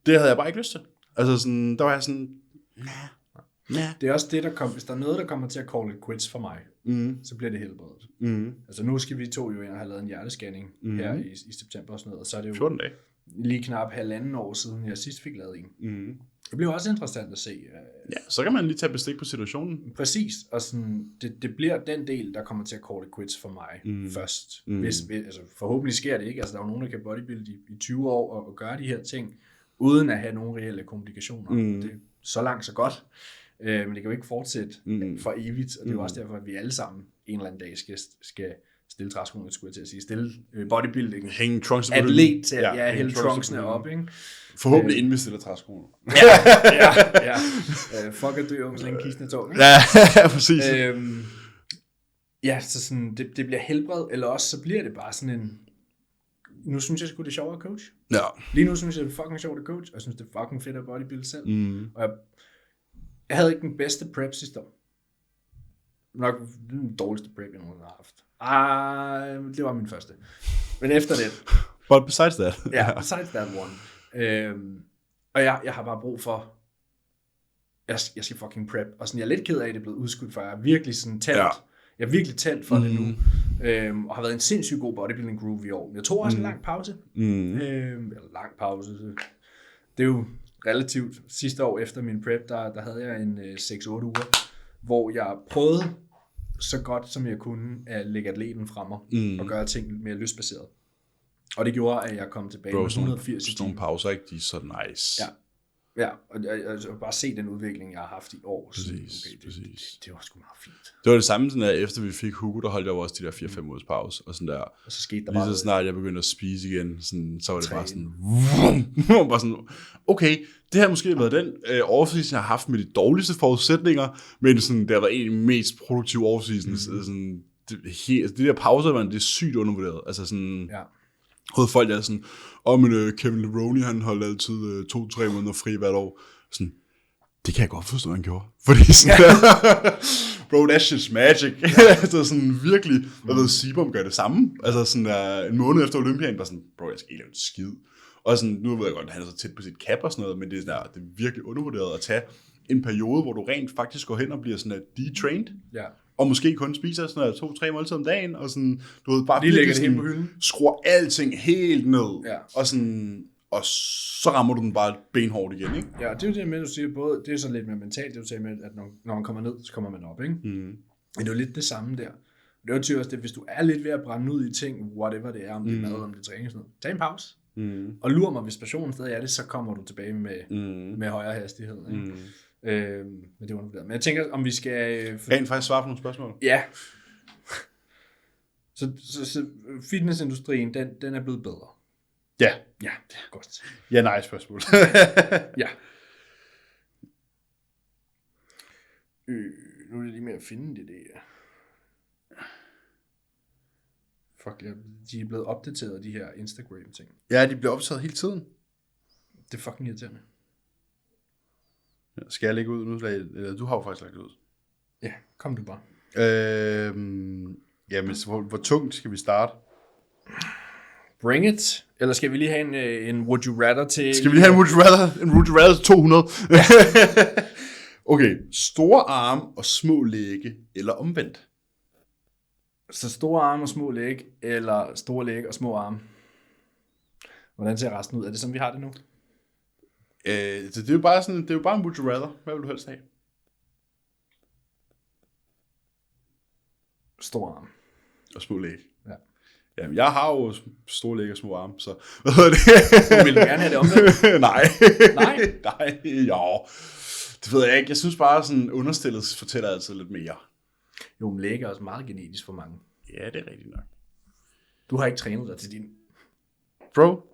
havde jeg bare ikke lyst til. Altså sådan, der var jeg sådan, nah. Det er også det, der kommer, hvis der er noget, der kommer til at call it quits for mig, så bliver det helbredet. Altså nu skal vi to jo have lavet en hjertescanning her i september og sådan noget, og så er det jo 14 dage. Lige knap 1,5 år siden, jeg sidst fik lavet en. Det bliver også interessant at se. Ja, så kan man lige tage bestik på situationen. Præcis, og sådan, det bliver den del, der kommer til at call it quits for mig først. Hvis, altså, forhåbentlig sker det ikke. Altså, der er jo nogen, der kan bodybuilde i 20 år og gøre de her ting, uden at have nogen reelle komplikationer. Det er så langt, så godt. Men det kan jo ikke fortsætte for evigt, og det er jo også derfor, at vi alle sammen en eller anden dag skal stille træskoene, skulle jeg til at sige, stille bodybuilding. Hænge trunks. Atlet til at hælde trunksene op, ikke? Forhåbentlig inden vi stiller træskoene. Ja. Fuck at dø, så længe kisten er tog, ikke? Ja, præcis. Ja, så sådan, det bliver helbred, eller også så bliver det bare sådan en... Nu synes jeg sgu, det er sjovere at coach. Ja. Lige nu synes jeg, det er fucking sjovt at coach, og jeg synes, det er fucking fedt at bodybuilde selv. Og jeg havde ikke den bedste prep sidste år. Nok den dårligste prep, jeg nogensinde har haft. Det var min første. Men efter det... But besides that. Ja, besides that one. Og jeg har bare brug for... Jeg skal fucking prep. Og sådan, jeg er lidt ked af, at det er blevet udskudt, for jeg er virkelig sådan tændt. Ja. Jeg er virkelig tændt for det nu. Og har været en sindssygt god bodybuilding groove i år. Men jeg tog også en lang pause. Lang pause. Det er jo relativt. Sidste år efter min prep, der havde jeg en 6-8 uger, hvor jeg prøvede så godt som jeg kunne at lægge atleten frem mig og gøre ting mere lystbaseret. Og det gjorde, at jeg kom tilbage med 180 sådan nogle pauser, ikke? De er så nice. Ja, og jeg bare se den udvikling, jeg har haft i år. Præcis. Det var sgu meget fint. Det var det samme, sådan der, efter vi fik Hugo, der holdt jeg også de der 4-5 ugers pause. Og sådan der, og så skete der lige bare så snart jeg begyndte at spise igen, sådan, så var det bare sådan, bare sådan, okay, det har måske været den off-season, jeg har haft med de dårligste forudsætninger, men sådan, det har været en af de mest produktive off-seasons. Sådan, det der pauser, det er sygt undervurderet. Altså sådan... Ja. Hos folk der er sådan, men Kevin Leroney, han holdt altid 2-3 måneder fri hvert år. Sådan, det kan jeg godt forstå, han gjorde. Fordi sådan bro, that shit's magic. Så sådan virkelig, jeg ved, Sibum gør det samme. Altså sådan en måned efter Olympiaden, var sådan, bro, jeg skal ikke lave en skid. Og sådan, nu ved jeg godt, at han er så tæt på sit cap og sådan noget, men det er, sådan, det er virkelig undervurderet at tage en periode, hvor du rent faktisk går hen og bliver sådan detrained. Ja. Og måske kun spiser sådan 2-3 måltider om dagen, og sådan, du ved, bare lige lægger det helt på hylden. Skruer alting helt ned, ja. og så rammer du den bare benhårdt igen, ikke? Ja, det er jo det med, du siger, både, det er så lidt mere mentalt, det du siger med, at når man kommer ned, så kommer man op, ikke? Men det er jo lidt det samme der. Det er jo typisk, at hvis du er lidt ved at brænde ud i ting, whatever det er, om det er mad, om det er træning, sådan noget, tag en pause. Og lur mig, hvis passionen stadig er det, så kommer du tilbage med højere hastighed, ikke? Men det var undervurderet. Men jeg tænker, om vi skal... Rent faktisk svare på nogle spørgsmål. Ja. Så fitnessindustrien, den er blevet bedre. Ja. Ja, det er godt. Ja, nej, spørgsmål. Ja. Nu er det lige med at finde det der. Fuck, de er blevet opdateret, de her Instagram-ting. Ja, de bliver optaget hele tiden. Det er fucking irriterende. Skal jeg lægge ud nu? Eller du har jo faktisk lagt ud. Ja, kom du bare. Jamen, hvor tungt skal vi starte? Bring it. Eller skal vi lige have en would you rather til... Skal vi lige have en would you rather til 200? Okay, store arme og små lægge, eller omvendt? Så store arme og små læg, eller store læg og små arme. Hvordan ser resten ud? Er det sådan, vi har det nu? Det er jo bare sådan, det er jo bare en would you rather. Hvad vil du helst have? Stor arm. Og små læg. Ja. Jamen, jeg har jo store læg og små arme, så hvad hedder det? Vil du gerne have det omvendt? Nej. Nej? Nej, jo. Det ved jeg ikke. Jeg synes bare, sådan understillet fortæller altid lidt mere. Jo, men læg er også meget genetisk for mange. Ja, det er rigtigt nok. Du har ikke trænet dig til din... Bro.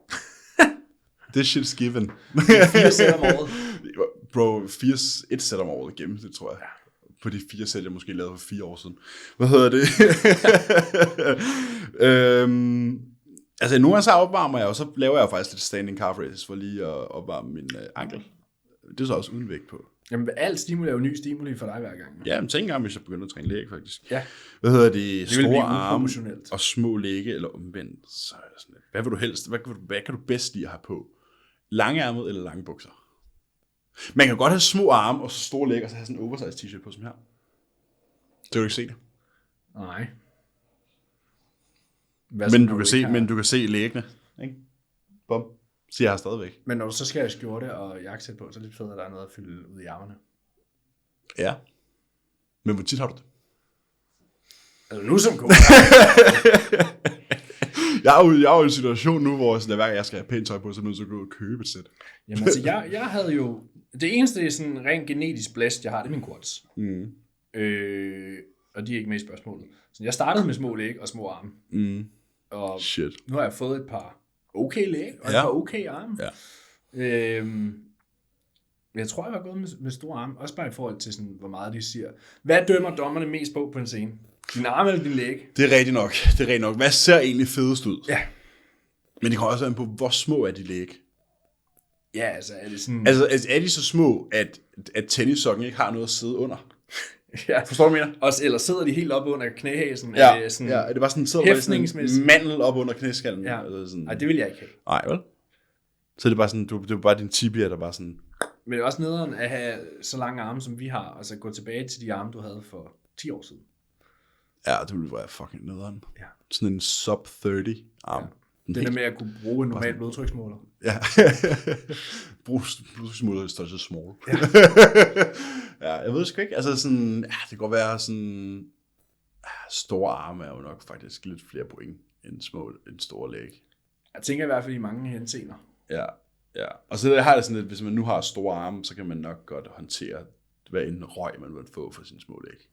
This shit's given. 4 sæt om året. Bro, 1 sæt om året igennem, det tror jeg. Ja. På de 4 sæt, jeg måske lavede for 4 år siden. Hvad hedder det? Altså, nogle gange så opvarmer jeg, og så laver jeg faktisk lidt standing calf raises for lige at opvarme min ankel. Det er så også uden vægt på. Jamen, alt stimuli er jo ny stimuli for dig hver gang. Ja, men tænk engang, hvis jeg begynder at træne læg, faktisk. Ja. Hvad hedder det? Store arme og små lægge, eller omvendt. Så er det sådan, hvad vil du helst? Hvad kan du bedst lide at have på? Langærmet eller lange bukser? Man kan godt have små arme og så store læg, og så have sådan en oversized t-shirt på som her. Det vil du ikke se det. Nej. Men du kan se læggene, ikke? Bum. Så jeg har stadigvæk. Men når du så skal have skjorte og jakkesæt på, så er det lidt fedt, at der er noget at fylde ud i armene. Ja. Men hvor tit har du det? Altså nu som god. Jeg er jo i en situation nu, hvor hver gang jeg skal have pænt tøj på, så er jeg nødt til at gå og købe et sæt. Jamen altså, jeg havde jo... Det eneste sådan rent genetisk blæst, jeg har, det er min quads. Og og de er ikke med i spørgsmålet. Så jeg startede med små læg og små arme. Og Shit. nu har jeg fået et par okay læg og et par okay arme. Ja. Jeg tror, jeg var gået med store arme, også bare i forhold til, sådan, hvor meget de siger. Hvad dømmer dommerne mest på en scene? Din arme eller din læg? Det er rigtigt nok. Hvad ser egentlig fedest ud? Ja. Men det kommer også an på, hvor små er de læg. Ja, altså er det sådan... Altså er de så små, at tennissokken ikke har noget at sidde under? Ja. Forstår du, hvad jeg mener? Også, eller sidder de helt oppe under knæhæsen? Ja, er det sådan er det bare sådan en mandel op under knæskallen? Ja. Altså sådan... Nej, det vil jeg ikke have. Nej, vel? Så er det bare sådan, det er bare din tibia, der bare sådan... Men det er også nederen at have så lange arme, som vi har, altså gå tilbage til de arme, du havde for 10 år siden. Ja, det ville være fucking nederen. Ja. Sådan en sub-30 arm. Ja. Det der med at kunne bruge en normal blodtryksmåler. Ja. Brug blodtryksmåler i størrelse small. Ja. Ja, jeg ved sgu ikke. Altså sådan, det kan godt være sådan... store arme er jo nok faktisk lidt flere point end store læg. Jeg tænker i hvert fald i mange henseender. Ja. Og så har det sådan lidt, hvis man nu har store arme, så kan man nok godt håndtere, hvad en røg man vil få for sine små læg.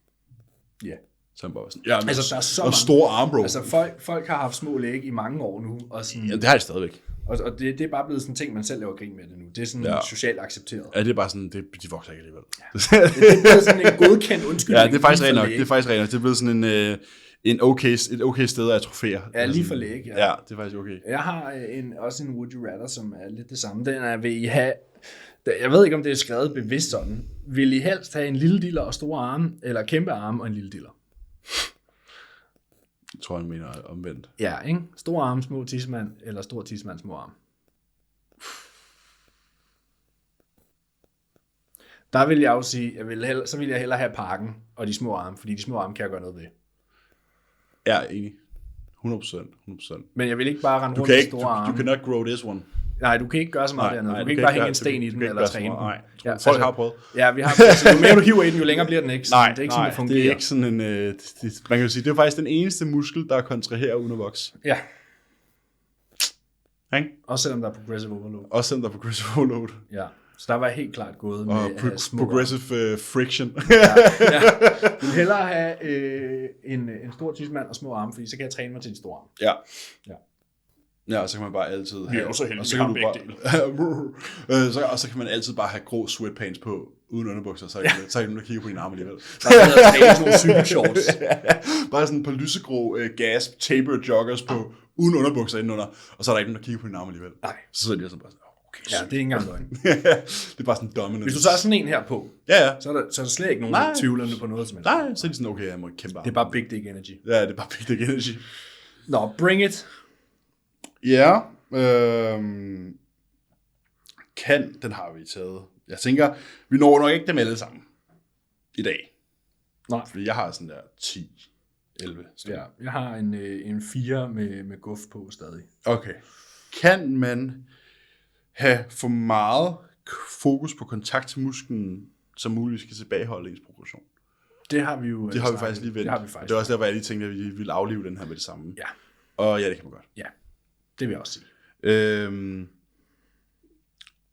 Ja. Så bare sådan, ja, altså, der er så og mange, store arm, bro. Altså folk har haft små læg i mange år nu. Og sådan, ja, det har de stadigvæk. Og det er bare blevet sådan en ting, man selv laver grin med det nu. Det er sådan socialt accepteret. Ja, det er bare sådan, de vokser ikke alligevel. Ja. Det er blevet sådan en godkendt undskyldning. Ja, det er faktisk rent nok. Det er blevet sådan et okay sted at trofere. Ja, lige for læg. Ja, det er faktisk okay. Jeg har også en Would You Rather, som er lidt det samme. Den er, vil I have... Jeg ved ikke, om det er skrevet bevidst sådan. Vil I helst have en lille diller og store arme, eller kæmpe arme og en lille diller? Jeg tror, han mener omvendt. Ja, ikke? Store arme, små tissemand, eller stor tissemand, små arme. Der vil jeg jo sige, så vil jeg hellere have pakken og de små arme, fordi de små arme kan jeg gøre noget ved. Ja, enig. 100%. Men jeg vil ikke bare rende rundt med store arme. You cannot grow this one. Nej, du kan ikke gøre så meget dernede. Du kan ikke bare hænge en sten i den eller træne den. Nej, folk har prøvet. Ja, vi har prøvet. Jo mere du hiver i den, jo længere bliver den ikke. Nej, det er ikke sådan, det fungerer. Det er ikke sådan en... man kan jo sige, det er faktisk den eneste muskel, der kontraherer uden at vokse. Ja. Ikke? Også selvom der er progressive overload. Også selvom der er progressive overload. Ja. Så der var helt klart gået med små progressive friction. Ja. Jeg vil hellere have en stor tidsmand og små arme, fordi så kan jeg træne mig til en stor arm. Ja, og så kan man bare altid have... Vi er også heldige, og så kan du bare, og så kan man altid bare have grå sweatpants på, uden underbukser, så er ikke nogen, der kigger på dine arme alligevel. Der er sådan nogle cykelshorts. Bare sådan et par lysegrå gas tapered joggers på, uden underbukser indenunder, og så er der ikke nogen, der kigger på dine arme alligevel. Nej. Så sidder de sådan bare sådan, okay, ja, det er ikke engang løgn. Det er bare sådan dominant. Hvis du så har sådan en her på, så er der slet ikke nogen, der tvivler på noget som helst. Nej, så er de sådan, okay, jeg må kæmpe arme. Det er bare big dick energy. Ja, det er bare big dick energy. Nå, bring it. Ja, den har vi taget. Jeg tænker, vi når nok ikke dem alle sammen i dag. Nej. Fordi jeg har sådan der 10, 11. Ja, jeg har en 4 med guf på stadig. Okay. Kan man have for meget fokus på kontakt til musklen, som muligvis skal tilbageholde ens progression? Det har vi jo... Det har vi faktisk lige vendt. Det er også der, hvor jeg lige tænkte, at vi ville aflive den her med det samme. Ja. Og ja, det kan man godt. Ja, det vil jeg også sige.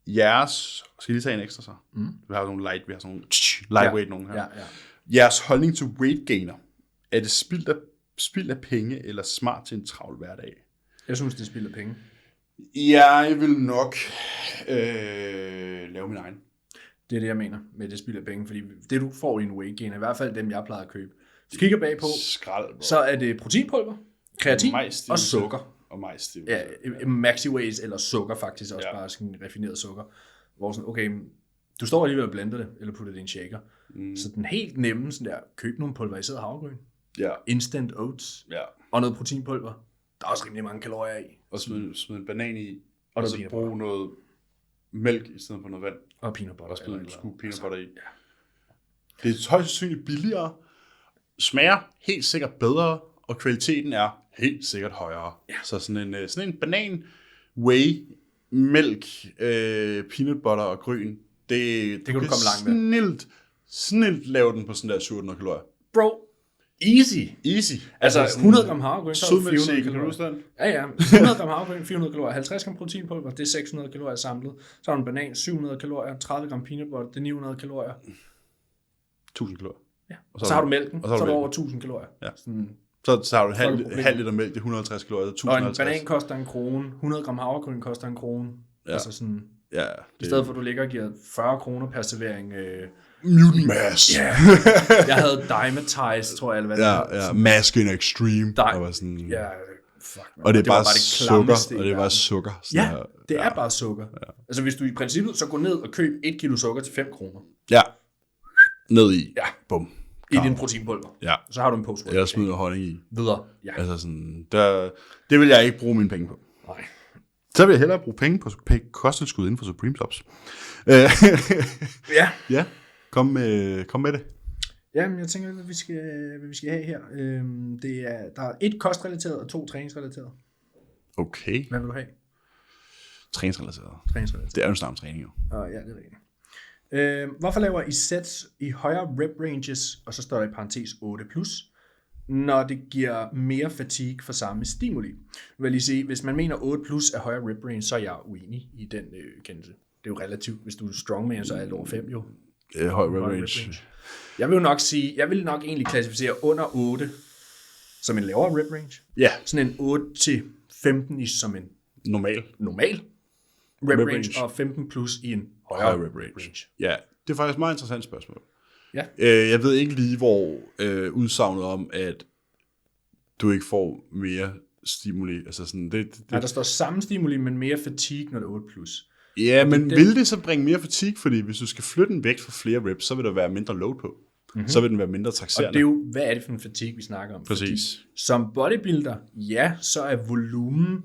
Jeres... Skal I lige tage en ekstra så? Vi har nogle lightweight nogle her. Ja. Jeres holdning til weight gainer. Er det spild af penge eller smart til en travl hverdag? Jeg synes, det er spild af penge. Jeg vil nok lave min egen. Det er det, jeg mener med det spild af penge. Fordi det, du får i en weight gainer, i hvert fald dem, jeg plejede at købe. Hvis du kigger bagpå, så er det proteinpulver, kreatin og sukker. Og majsstivelse. Ja, Maxi-Ways eller sukker faktisk, også bare sådan raffineret sukker. Hvor sådan, okay, du står alligevel og blender det, eller putter det i en shaker. Så den helt nemme, sådan der, køb nogle pulveriseret havregryn. Ja. Instant oats. Ja. Og noget proteinpulver. Der er også rimelig mange kalorier i. Og smid en banan i, og så bruge noget mælk i stedet for noget vand. Og peanut butter. Og smid en skue peanut butter i. Ja. Det er højst sandsynligt billigere, smager helt sikkert bedre, og kvaliteten er helt sikkert højere. Ja. Så sådan en banan, whey, mælk, peanut butter og gryn, det kan du komme langt med. Snilt lave den på sådan der 700 kalorier. Bro, easy. Altså 100 gram havregryn, så er det 400 kalorier. Ja. 100 gram havregryn, 400 kalorier. 50 gram proteinpulver, det er 600 kalorier samlet. Så har du en banan, 700 kalorier. 30 gram peanut butter, det er 900 kalorier. 1000 kalorier. Ja. Og så har du mælken, så er du over 1000 kalorier. Ja. Sådan, så har du halv liter mælk, det er 150 kalorier, 1050. Og en banan koster 1 krone, 100 gram havregryn koster 1 krone. Ja. Altså sådan, ja, i stedet for, at du ligger og giver 40 kroner per servering. Mutant Mass. Yeah. Jeg havde Dymatize, tror jeg, eller hvad det hedder. Ja, Masking Extreme. Der var sådan, ja, fuck, man. Og det er bare sukker, og det er bare sukker. Ja, det er bare sukker. Ja. Altså hvis du i princippet så går ned og køb 1 kilo sukker til 5 kroner. Ja, ned i. Ja. Bum. I din proteinpulver. Ja. Så har du en pose. Eller smider honning i. Videre. Ja. Altså sådan, det vil jeg ikke bruge mine penge på. Nej. Så vil jeg hellere bruge penge på kosttilskud inden for Supreme Subs. Ja. Ja, kom med det. Jamen, jeg tænker, hvad vi skal have her. Der er 1 kostrelateret og 2 træningsrelateret. Okay. Hvad vil du have? Træningsrelateret. Det er jo snart træning, jo. Ja, det er rigtigt. Hvorfor laver I sets i højere rep ranges, og så står der i parentes 8+, når det giver mere fatigue for samme stimuli? Jeg vil lige sige, hvis man mener 8+ er højere rep range, så er jeg uenig i den kendelse. Det er jo relativt. Hvis du er strongman, så er alt over 5 jo. Høj rep range. Jeg vil nok egentlig klassificere under 8 som en lavere rep range. Ja. Sådan en 8-15 som en normal rep range, og 15+ i en højere rep range. Ja, det er faktisk et meget interessant spørgsmål. Ja. Jeg ved ikke lige, hvor udsagnet om, at du ikke får mere stimuli, altså sådan, Nej, der står samme stimuli, men mere fatigue, når det er 8+. Ja, men vil det så bringe mere fatigue? Fordi hvis du skal flytte den vægt for flere reps, så vil der være mindre load på. Mm-hmm. Så vil den være mindre taxerende. Og det er jo, hvad er det for en fatigue, vi snakker om? Præcis. Fordi som bodybuilder, ja, så er volumen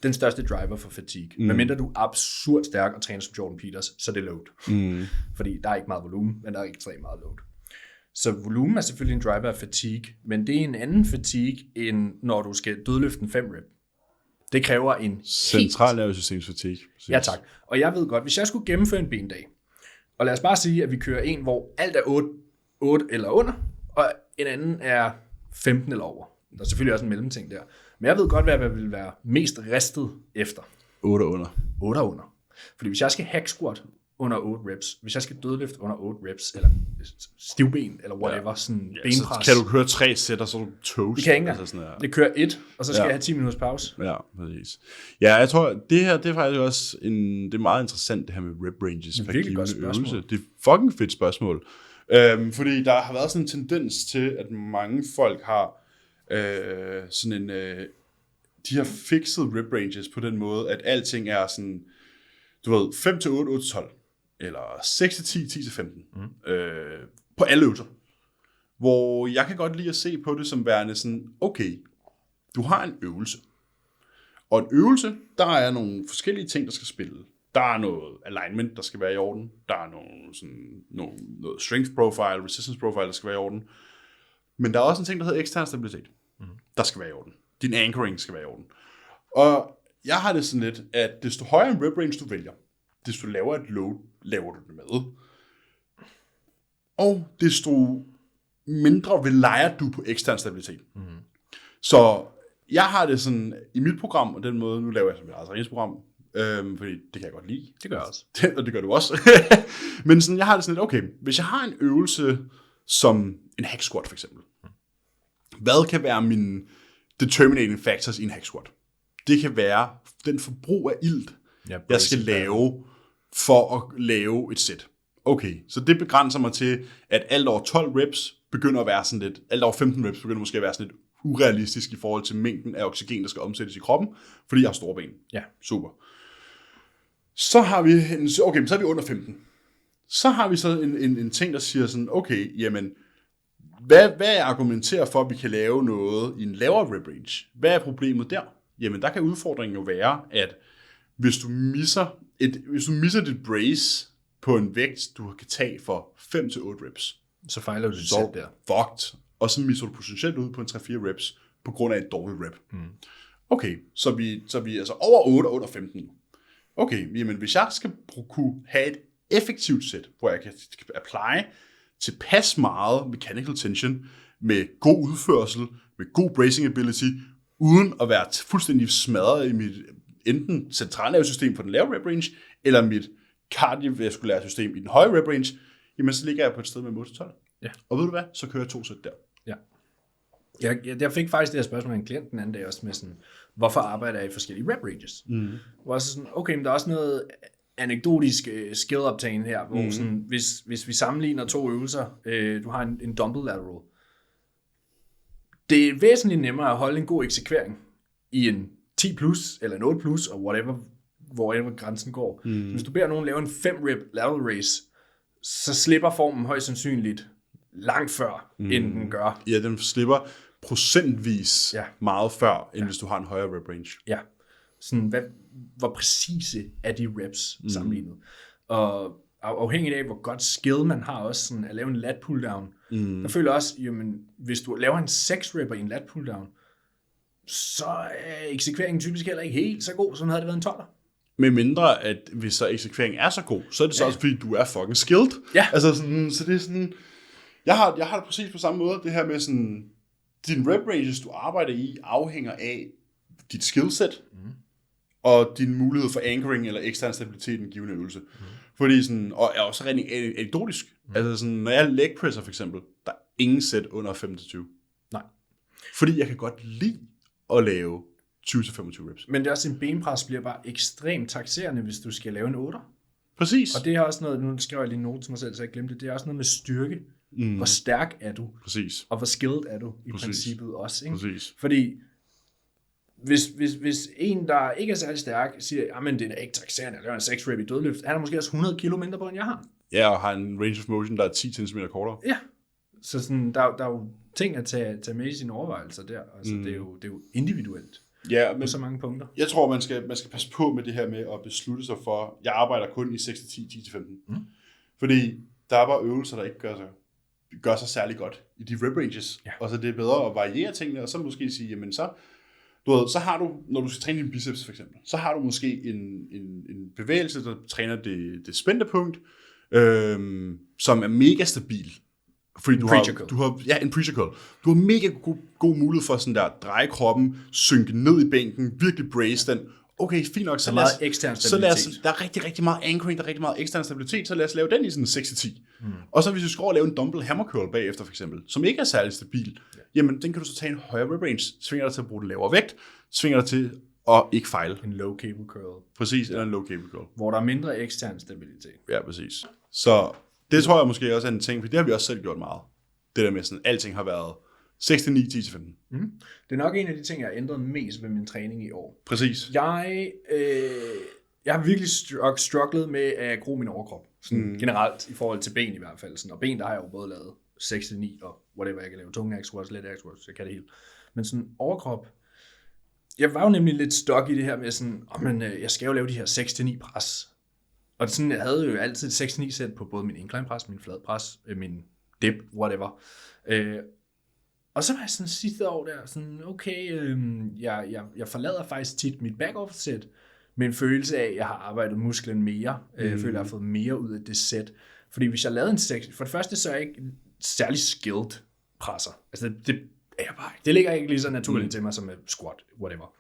den største driver for fatigue. Medmindre du er absurd stærk og træner som Jordan Peters, så er det load. Fordi der er ikke meget volumen, men der er ekstremt meget load. Så volumen er selvfølgelig en driver af fatigue, men det er en anden fatigue, end når du skal dødløfte en 5 rep. Det kræver en centralnervesystems fatigue. Præcis. Ja, tak. Og jeg ved godt, hvis jeg skulle gennemføre en bendag, og lad os bare sige, at vi kører en, hvor alt er 8 eller under, og en anden er 15 eller over. Der er selvfølgelig også en mellemting der. Men jeg ved godt, hvad jeg vil være mest ristet efter. 8 under. 8 under. Fordi hvis jeg skal hack squat under 8 reps, hvis jeg skal dødløfte under 8 reps, eller stivben, eller whatever, sådan benpres. Så kan du køre 3 sæt, og så er du toast. Det kan ikke altså sådan det kører 1, og så skal jeg have 10 minutters pause. Ja, præcis. Ja, jeg tror, det her, det er faktisk også det er meget interessant, det her med rep ranges. Det er virkelig godt spørgsmål. Det er fucking fedt spørgsmål. Fordi der har været sådan en tendens til, at mange folk har sådan en... de har fikset rep ranges på den måde, at alting er sådan, du ved, 5-8, 8-12, eller 6-10, 10-15, på alle øvelser. Hvor jeg kan godt lide at se på det som værende sådan, okay, du har en øvelse. Og en øvelse, der er nogle forskellige ting, der skal spille. Der er noget alignment, der skal være i orden. Der er noget strength profile, resistance profile, der skal være i orden. Men der er også en ting, der hedder ekstern stabilitet, der skal være i orden. Din anchoring skal være i orden. Og jeg har det sådan lidt, at desto højere en rep range du vælger, desto lavere et load laver du det med. Og desto mindre leger du på ekstern stabilitet. Så jeg har det sådan, i mit program, og den måde, nu laver jeg som et eget træningsprogram, fordi det kan jeg godt lide. Det gør jeg også. Og det gør du også. Men sådan, jeg har det sådan lidt, okay, hvis jeg har en øvelse som en hack squat for eksempel, hvad kan være mine determinating factors i en hack squat? Det kan være den forbrug af ilt, jeg skal lave for at lave et sæt. Okay, så det begrænser mig til, at alt over 12 reps begynder at være sådan lidt, alt over 15 reps begynder måske at være sådan lidt urealistisk i forhold til mængden af oxygen, der skal omsættes i kroppen, fordi jeg har store ben. Ja. Super. Så har vi, så er vi under 15. Så har vi så en ting, der siger sådan, okay, jamen, hvad jeg argumenterer for, at vi kan lave noget i en lavere rep range? Hvad er problemet der? Jamen, der kan udfordringen jo være, at hvis du misser dit brace på en vægt, du kan tage for 5-8 reps, så fejler du dit sæt der. Fucked. Og så misser du potentielt ud på en 3-4 reps, på grund af en dårlig rep. Okay, så vi altså over 8 og under 15. Okay, jamen hvis jeg skal kunne have et effektivt sæt, hvor jeg kan apply tilpas meget mechanical tension, med god udførsel, med god bracing ability, uden at være fuldstændig smadret i mit enten centralnervesystem på den lave rep range, eller mit kardiovaskulære system i den høje rep range, jamen så ligger jeg på et sted med 8-12. Ja. Og ved du hvad? Så kører jeg 2 sæt der. Ja. Jeg fik faktisk det her spørgsmål af en klient den anden dag også med sådan, hvorfor arbejder jeg i forskellige rep ranges? Hvor så sådan, okay, men der er også noget anekdotisk skill obtain her, hvor sådan, hvis vi sammenligner 2 øvelser, du har en dumbbell lateral, det er væsentligt nemmere at holde en god eksekvering i en 10 plus, eller en 8 plus, og whatever, hvor grænsen går. Hvis du beder nogen lave en 5 rep lateral raise, så slipper formen højst sandsynligt langt før, end den gør. Ja, den slipper procentvis meget før, end hvis du har en højere rep range. Ja, sådan, hvor præcise er de reps sammenlignet. Og afhængigt af, hvor godt skill man har også sådan, at lave en lat pull-down. Der føler også, jamen, hvis du laver en 6 repper i en lat pull-down, så er eksekveringen typisk heller ikke helt så god, som havde det været en 12'er. Med mindre, at hvis så eksekveringen er så god, så er det så også, fordi du er fucking skilled. Ja. Altså sådan, så det er sådan, jeg har det præcis på samme måde, det her med sådan, din rep ranges, du arbejder i, afhænger af dit skillset, og din mulighed for anchoring eller ekstern stabilitet i en givende øvelse. Fordi sådan, og er også rent anekdotisk. Altså sådan, når jeg leg presser for eksempel, der er ingen sæt under 5-20. Nej. Fordi jeg kan godt lide at lave 20-25 reps. Men det er også, en benpres bliver bare ekstremt taxerende, hvis du skal lave en 8'er. Præcis. Og det er også noget, nu skriver jeg lige en note til mig selv, så jeg glemte det, det er også noget med styrke. Hvor stærk er du? Præcis. Og hvor skilled er du i princippet også. Ikke? Præcis. Fordi hvis en, der ikke er særlig stærk, siger, men det er ikke taxerende, jeg laver en 6 rep i dødløft, han har måske også 100 kilo mindre på, end jeg har. Ja, og har en range of motion, der er 10 cm kortere. Ja, så sådan, der er jo ting at tage med i sine overvejelser der. Altså, det er jo individuelt. Ja, men på så mange punkter. Jeg tror, man skal passe på med det her med at beslutte sig for, jeg arbejder kun i 6-10, 10-15. Fordi der er bare øvelser, der ikke gør sig særlig godt i de rep ranges. Ja. Og så det er bedre at variere tingene, og så måske sige, jamen så så har du, når du skal træne din biceps for eksempel, så har du måske en bevægelse, der træner det spændte punkt, som er mega stabil. Fordi du har en preacher curl. Du har mega god mulighed for sådan der, dreje kroppen, synke ned i bænken, virkelig brace den. Okay, fint nok. Så der er rigtig, rigtig meget anchoring, der er rigtig meget ekstern stabilitet, så lad os lave den i sådan 6-10. Og så hvis du skal over og lave en dumbbell hammer curl bagefter for eksempel, som ikke er særlig stabil, jamen den kan du så tage en højere rep range, tvinger dig til at bruge det lavere vægt, tvinger dig til at ikke fejle. En low cable curl. Præcis, eller en low cable curl. Hvor der er mindre ekstern stabilitet. Ja, præcis. Så det tror jeg måske også er en ting, for det har vi også selv gjort meget. Det der med sådan, alting har været 6-9, 10-15. Det er nok en af de ting, jeg har ændret mest ved min træning i år. Præcis. Jeg har virkelig strugglet med at gro min overkrop. Sådan generelt, i forhold til ben i hvert fald. Sådan, og ben, der har jeg jo både lavet 6-9 og whatever, jeg kan lave. Tunge squats, let squats, jeg kan det hele. Men sådan overkrop, jeg var jo nemlig lidt stuck i det her med sådan, jeg skal jo lave de her 6-9 pres. Og sådan, jeg havde jo altid et 6-9 sæt på både min incline pres, min flad pres, min dip, whatever. Og så var jeg sådan sidste år der, sådan, okay, jeg forlader faktisk tit mit back-off-sæt med en følelse af, at jeg har arbejdet musklen mere. Jeg føler, at jeg har fået mere ud af det sæt. Fordi hvis jeg lavede en 6, for det første, så er jeg ikke særlig skilled presser. Altså, det er jeg bare ikke. Det ligger ikke lige så naturligt til mig som med squat, whatever.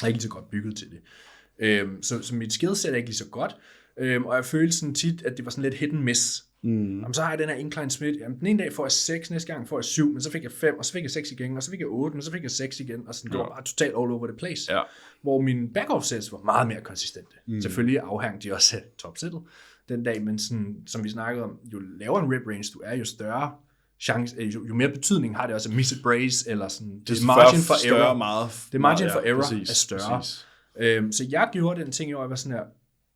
Jeg er ikke lige så godt bygget til det. Så mit skillset er ikke lige så godt. Og jeg følte sådan tit, at det var sådan lidt hit and miss. Jamen, så har jeg den her incline smith. Jamen, den ene dag får jeg 6, næste gang får jeg 7, men så fik jeg 5, og så fik jeg 6 igen, og så fik jeg 8, men så fik jeg 6 igen, og sådan, det var bare totalt all over the place. Ja. Hvor mine back-off sets var meget mere konsistente. Selvfølgelig afhang de også af topsættet den dag, men sådan, som vi snakkede om, jo lavere en rep range du er, jo større chance, jo mere betydning har det også at miss a brace, eller sådan, det margin for error. Det margin for error er større. Så jeg gjorde den ting, jeg var sådan her,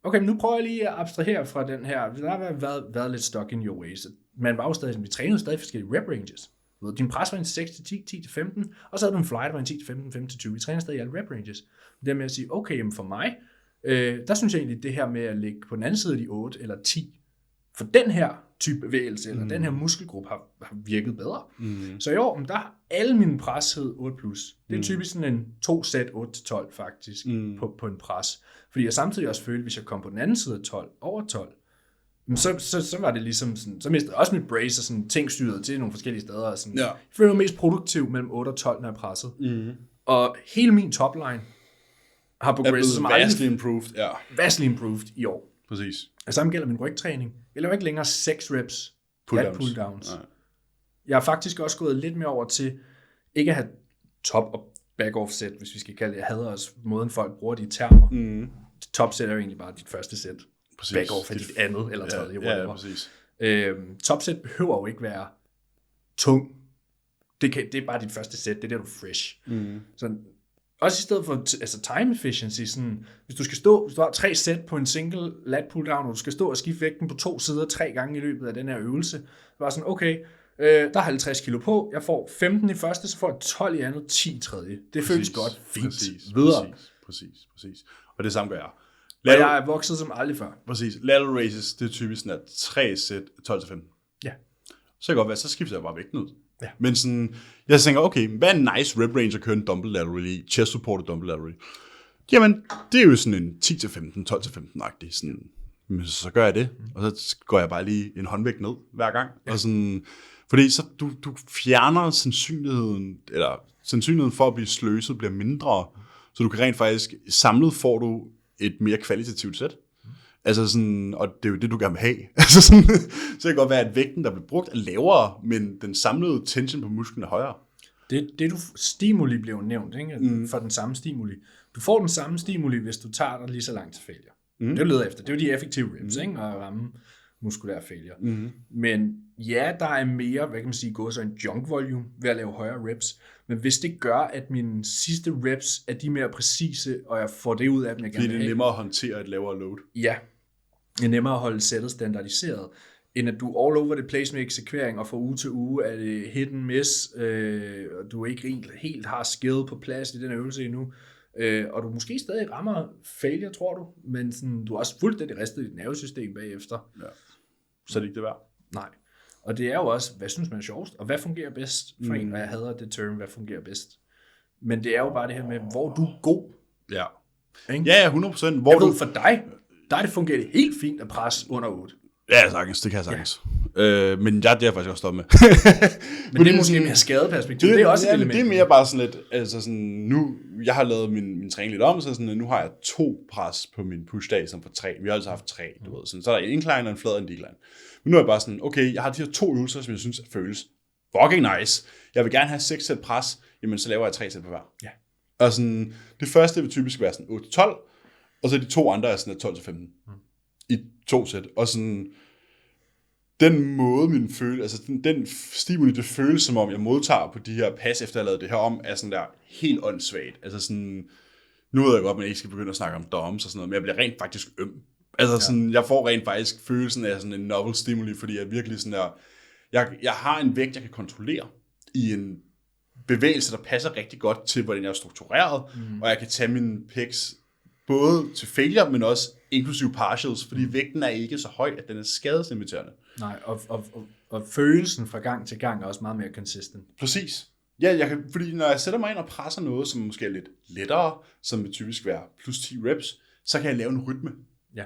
okay, men nu prøver jeg lige at abstrahere fra den her. Der har været lidt stuck in your ways. Man var jo stadig, vi trænede stadig forskellige rep ranges. Din pres var en 6-10, 10-15, og så havde du en fly, der var en 10-15, 5-20. Vi trænede stadig i alle rep ranges. Det med at sige, okay, jamen for mig, der synes jeg egentlig, det her med at ligge på den anden side af de 8 eller 10, for den her type bevægelse, eller den her muskelgruppe har virket bedre. Så i år, der har alle mine pres hed 8+. Det er typisk sådan en 2 sæt 8-12 faktisk, på en pres. Fordi jeg samtidig også følte, hvis jeg kom på den anden side af 12, over 12, så var det ligesom sådan, så mistede jeg også mit brace og sådan ting styret til nogle forskellige steder. Og sådan. Jeg følte mig mest produktiv mellem 8 og 12, når jeg pressede. Og hele min topline har progresset som aldrig. Vastly improved i år. Præcis. Og samme gælder min rygtræning. Jeg laver ikke længere 6 reps pull-downs. Jeg har faktisk også gået lidt mere over til ikke at have top- og back-off-sæt, hvis vi skal kalde det. Jeg hader også måden, folk bruger de termer. Top-sæt er jo egentlig bare dit første sæt. Back-off er dit andet eller tredje. Ja, præcis. Top-sæt behøver jo ikke være tung. Det er bare dit første sæt. Det er der, du er fresh. Så også i stedet for time efficiency, sådan, hvis du har 3 sæt på en single lat pull-down, og du skal stå og skifte vægten på 2 sider 3 gange i løbet af den her øvelse, så var sådan, okay, der er 50 kilo på, jeg får 15 i første, så får jeg 12 i andet, 10 i tredje. Det føles godt fint. Videre. Præcis. Og det samme gør jeg. Og jeg er vokset som aldrig før. Præcis. Lateral raises, det er typisk sådan, at 3 sæt 12-15. Ja. Så kan det godt være, så skifter jeg bare vægten ud. Ja. Men sådan, jeg tænker, okay, hvad er en nice rep range at køre en dumbbell lateral i? Chest supported dumbbell lateral. Jamen, det er jo sådan en 10-15, 12-15-agtig. Sådan, men så gør jeg det, og så går jeg bare lige en håndvægt ned hver gang. Ja. Og sådan, fordi så du fjerner sandsynligheden for at blive sløset bliver mindre, så du kan rent faktisk, samlet får du et mere kvalitativt sæt. Altså sådan, og det er jo det, du gerne vil have. Altså sådan, så kan det godt være, at vægten, der bliver brugt, er lavere, men den samlede tension på musklen er højere. Stimuli blev nævnt, ikke? For den samme stimuli. Du får den samme stimuli, hvis du tager dig lige så langt til failure. Det leder efter. Det er jo de effektive reps, ikke? At ramme muskulær failure. Men ja, der er mere, hvad kan man sige, gået så en junk volume ved at lave højere reps. Men hvis det gør, at mine sidste reps er de mere præcise, og jeg får det ud af dem, jeg gerne vil have. Det er nemmere at håndtere et lavere load. Ja, det er nemmere at holde sættet standardiseret, end at du all over the place med eksekvering, og fra uge til uge er det hit and miss, og du ikke helt har skill på plads i den øvelse endnu, og du måske stadig rammer failure, tror du, men sådan, du har også fuldstændig ristet dit nervesystem bagefter. Ja. Så er det ikke det værd. Nej. Og det er jo også, hvad synes man er sjovest, og hvad fungerer bedst for en, og jeg hader det term, hvad fungerer bedst. Men det er jo bare det her med, hvor du er god. Ja. Ikke? Ja, 100%. Jeg ved, for dig, der det fungerer det helt fint at presse under 8. Ja, sagtens. Det kan jeg sagtens. Ja. Men det er faktisk også stoppet med. Men det er måske mere skadeperspektiv. Det er også et element. Det er mere bare sådan lidt, altså sådan, nu, jeg har lavet min træning lidt om, så sådan, nu har jeg 2 pres på min push-dag, som for 3. Vi har altså haft 3, du ved. Sådan, så er der en incline og en flad og en decline. Men nu er jeg bare sådan, okay, jeg har de her 2 øvelser, som jeg synes føles fucking nice. Jeg vil gerne have 6 sæt pres, jamen så laver jeg 3 sæt på hver. Ja. Og sådan, det første vil typisk være sådan 8-12, og så de 2 andre er sådan 12-15 i 2 sæt. Og sådan, den måde, den stimuli, det føles som om, jeg modtager på de her pas, efter jeg lavede det her om, er sådan der helt åndssvagt. Altså sådan, nu ved jeg godt, at man ikke skal begynde at snakke om DOMs og sådan noget, men jeg bliver rent faktisk øm. Altså sådan, jeg får rent faktisk følelsen af sådan en novel stimuli, fordi jeg virkelig sådan der, jeg har en vægt, jeg kan kontrollere i en bevægelse, der passer rigtig godt til, hvordan jeg er struktureret, og jeg kan tage mine pecs både til failure, men også inklusive partials, fordi vægten er ikke så høj, at den er skadeslimiterende. Nej, og følelsen fra gang til gang er også meget mere consistent. Præcis. Ja, fordi når jeg sætter mig ind og presser noget, som måske er lidt lettere, som vil typisk være plus 10 reps, så kan jeg lave en rytme. Ja.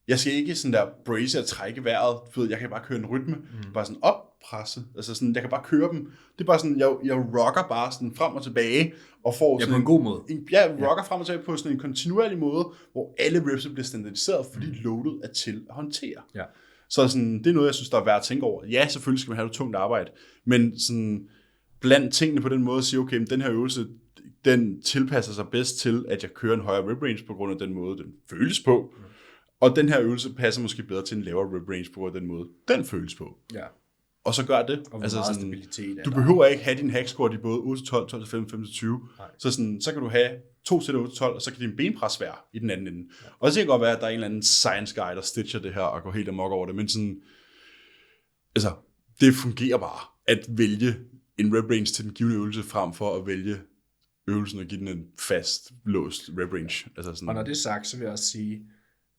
Jeg skal ikke sådan der brace og trække vejret, jeg kan bare køre en rytme, bare sådan oppresse, altså sådan, jeg kan bare køre dem. Det er bare sådan, jeg rocker bare sådan frem og tilbage, og får sådan på en god måde. Jeg rocker frem og tilbage på sådan en kontinuerlig måde, hvor alle reps bliver standardiseret, fordi loadet er til at håndtere. Ja. Så sådan, det er noget, jeg synes, der er værd at tænke over. Ja, selvfølgelig skal man have et tungt arbejde, men sådan, blandt tingene på den måde at sige, okay, men den her øvelse, den tilpasser sig bedst til, at jeg kører en højere rep range på grund af den måde, den føles på. Og den her øvelse passer måske bedre til en lavere rep range på grund af den måde, den føles på. Ja. Og så gør det. Og altså sådan, stabilitet du behøver ikke have din hack squat i både 8-12, 12-15, 15-20. Så kan du have 2 sæt 8-12, og så kan din benpres være i den anden ende. Ja. Og så kan det godt være, at der er en eller anden science guy, der stitcher det her og går helt amok over det. Men sådan, altså, det fungerer bare at vælge en rep range til den givne øvelse, frem for at vælge øvelsen og give den en fast, låst rep range. Altså sådan. Og når det er sagt, så vil jeg også sige,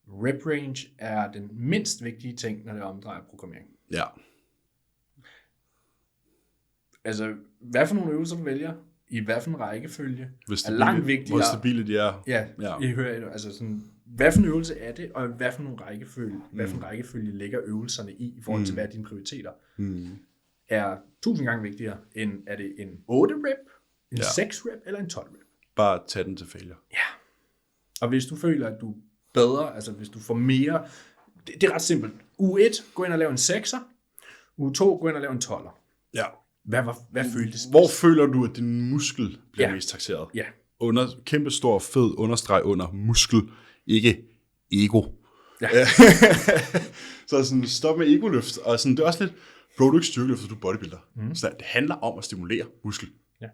rep range er den mindst vigtige ting, når det omdrejer programmering. Ja. Altså, hvad for nogle øvelser du vælger, i hvad for en rækkefølge, er langt vigtigere. Hvor stabile de er. Ja. I hører, altså sådan, hvad for en øvelse er det, og hvad for en rækkefølge ligger øvelserne i forhold til, hvad er dine prioriteter, er 1000 gange vigtigere, end er det en 8 rep, en 6 rep, eller en 12 rep. Bare tag den til failure. Ja. Og hvis du føler, at du er bedre, altså hvis du får mere, det er ret simpelt. Uge 1, gå ind og lave en 6'er. Uge 2, gå ind og lave en 12'er. Ja. Hvad føltes? Hvor føler du, at din muskel bliver mest takseret? Ja. Kæmpe stor, fed understreg under muskel, ikke ego. Ja. Så sådan, stop med egoløft. Og sådan, det er også lidt, bro, du er ikke styrkeløft, du er bodybuilder. Så det handler om at stimulere muskel. Ja.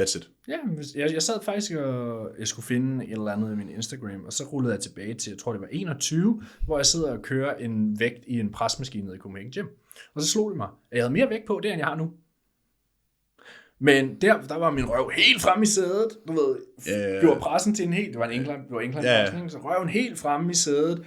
That's it. Ja, jeg sad faktisk og jeg skulle finde et eller andet i min Instagram, og så rullede jeg tilbage til, jeg tror det var 21, hvor jeg sidder og kører en vægt i en presmaskine nede i Copenhagen Gym. Og så slog det mig, at jeg havde mere vægt på det, end jeg har nu. Men der var min røv helt frem i sædet, du ved, gjorde pressen til en helt, det var en presning, så røven helt frem i sædet,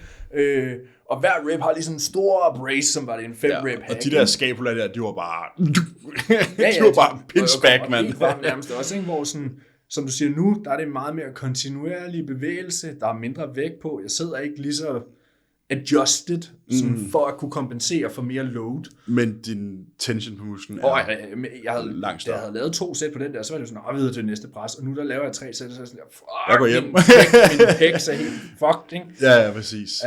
og hver rep har ligesom en stor brace, som var det en 5 rep hack. Og de der scapula der, de var bare, de var bare pinch back, mand. Helt frem nærmest også, ikke? Hvor sådan, som du siger nu, der er det meget mere kontinuerlig bevægelse, der er mindre vægt på, jeg sidder ikke lige så adjusted, for at kunne kompensere for mere load. Men din tension på musklen er langt større. Jeg havde lavet 2 sæt på den der, så var det sådan, videre til det næste pres, og nu der laver jeg 3 sæt, så er jeg sådan, jeg går hjem. Min pecs er helt fucked, ikke? Ja, præcis.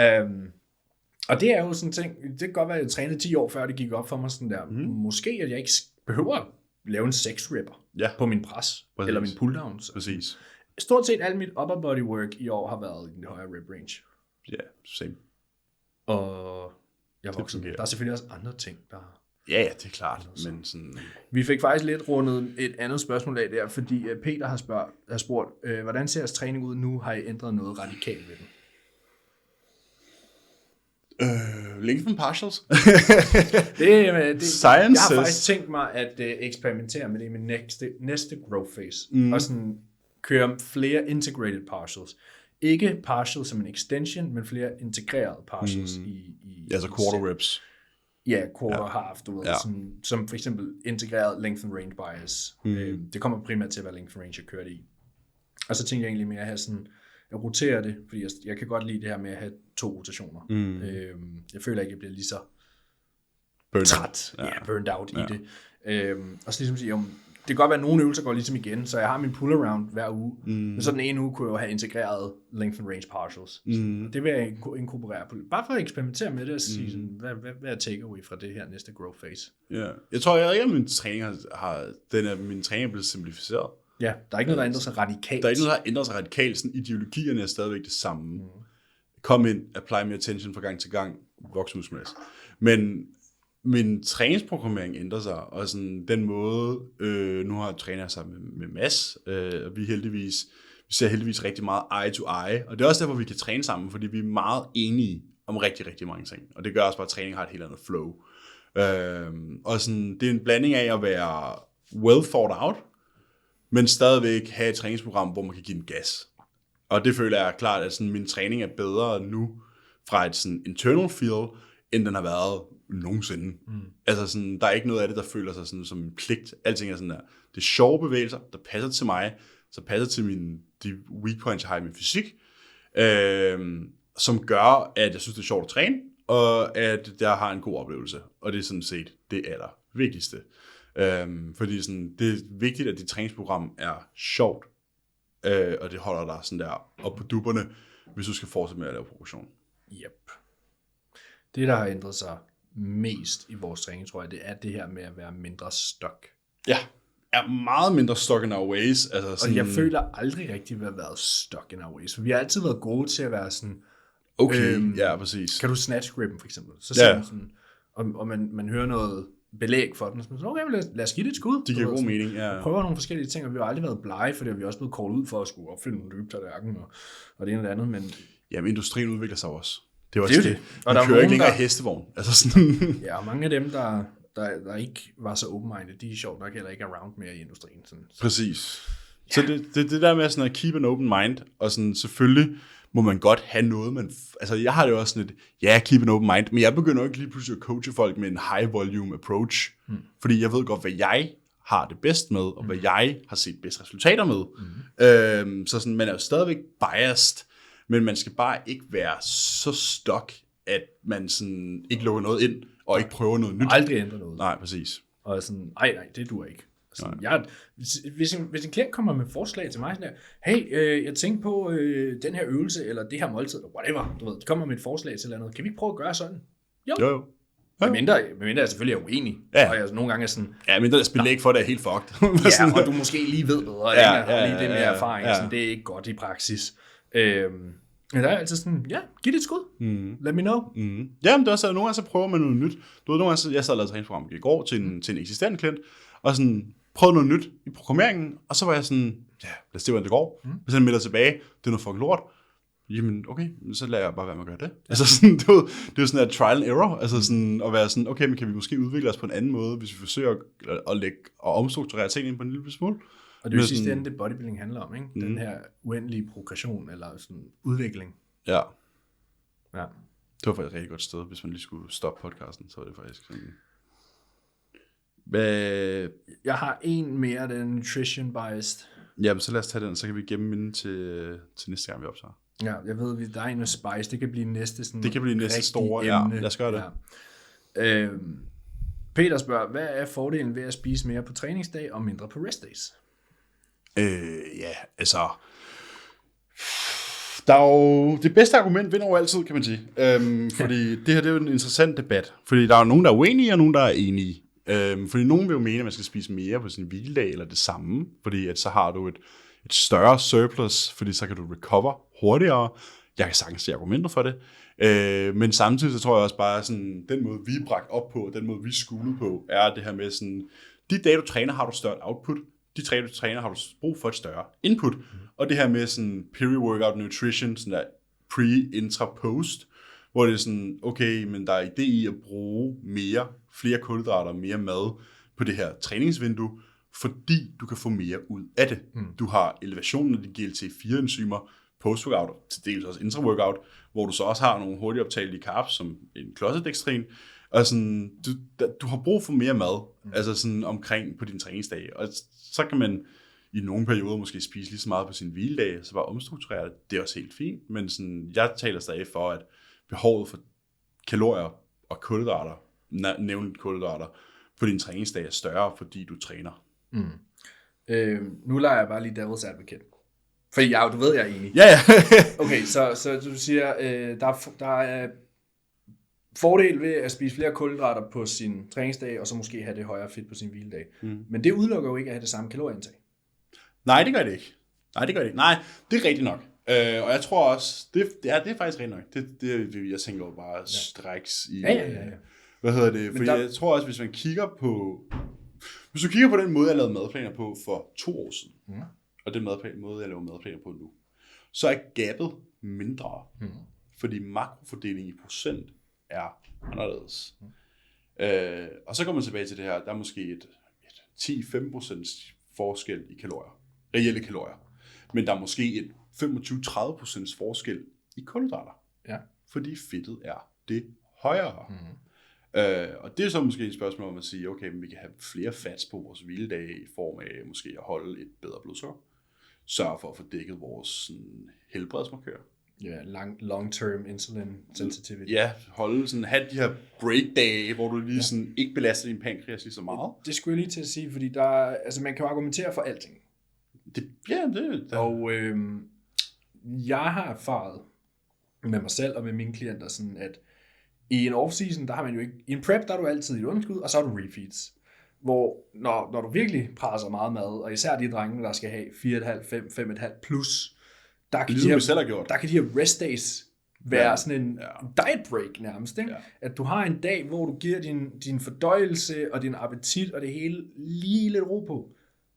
Og det er jo sådan en ting, det kan godt være, at jeg trænede 10 år før, det gik op for mig sådan der, måske at jeg ikke behøver at lave en 6-repper på min pres, eller min pull-downs. Præcis. Stort set alt mit upper body work i år har været i den højere rep range. Ja, same. Og jeg vokset. Der er selvfølgelig også andre ting, der... Ja, det er klart. Men sådan... Vi fik faktisk lidt rundet et andet spørgsmål af der, fordi Peter har spurgt, hvordan ser jeres træning ud nu? Har I ændret noget radikalt ved den? Lengthen partials? Jeg har faktisk tænkt mig at eksperimentere med det i min næste growth phase. Og sådan køre flere integrated partials. Ikke partials som en extension, men flere integrerede partials i altså quarter reps. Ja, quarter half, du ved, som for eksempel integreret length and range bias. Det kommer primært til at være length and range, jeg kørte i. Og så tænkte jeg egentlig mere at have sådan, jeg roterer det, fordi jeg kan godt lide det her med at have 2 rotationer. Jeg føler ikke, at jeg bliver lige så træt, burned out i det. Og så ligesom sige, det kan godt være, at nogle øvelser går ligesom igen, så jeg har min pull-around hver uge. Men så den ene uge kunne jeg jo have integreret length and range partials. Det vil jeg inkorporere på. Bare for at eksperimentere med det og sige, sådan, hvad er takeaway fra det her næste growth phase? Ja. Jeg tror, at min træning min træning er blevet simplificeret. Ja, der er ikke noget, der ændrer sig radikalt. Der er ikke noget, der ændrer sig radikalt. Sådan, ideologierne er stadigvæk det samme. Kom ind, apply mere attention fra gang til gang, voksmuskelmasse. Men min træningsprogrammering ændrer sig, og sådan den måde, nu har jeg trænet sammen med Mads, og vi ser heldigvis rigtig meget eye to eye, og det er også derfor, vi kan træne sammen, fordi vi er meget enige om rigtig, rigtig mange ting, og det gør også bare, at træning har et helt andet flow. Og sådan, det er en blanding af at være well thought out, men stadigvæk have et træningsprogram, hvor man kan give den gas. Og det føler jeg klart, at sådan, min træning er bedre nu fra et sådan internal feel, end den har været nogensinde. Altså sådan, der er ikke noget af det, der føler sig sådan, som en pligt. Alting er sådan der. Det er sjove bevægelser, der passer til mig, så passer til de weak points, jeg har i min fysik, som gør, at jeg synes, det er sjovt at træne, og at jeg har en god oplevelse. Og det er sådan set det allervigtigste. Fordi sådan, det er vigtigt, at dit træningsprogram er sjovt, og det holder dig sådan der op på dupperne, hvis du skal fortsætte med at lave progression. Yep. Det, der har ændret sig mest i vores træning, tror jeg, det er det her med at være mindre stok. Ja, er meget mindre stuck in our ways. Altså sådan... Og jeg føler aldrig rigtig, at vi har været stuck in our ways, for vi har altid været gode til at være sådan, okay, ja, præcis. Kan du snatch grippen, for eksempel? Så sådan, og man hører noget belæg for den, så okay, lad os give det et skud. Det giver god mening, ja. Prøver nogle forskellige ting, og vi har aldrig været blege, for det har vi også blevet callet ud for at skulle opfinde nogle løbetallerken og det ene og det andet, men... Jamen, industrien udvikler sig også. Det er også det. Og der kører ikke længere hestevogn. Altså sådan. Ja, og mange af dem, der ikke var så open-minded, de er sjovt nok heller ikke around mere i industrien. Sådan. Præcis. Ja. Så det der med sådan at keep an open mind, og sådan selvfølgelig må man godt have noget, men altså jeg har det jo også sådan et, keep an open mind, men jeg begynder jo ikke lige pludselig at coache folk med en high volume approach, fordi jeg ved godt, hvad jeg har det bedst med, og hvad jeg har set bedst resultater med. Så sådan, man er jo stadigvæk biased, men man skal bare ikke være så stuck, at man sådan ikke lukker noget ind, og ikke prøver noget nyt. Aldrig ændre noget. Nej, præcis. Og sådan, nej, det duer ikke. Sådan, hvis en klient kommer med forslag til mig, sådan der, hey, jeg tænkte på den her øvelse, eller det her måltid, eller whatever, du ved, de kommer med et forslag til noget, kan vi ikke prøve at gøre sådan? Jo. Medmindre jeg selvfølgelig er uenig. Ja. Og jeg nogle gange er sådan... Ja, men der spiller ikke for, det er helt fucked. Ja, og du måske lige ved bedre, ikke? Og lige det med erfaring. Sådan, det er ikke godt i praksis. Men der er altid sådan, ja, giv det et skud. Let me know. Ja, men det er også, nogle gange så prøver man noget nyt. Du ved, nogle gange, jeg sad og lavede træningsprogram i går til en eksisterende klient, og sådan prøvede noget nyt i programmeringen, og så var jeg sådan, ja, lad os se, hvordan det går. Hvis han melder tilbage, det er noget fucking lort. Jamen, okay, så lader jeg bare være med at gøre det. Altså sådan, det er jo sådan en trial and error, altså sådan at være sådan, okay, men kan vi måske udvikle os på en anden måde, hvis vi forsøger at lægge og omstrukturere tingene ind på en lille smule. Og det er jo sidste ende, det bodybuilding handler om, ikke? Den her uendelige progression, eller sådan udvikling. Ja. Ja. Det var faktisk et rigtig godt sted, hvis man lige skulle stoppe podcasten, så var det faktisk sådan. Jeg har en mere, den nutrition biased. Jamen, så lad os tage den, så kan vi gemme den til næste gang, vi optager. Ja, jeg ved, der er en med spice, det kan blive næste sådan. Det kan blive næste store, emne. Ja, lad os gøre det. Ja. Peter spørger, hvad er fordelen ved at spise mere på træningsdag og mindre på restdays? Ja, altså... Der er jo, det bedste argument vinder jo altid, kan man sige. Fordi det her det er jo en interessant debat. Fordi der er jo nogen, der er uenige, og nogen, der er enige. Fordi nogen vil jo mene, at man skal spise mere på sin hviledag, eller det samme. Fordi at så har du et større surplus, fordi så kan du recover hurtigere. Jeg kan sagtens se argumenter for det. Men samtidig så tror jeg også bare, sådan den måde, vi er bragt op på, den måde, vi er skulet på, er det her med sådan, de dage, du træner, har du større output. De dage, du træner, har du brug for et større input. Og det her med sådan peri-workout nutrition, sådan der pre, intra, post, hvor det er sådan, okay, men der er idé i at bruge flere kulhydrater, mere mad på det her træningsvindue, fordi du kan få mere ud af det. Du har elevationen af de GLT-4-enzymer, post-workout, til dels også intra-workout, hvor du så også har nogle hurtigt optagelige carbs, som en klodsedextrin, og sådan, du har brug for mere mad, altså sådan omkring på din træningsdag, og så kan man i nogle perioder måske spise lige så meget på sin hviledag, så bare omstrukturere det, det er også helt fint, men sådan, jeg taler stadig for, at behovet for kalorier og kulhydrater, nævnligt kulhydrater, på din træningsdag er større, fordi du træner. Nu lader jeg bare lige devil's advocate. Fordi du ved, jeg er enig. Ja. Okay, så du siger, der er fordel ved at spise flere kulhydrater på sin træningsdag, og så måske have det højere fedt på sin hviledag. Men det udelukker jo ikke at have det samme kalorieindtag. Nej, det gør det ikke. Nej, det er rigtigt nok. Og jeg tror også, det er faktisk rigtigt nok. Det jeg tænker jo bare straks i... Ja. Hvad hedder det? Fordi jeg tror også, hvis man kigger på... Hvis du kigger på den måde, jeg lavede madplaner på for 2 år siden, og den måde, jeg laver madplaner på nu, så er gabet mindre. Fordi makrofordeling i procent er anderledes. Og så kommer man tilbage til det her, der er måske et 10-15% forskel i kalorier. Reelle kalorier. Men der er måske et 25-30% forskel i kulhydrater. Ja. Fordi fedtet er det højere. Og det er så måske et spørgsmål om at sige, okay, men vi kan have flere fats på vores hviledag i form af måske at holde et bedre blodsukker. Sørge for at få dækket vores sådan, helbredsmarkører. Ja, long-term insulin sensitivity. Ja, have de her break-dage, hvor du lige sådan ikke belaster din pankreas lige så meget. Det skulle jeg lige til at sige, fordi man kan jo argumentere for alting. Og jeg har erfaret med mig selv og med mine klienter sådan, at i en off-season, der har man jo ikke... I en prep, der er du altid i underskud, og så er du refeeds. Hvor når du virkelig presser meget mad, og især de drenge, der skal have 4,5, 5,5 plus, der kan, der kan de her rest days være sådan en diet break nærmest. Ikke? Ja. At du har en dag, hvor du giver din fordøjelse og din appetit og det hele lige lidt ro på.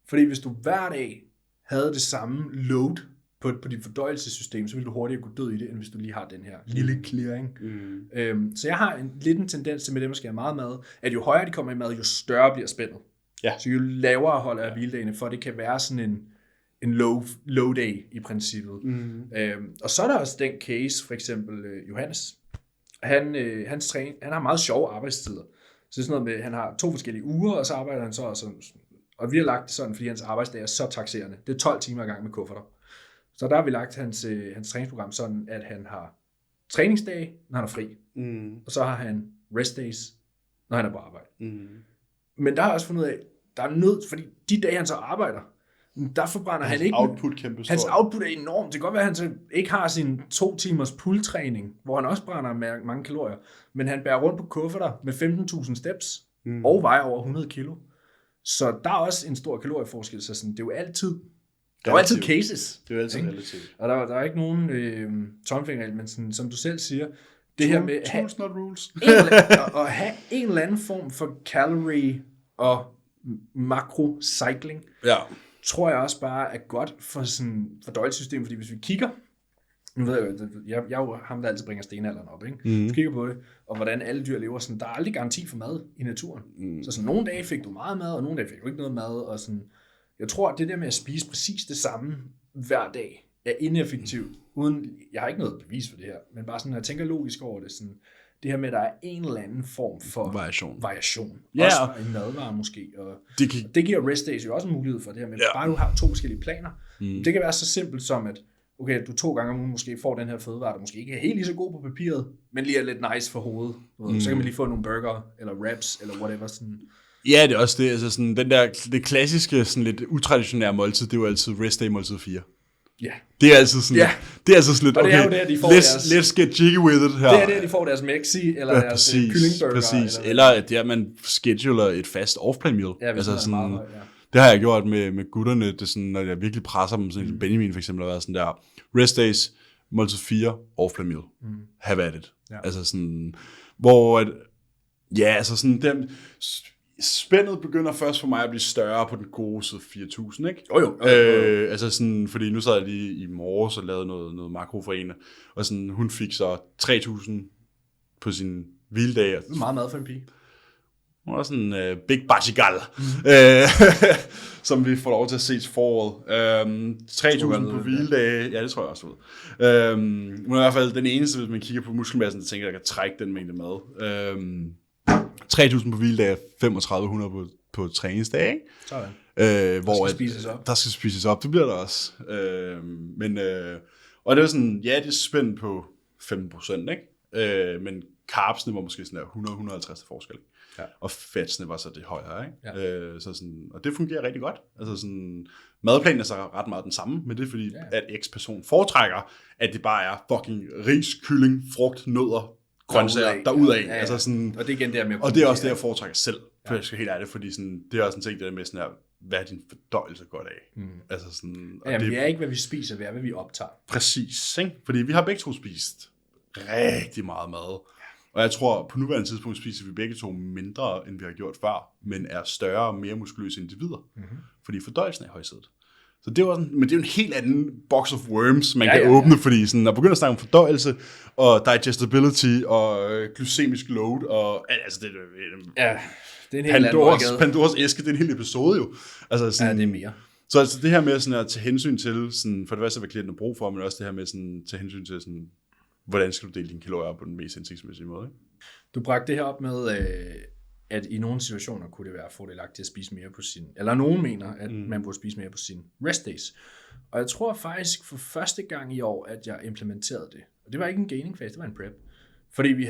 Fordi hvis du hver dag havde det samme load på dit fordøjelsessystem, så vil du hurtigere gå død i det, end hvis du lige har den her lille clearing. Så jeg har lidt en tendens til med dem, der skal have meget mad, at jo højere de kommer i mad, jo større bliver spændet. Ja. Så jo lavere holder jeg hviledagene, for det kan være sådan en low day i princippet. Og så er der også den case, for eksempel Johannes. Han har meget sjove arbejdstider. Så det er sådan noget med, han har 2 forskellige uger, og så arbejder han så og sådan. Og vi har lagt det sådan, fordi hans arbejdsdag er så taxerende. Det er 12 timer i gang med kufferter. Så der har vi lagt hans træningsprogram sådan, at han har træningsdage, når han er fri. Og så har han restdays, når han er på arbejde. Men der har jeg også fundet ud af, der er nødt, fordi de dage han så arbejder, der forbrænder han ikke... output kæmpe Hans output er enormt. Det kan godt være, at han så ikke har sin 2 timers pull-træning, hvor han også brænder mange kalorier, men han bærer rundt på kufferter med 15.000 steps og vejer over 100 kilo. Så der er også en stor kalorieforskel, så sådan, det er jo altid... Der er altid cases. Det er jo altid relativt. Og der er ikke nogen tommelfingerregel, men sådan, som du selv siger, det her med tools, not rules. at have en eller anden form for calorie og makrocycling, tror jeg også bare er godt for sådan fordøjelsessystemet, fordi hvis vi kigger, nu ved jeg er jo ham, der altid bringer stenalderen op, ikke? Hvis vi kigger på det, og hvordan alle dyr lever, sådan, der er aldrig garanti for mad i naturen. Så sådan, nogle dage fik du meget mad, og nogle dage fik du ikke noget mad, og sådan, jeg tror, at det der med at spise præcis det samme hver dag, er ineffektivt, uden, jeg har ikke noget bevis for det her, men bare sådan, når jeg tænker logisk over det, sådan, det her med, at der er en eller anden form for variation. Ja. Også en madvare måske. Og det giver rest days jo også en mulighed for det her med, bare du har 2 forskellige planer. Det kan være så simpelt som, at okay, du 2 gange om ugen måske får den her fødevare, der måske ikke er helt lige så god på papiret, men lige er lidt nice for hovedet. Så kan man lige få nogle burger, eller wraps, eller whatever. Sådan. Ja, det er også det. Altså sådan, det klassiske, sådan lidt utraditionære måltid, det er jo altid rest day måltid 4. Ja. Det er altid sådan lidt, og det er jo der, de får let's get jiggy with it her. Det er der, de får deres Mexi, eller deres kyllingburger. Præcis, eller at det er, at man scheduler et fast off-plan meal. Ja, altså sådan, meget høj, det har jeg gjort med gutterne, det er sådan, når jeg virkelig presser dem, sådan Benjamin for eksempel, har været sådan der, rest days, måltid 4, off-plan meal. Have at it. Ja. Altså sådan, hvor, altså sådan, spændet begynder først for mig at blive større på den gode side 4.000, ikke? Jo. Altså sådan, fordi nu sad jeg lige i morges og lavede noget makro for en, og sådan, hun fik så 3.000 på sin hviledag. Det er meget mad for en pige. Hun var sådan big bachigal, som vi får lov til at se til foråret. 3.000 på hviledage, ja, det tror jeg også ud. Hun er i hvert fald den eneste, hvis man kigger på muskelmassen, der tænker, at jeg kan trække den mængde mad. 3.000 på hviledag, 3.500 på træningsdag, ikke? Hvor der skal spises op, det bliver der også. Og det er sådan, ja, det er spændt på 15%, ikke? Men carbsene var måske sådan der 100-150 til forskel. Ja. Og fatsene var så det højere, ikke? Ja. Så sådan, og det fungerer rigtig godt. Altså sådan, madplanen er så ret meget den samme, men det er fordi, at X-person foretrækker, at det bare er fucking ris, kylling, frugt, nødder, grøntsager derudad. Ja. Altså sådan, og det er igen der med. Og det er også det, jeg foretrækker selv, for jeg skal helt ærligt, fordi sådan, det er også en ting, det der med sådan her, hvad er din fordøjelse godt af? Altså sådan, og det er ikke, hvad vi spiser, det er, hvad vi optager. Præcis, ikke? Fordi vi har begge to spist rigtig meget mad. Og jeg tror, på nuværende tidspunkt spiser vi begge to mindre, end vi har gjort før, men er større og mere muskuløse individer. Fordi fordøjelsen er i højsædet. Så det var sådan, men det er jo en helt anden box of worms, man kan åbne, fordi sådan, at begynde at snakke om fordøjelse, og digestibility, og glykemisk load, og altså det er en helt Pandoras æske, det er en hel episode jo. Altså sådan, det er mere. Så altså det her med sådan at tage hensyn til, sådan, for det første, hvad klienten har brug for, men også det her med sådan, tage hensyn til, sådan, hvordan skal du dele dine kalorier på den mest hensigtsmæssige måde, ikke? Du bragte det her op med, at i nogle situationer kunne det være fordelagtigt at spise mere på sin, eller nogen mener, at man burde spise mere på sin rest days. Og jeg tror faktisk for første gang i år, at jeg implementerede det. Og det var ikke en gaining phase, det var en prep. Fordi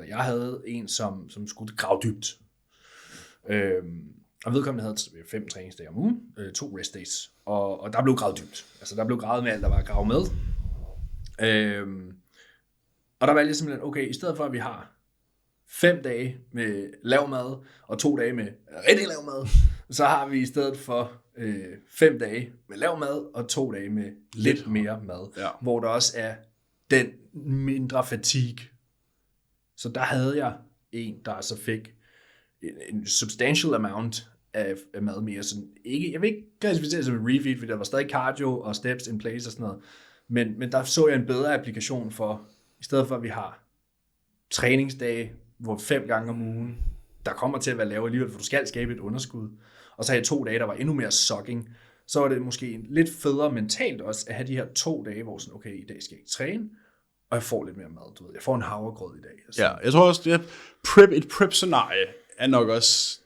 jeg havde en, som skulle grave dybt. Og vedkommende havde 5 træningsdage om ugen, 2 rest days. Og der blev gravet dybt. Altså der blev gravet med alt, der var gravet med. Og der valgte jeg simpelthen, okay, i stedet for at vi har 5 dage med lav mad, og 2 dage med rigtig lav mad, så har vi i stedet for 5 dage med lav mad, og 2 dage med lidt mere mad, hvor der også er den mindre fatigue. Så der havde jeg en, der så fik en substantial amount af mad mere. Så ikke, jeg vil ikke klassificere det som en refeed, fordi der var stadig cardio og steps in place og sådan noget. Men der så jeg en bedre applikation for, i stedet for at vi har træningsdage, hvor 5 gange om ugen, der kommer til at være lave alligevel, for du skal skabe et underskud. Og så havde jeg 2 dage, der var endnu mere sucking. Så var det måske lidt federe mentalt også, at have de her 2 dage, hvor sådan, okay, i dag skal jeg ikke træne, og jeg får lidt mere mad, du ved. Jeg får en havregrød i dag. Altså. Ja, jeg tror også, at et prep-scenarie er nok også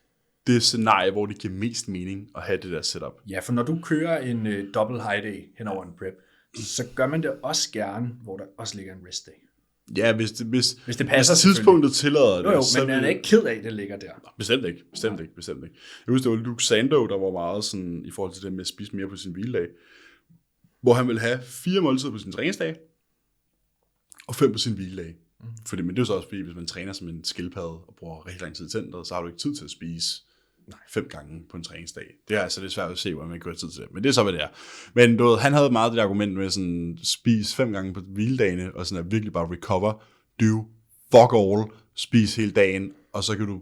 det scenarie, hvor det giver mest mening at have det der setup. Ja, for når du kører en double high day hen over en prep, så gør man det også gerne, hvor der også ligger en rest day. Ja, hvis det passer, tidspunktet tillader det. Jo, men man er ikke ked af, det ligger der. Bestemt ikke. Jeg husker, det var Luke Sando, der var meget sådan, i forhold til det med at spise mere på sin hviledag, hvor han ville have 4 måltider på sin træningsdag, og 5 på sin hviledag. Men det er jo så også fordi, hvis man træner som en skildpadde, og bruger rigtig lang tid i centret, så har du ikke tid til at spise 5 gange på en træningsdag. Det er altså lidt svært at se, hvordan man kan have tid til det. Men det er så, hvad det er. Men du ved, han havde meget det argument med sådan, spise 5 gange på hviledagene, og sådan at virkelig bare recover, do fuck all, spise hele dagen, og så kan du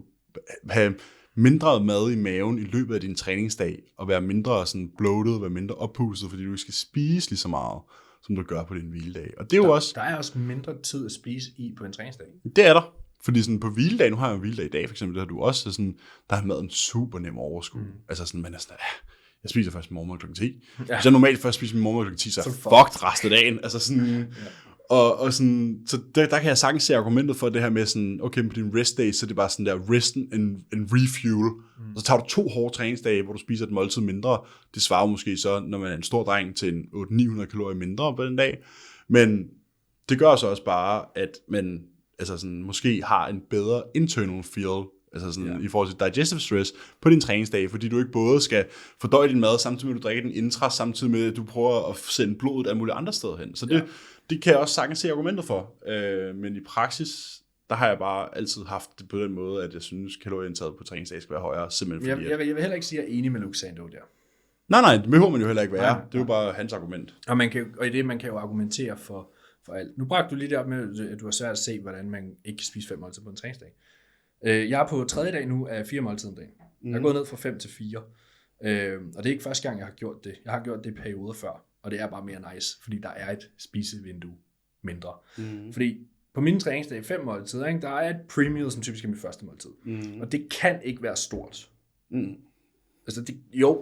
have mindre mad i maven i løbet af din træningsdag, og være mindre sådan bloated, være mindre oppustet, fordi du ikke skal spise lige så meget, som du gør på din hviledag. Og det er jo også... Der er også mindre tid at spise i på en træningsdag. Det er der. Fordi sådan på hviledag, nu har jeg en hviledag i dag for eksempel, der har du også sådan, der er maden super nem overskud. Altså sådan, man er sådan, jeg spiser først min morgenmad kl. 10. Hvis jeg normalt først spiser min morgenmad kl. 10, så er jeg fucked resten af dagen. Altså sådan, og sådan, så der kan jeg sagtens se argumentet for det her med sådan, okay, på din rest day, så er det bare sådan der rest and refuel. Så tager du 2 hårde træningsdage, hvor du spiser et måltid mindre. Det svarer måske så, når man er en stor dreng, til en 800-900 kalorier mindre på den dag. Men det gør så også bare, at man altså sådan, måske har en bedre internal feel, altså sådan, i forhold til digestive stress på din træningsdag, fordi du ikke både skal fordøje din mad, samtidig med at du drikker den intra, samtidig med at du prøver at sende blodet af mulige andre steder hen. Så det kan jeg også sagtens se argumenter for. Men i praksis, der har jeg bare altid haft det på den måde, at jeg synes, kalorieindtaget på træningsdag skal være højere, simpelthen fordi... Jeg vil heller ikke sige, at jeg er enig med Luke Sando der. Nej, det behøver man jo heller ikke være. Det er jo bare hans argument. Og i det, man kan jo argumentere for alt. Nu bragte du lige der med, at du har svært at se, hvordan man ikke kan spise 5 måltider på en træningsdag. Jeg er på 3. dag nu af 4 måltider om dagen. Jeg er gået ned fra 5 til 4. Og det er ikke første gang, jeg har gjort det. Jeg har gjort det i perioder før, og det er bare mere nice, fordi der er et spisevindue mindre. Fordi på mine træningsdage 5 måltider, ikke, der er et pre-meal, som typisk er mit første måltid. Og det kan ikke være stort. Altså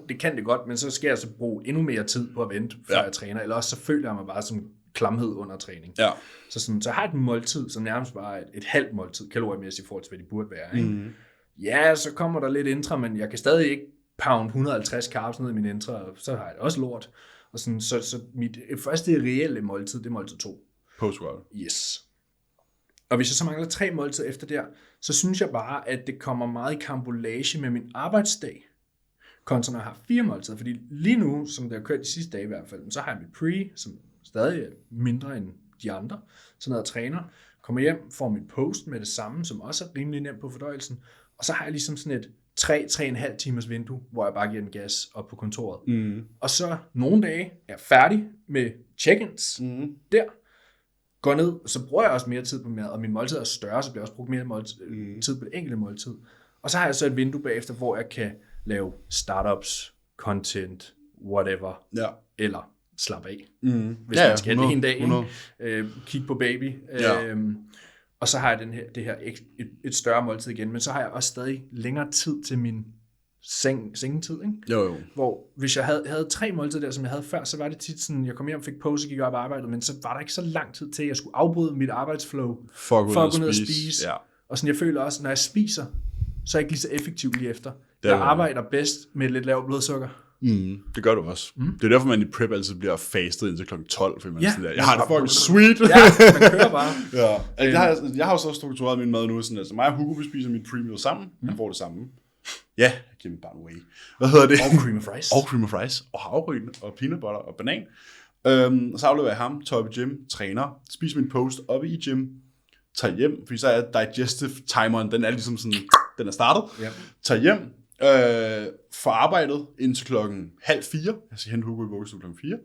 det kan det godt, men så skal jeg så bruge endnu mere tid på at vente, før jeg træner, eller også så føler jeg mig bare som klamhed under træning. Ja. Så har jeg et måltid, som nærmest bare et halvt måltid, kaloriemæssigt i forhold til, hvad de burde være. Ikke? Ja, så kommer der lidt intra, men jeg kan stadig ikke pound 150 carbs ned i min intra, og så har jeg det også lort. Og sådan, så mit første reelle måltid, det er måltid 2. Post-workout. Yes. Og hvis jeg så mangler 3 måltider efter der, så synes jeg bare, at det kommer meget i karambolage med min arbejdsdag, kontra når jeg har 4 måltider. Fordi lige nu, som det har kørt de sidste dage i hvert fald, så har jeg mit pre, som stadig er mindre end de andre. Så når jeg træner, kommer hjem, får mit post med det samme, som også er rimelig nemt på fordøjelsen. Og så har jeg ligesom sådan et 3,5 timers vindue, hvor jeg bare giver den gas op på kontoret. Og så nogle dage er jeg færdig med check-ins der. Går ned, så bruger jeg også mere tid på mad, og min måltid er større, så bliver jeg også brugt mere tid på det enkelte måltid. Og så har jeg så et vindue bagefter, hvor jeg kan lave startups, content, whatever, eller slap af, hvis man skal det en dag. Kig på baby. Og så har jeg det her et større måltid igen, men så har jeg også stadig længere tid til min sengetid, ikke? Jo. Hvor hvis jeg havde 3 måltider der, som jeg havde før, så var det tit sådan, jeg kom hjem og fik pause, gik op og arbejdede, men så var der ikke så lang tid til, at jeg skulle afbryde mit arbejdsflow for at gå ned og spise. Ja. Og sådan, jeg føler også, når jeg spiser, så er jeg ikke lige så effektiv lige efter. Jeg arbejder bedst med lidt lavt blodsukker. Det gør du også. Det er derfor, man i prep altid bliver fastet indtil kl. 12, fordi man sådan der, jeg har det fucking sweet. Man kører bare. Jeg har jo så struktureret min mad nu, sådan, altså mig og Hugo, vi spiser mit pre-meal sammen. Han får det samme. Ja, give me by the way. Hvad hedder det? Og cream of fries. Og cream of fries. Og havregryn, og peanut butter, og banan. Og så afleverer jeg ham, tager op i gym, træner, spiser min post oppe i gym, tager hjem, fordi så er digestive timeren, den er ligesom sådan, den er startet. Tager hjem, får arbejdet indtil klokken 3:30. Jeg skal hente Hugo i vuggestue klokken 4.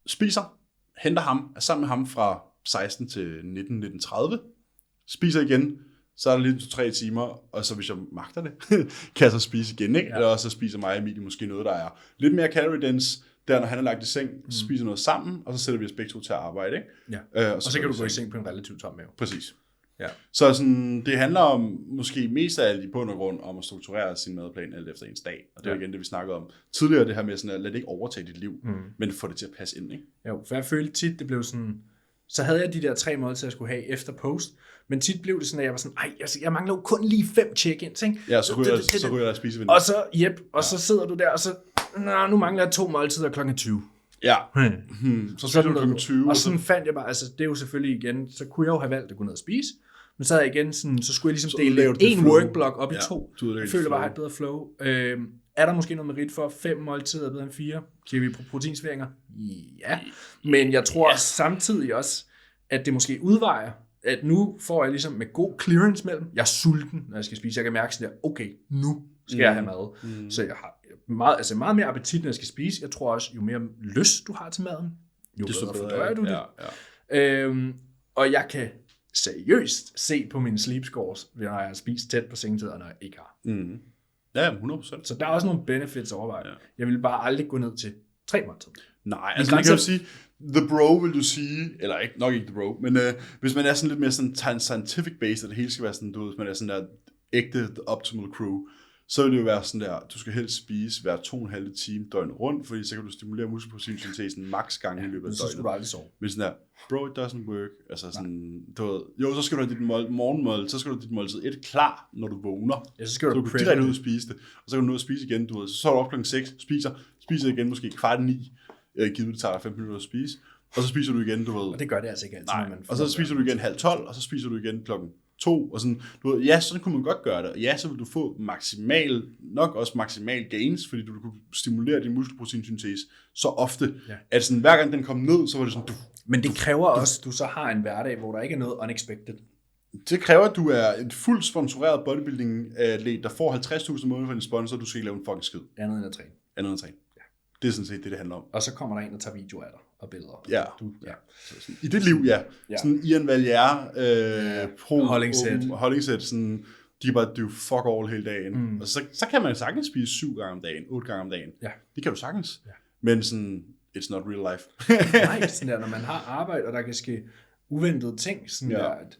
Spiser, henter ham, er sammen med ham fra 16 til 19:30. Spiser igen, så er der lige 2-3 timer, og så hvis jeg magter det, kan jeg så spise igen, ikke? Eller så spiser mig og Emilie måske noget, der er lidt mere calorie dense, der når han er lagt i seng, spiser noget sammen, og så sætter vi os begge to til at arbejde, ikke? Og så kan du gå i seng på en relativt tom mave. Præcis. Ja. Så sådan, det handler om, måske mest af alt i bund og grund, om at strukturere sin madplan alt efter ens dag. Og det er igen det, vi snakkede om tidligere, det her med sådan, at lad det ikke overtage dit liv, men få det til at passe ind, ikke? Jo, for jeg følte tit, det blev sådan, så havde jeg de der 3 måltider, jeg skulle have efter post, men tit blev det sådan, at jeg var sådan, jeg mangler jo kun lige 5 check-ins, ikke? Ja, så ryger jeg spisevinduet. Og så, så sidder du der, og så, nu mangler jeg 2 måltider klokken 20. Ja. Så spiser du klokken 20. Og sådan fandt jeg bare, altså det er jo selvfølgelig igen, så kunne jeg jo have valgt at gå ned og spise, men så havde jeg igen sådan, så skulle jeg ligesom dele en workblock op i 2. Jeg føler bare, at et bedre flow. Er der måske noget merit for 5 måltider bedre end 4? Kigger vi på proteinsværinger? Ja. Men jeg tror samtidig også, at det måske udvejer, at nu får jeg ligesom med god clearance mellem, jeg er sulten, når jeg skal spise. Jeg kan mærke sådan der, okay, nu skal jeg have mad. Så jeg har meget mere appetit, når jeg skal spise. Jeg tror også, jo mere lyst du har til maden, jo bedre fordøjer du det. Ja. Og jeg kan seriøst se på mine sleep scores, når jeg har spist tæt på sengetid, og når jeg ikke har. Ja, 100%. Så der er også nogle benefits overvejet. Ja. Jeg vil bare aldrig gå ned til 3 måltider. Nej, altså det kan du sige, the bro vil du sige, eller ikke, nok ikke the bro, men hvis man er sådan lidt mere sådan scientific based, og det hele skal være sådan, hvis man er sådan der ægte the optimal crew, så vil det jo være sådan der, du skal helst spise hver 2,5 time døgnet rundt, fordi så kan du stimulere muskelproteinsyntesen maks gange i løbet af døgnet. Så skal du aldrig sove. Men sådan der, bro, it doesn't work. Altså sådan, du ved, jo, så skal du have dit morgenmål, så skal du have dit måltid 1 klar, når du vågner. Ja, så skal du direkte ud og spise det. Og så kan du nå at spise igen, du ved. Så er du op klokken 6, spiser igen måske 8:45, givet det tager dig 5 minutter at spise. Og så spiser du igen, du ved. Og det gør det altså ikke altid. Nej, og så spiser du igen 11:30, og så spiser du igen klokken 2, og sådan, du ved, ja, sådan kunne man godt gøre det, og ja, så vil du få maksimal gains, fordi du kunne stimulere din muskelproteinsyntese så ofte, at sådan, hver gang den kom ned, så var det sådan, Men det kræver også, at du så har en hverdag, hvor der ikke er noget unexpected. Det kræver, at du er et fuldt sponsoreret bodybuilding-atlet, der får 50.000 måneder for din sponsor, og du skal ikke lave en fucking skid. Andet end at træne. Ja. Det er sådan set det handler om. Og så kommer der en, der tager videoer af dig og billeder. Ja. I dit liv, ja. Sådan Ian Valliere, pro Hollingshead, sådan, de kan bare do fuck all hele dagen. Og så kan man sagtens spise 7 gange om dagen, 8 gange om dagen. Ja. Det kan du sagtens. Ja. Men sådan, it's not real life. Nej, sådan der, når man har arbejde, og der kan ske uventede ting, sådan der, at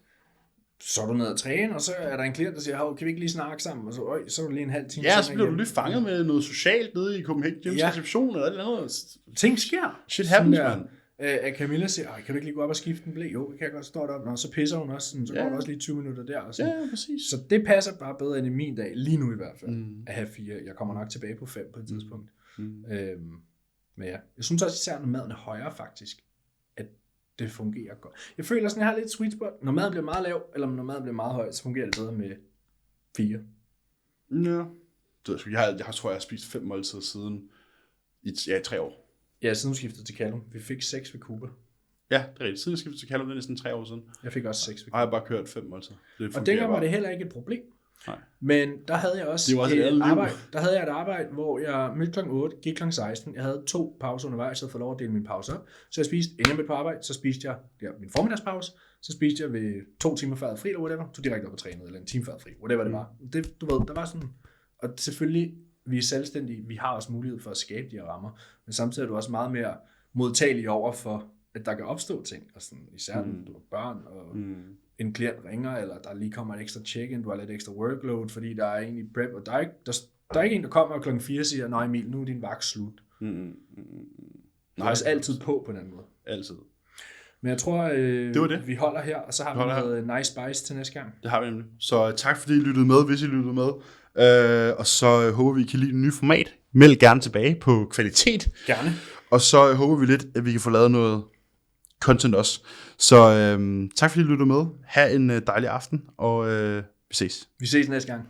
så er du nede og træne, og så er der en klient, der siger, kan vi ikke lige snakke sammen? Og så er du lige en halv time. Ja, så bliver du lige fanget med noget socialt nede i Copenhagen Gyms reception, eller noget. Ting sker. Shit happens, man. At Camilla siger, kan vi ikke lige gå op og skifte en blæ? Jo, det kan jeg godt stå op. Og så pisser hun også, så går der også lige 20 minutter der. Og ja, præcis. Så det passer bare bedre end i min dag, lige nu i hvert fald, at have 4. Jeg kommer nok tilbage på 5 på et tidspunkt. Men ja, jeg synes også især, når maden er højere faktisk, at det fungerer godt. Jeg føler sådan, jeg har lidt sweet spot. Når maden bliver meget lav, eller når maden bliver meget høj, så fungerer det bedre med 4. Ja. Jeg tror, jeg har spist 5 måltider siden i 3 år. Ja, siden skiftet til Callum. Vi fik 6 ved Cooper. Ja, det er rigtigt. Siden jeg skiftede til Callum, det er næsten 3 år siden. Jeg fik også 6 ved Cooper. Jeg har bare kørt 5 måltider. Og dengang var det heller ikke et problem. Nej. Men der havde jeg også et arbejde. Der havde jeg et arbejde, hvor jeg mødte kl. 8, gik kl. 16. Jeg havde 2 pauser undervejs, så jeg havde fået lov at dele min pause op. Så jeg spiste, inden jeg mødte på arbejde, så spiste jeg min formiddagspause. Så spiste jeg ved 2 timer før fri, eller whatever. Så direkte op og trænede, eller en time før fri, whatever det var. Det, du ved, der var sådan. Og selvfølgelig, vi er selvstændige, vi har også mulighed for at skabe de her rammer. Men samtidig er du også meget mere modtagelig over for, at der kan opstå ting. Og sådan, især når du har børn, og en klient ringer, eller der lige kommer et ekstra check-in, du har lidt ekstra workload, fordi der er egentlig prep, og der er ikke en, der kommer klokken 4 og siger, nej Emil, nu er din vagt slut. Nej, er også altid på den anden måde. Altid. Men jeg tror, det var det. Vi holder her, og så har vi noget nice spice til næste gang. Det har vi nemlig. Så tak fordi I lyttede med, hvis I lyttede med. Og så håber vi, I kan lide det nye format. Meld gerne tilbage på kvalitet. Gerne. Og så håber vi lidt, at vi kan få lavet noget content også. Så tak fordi I lyttede med. Ha' en dejlig aften, og vi ses. Vi ses næste gang.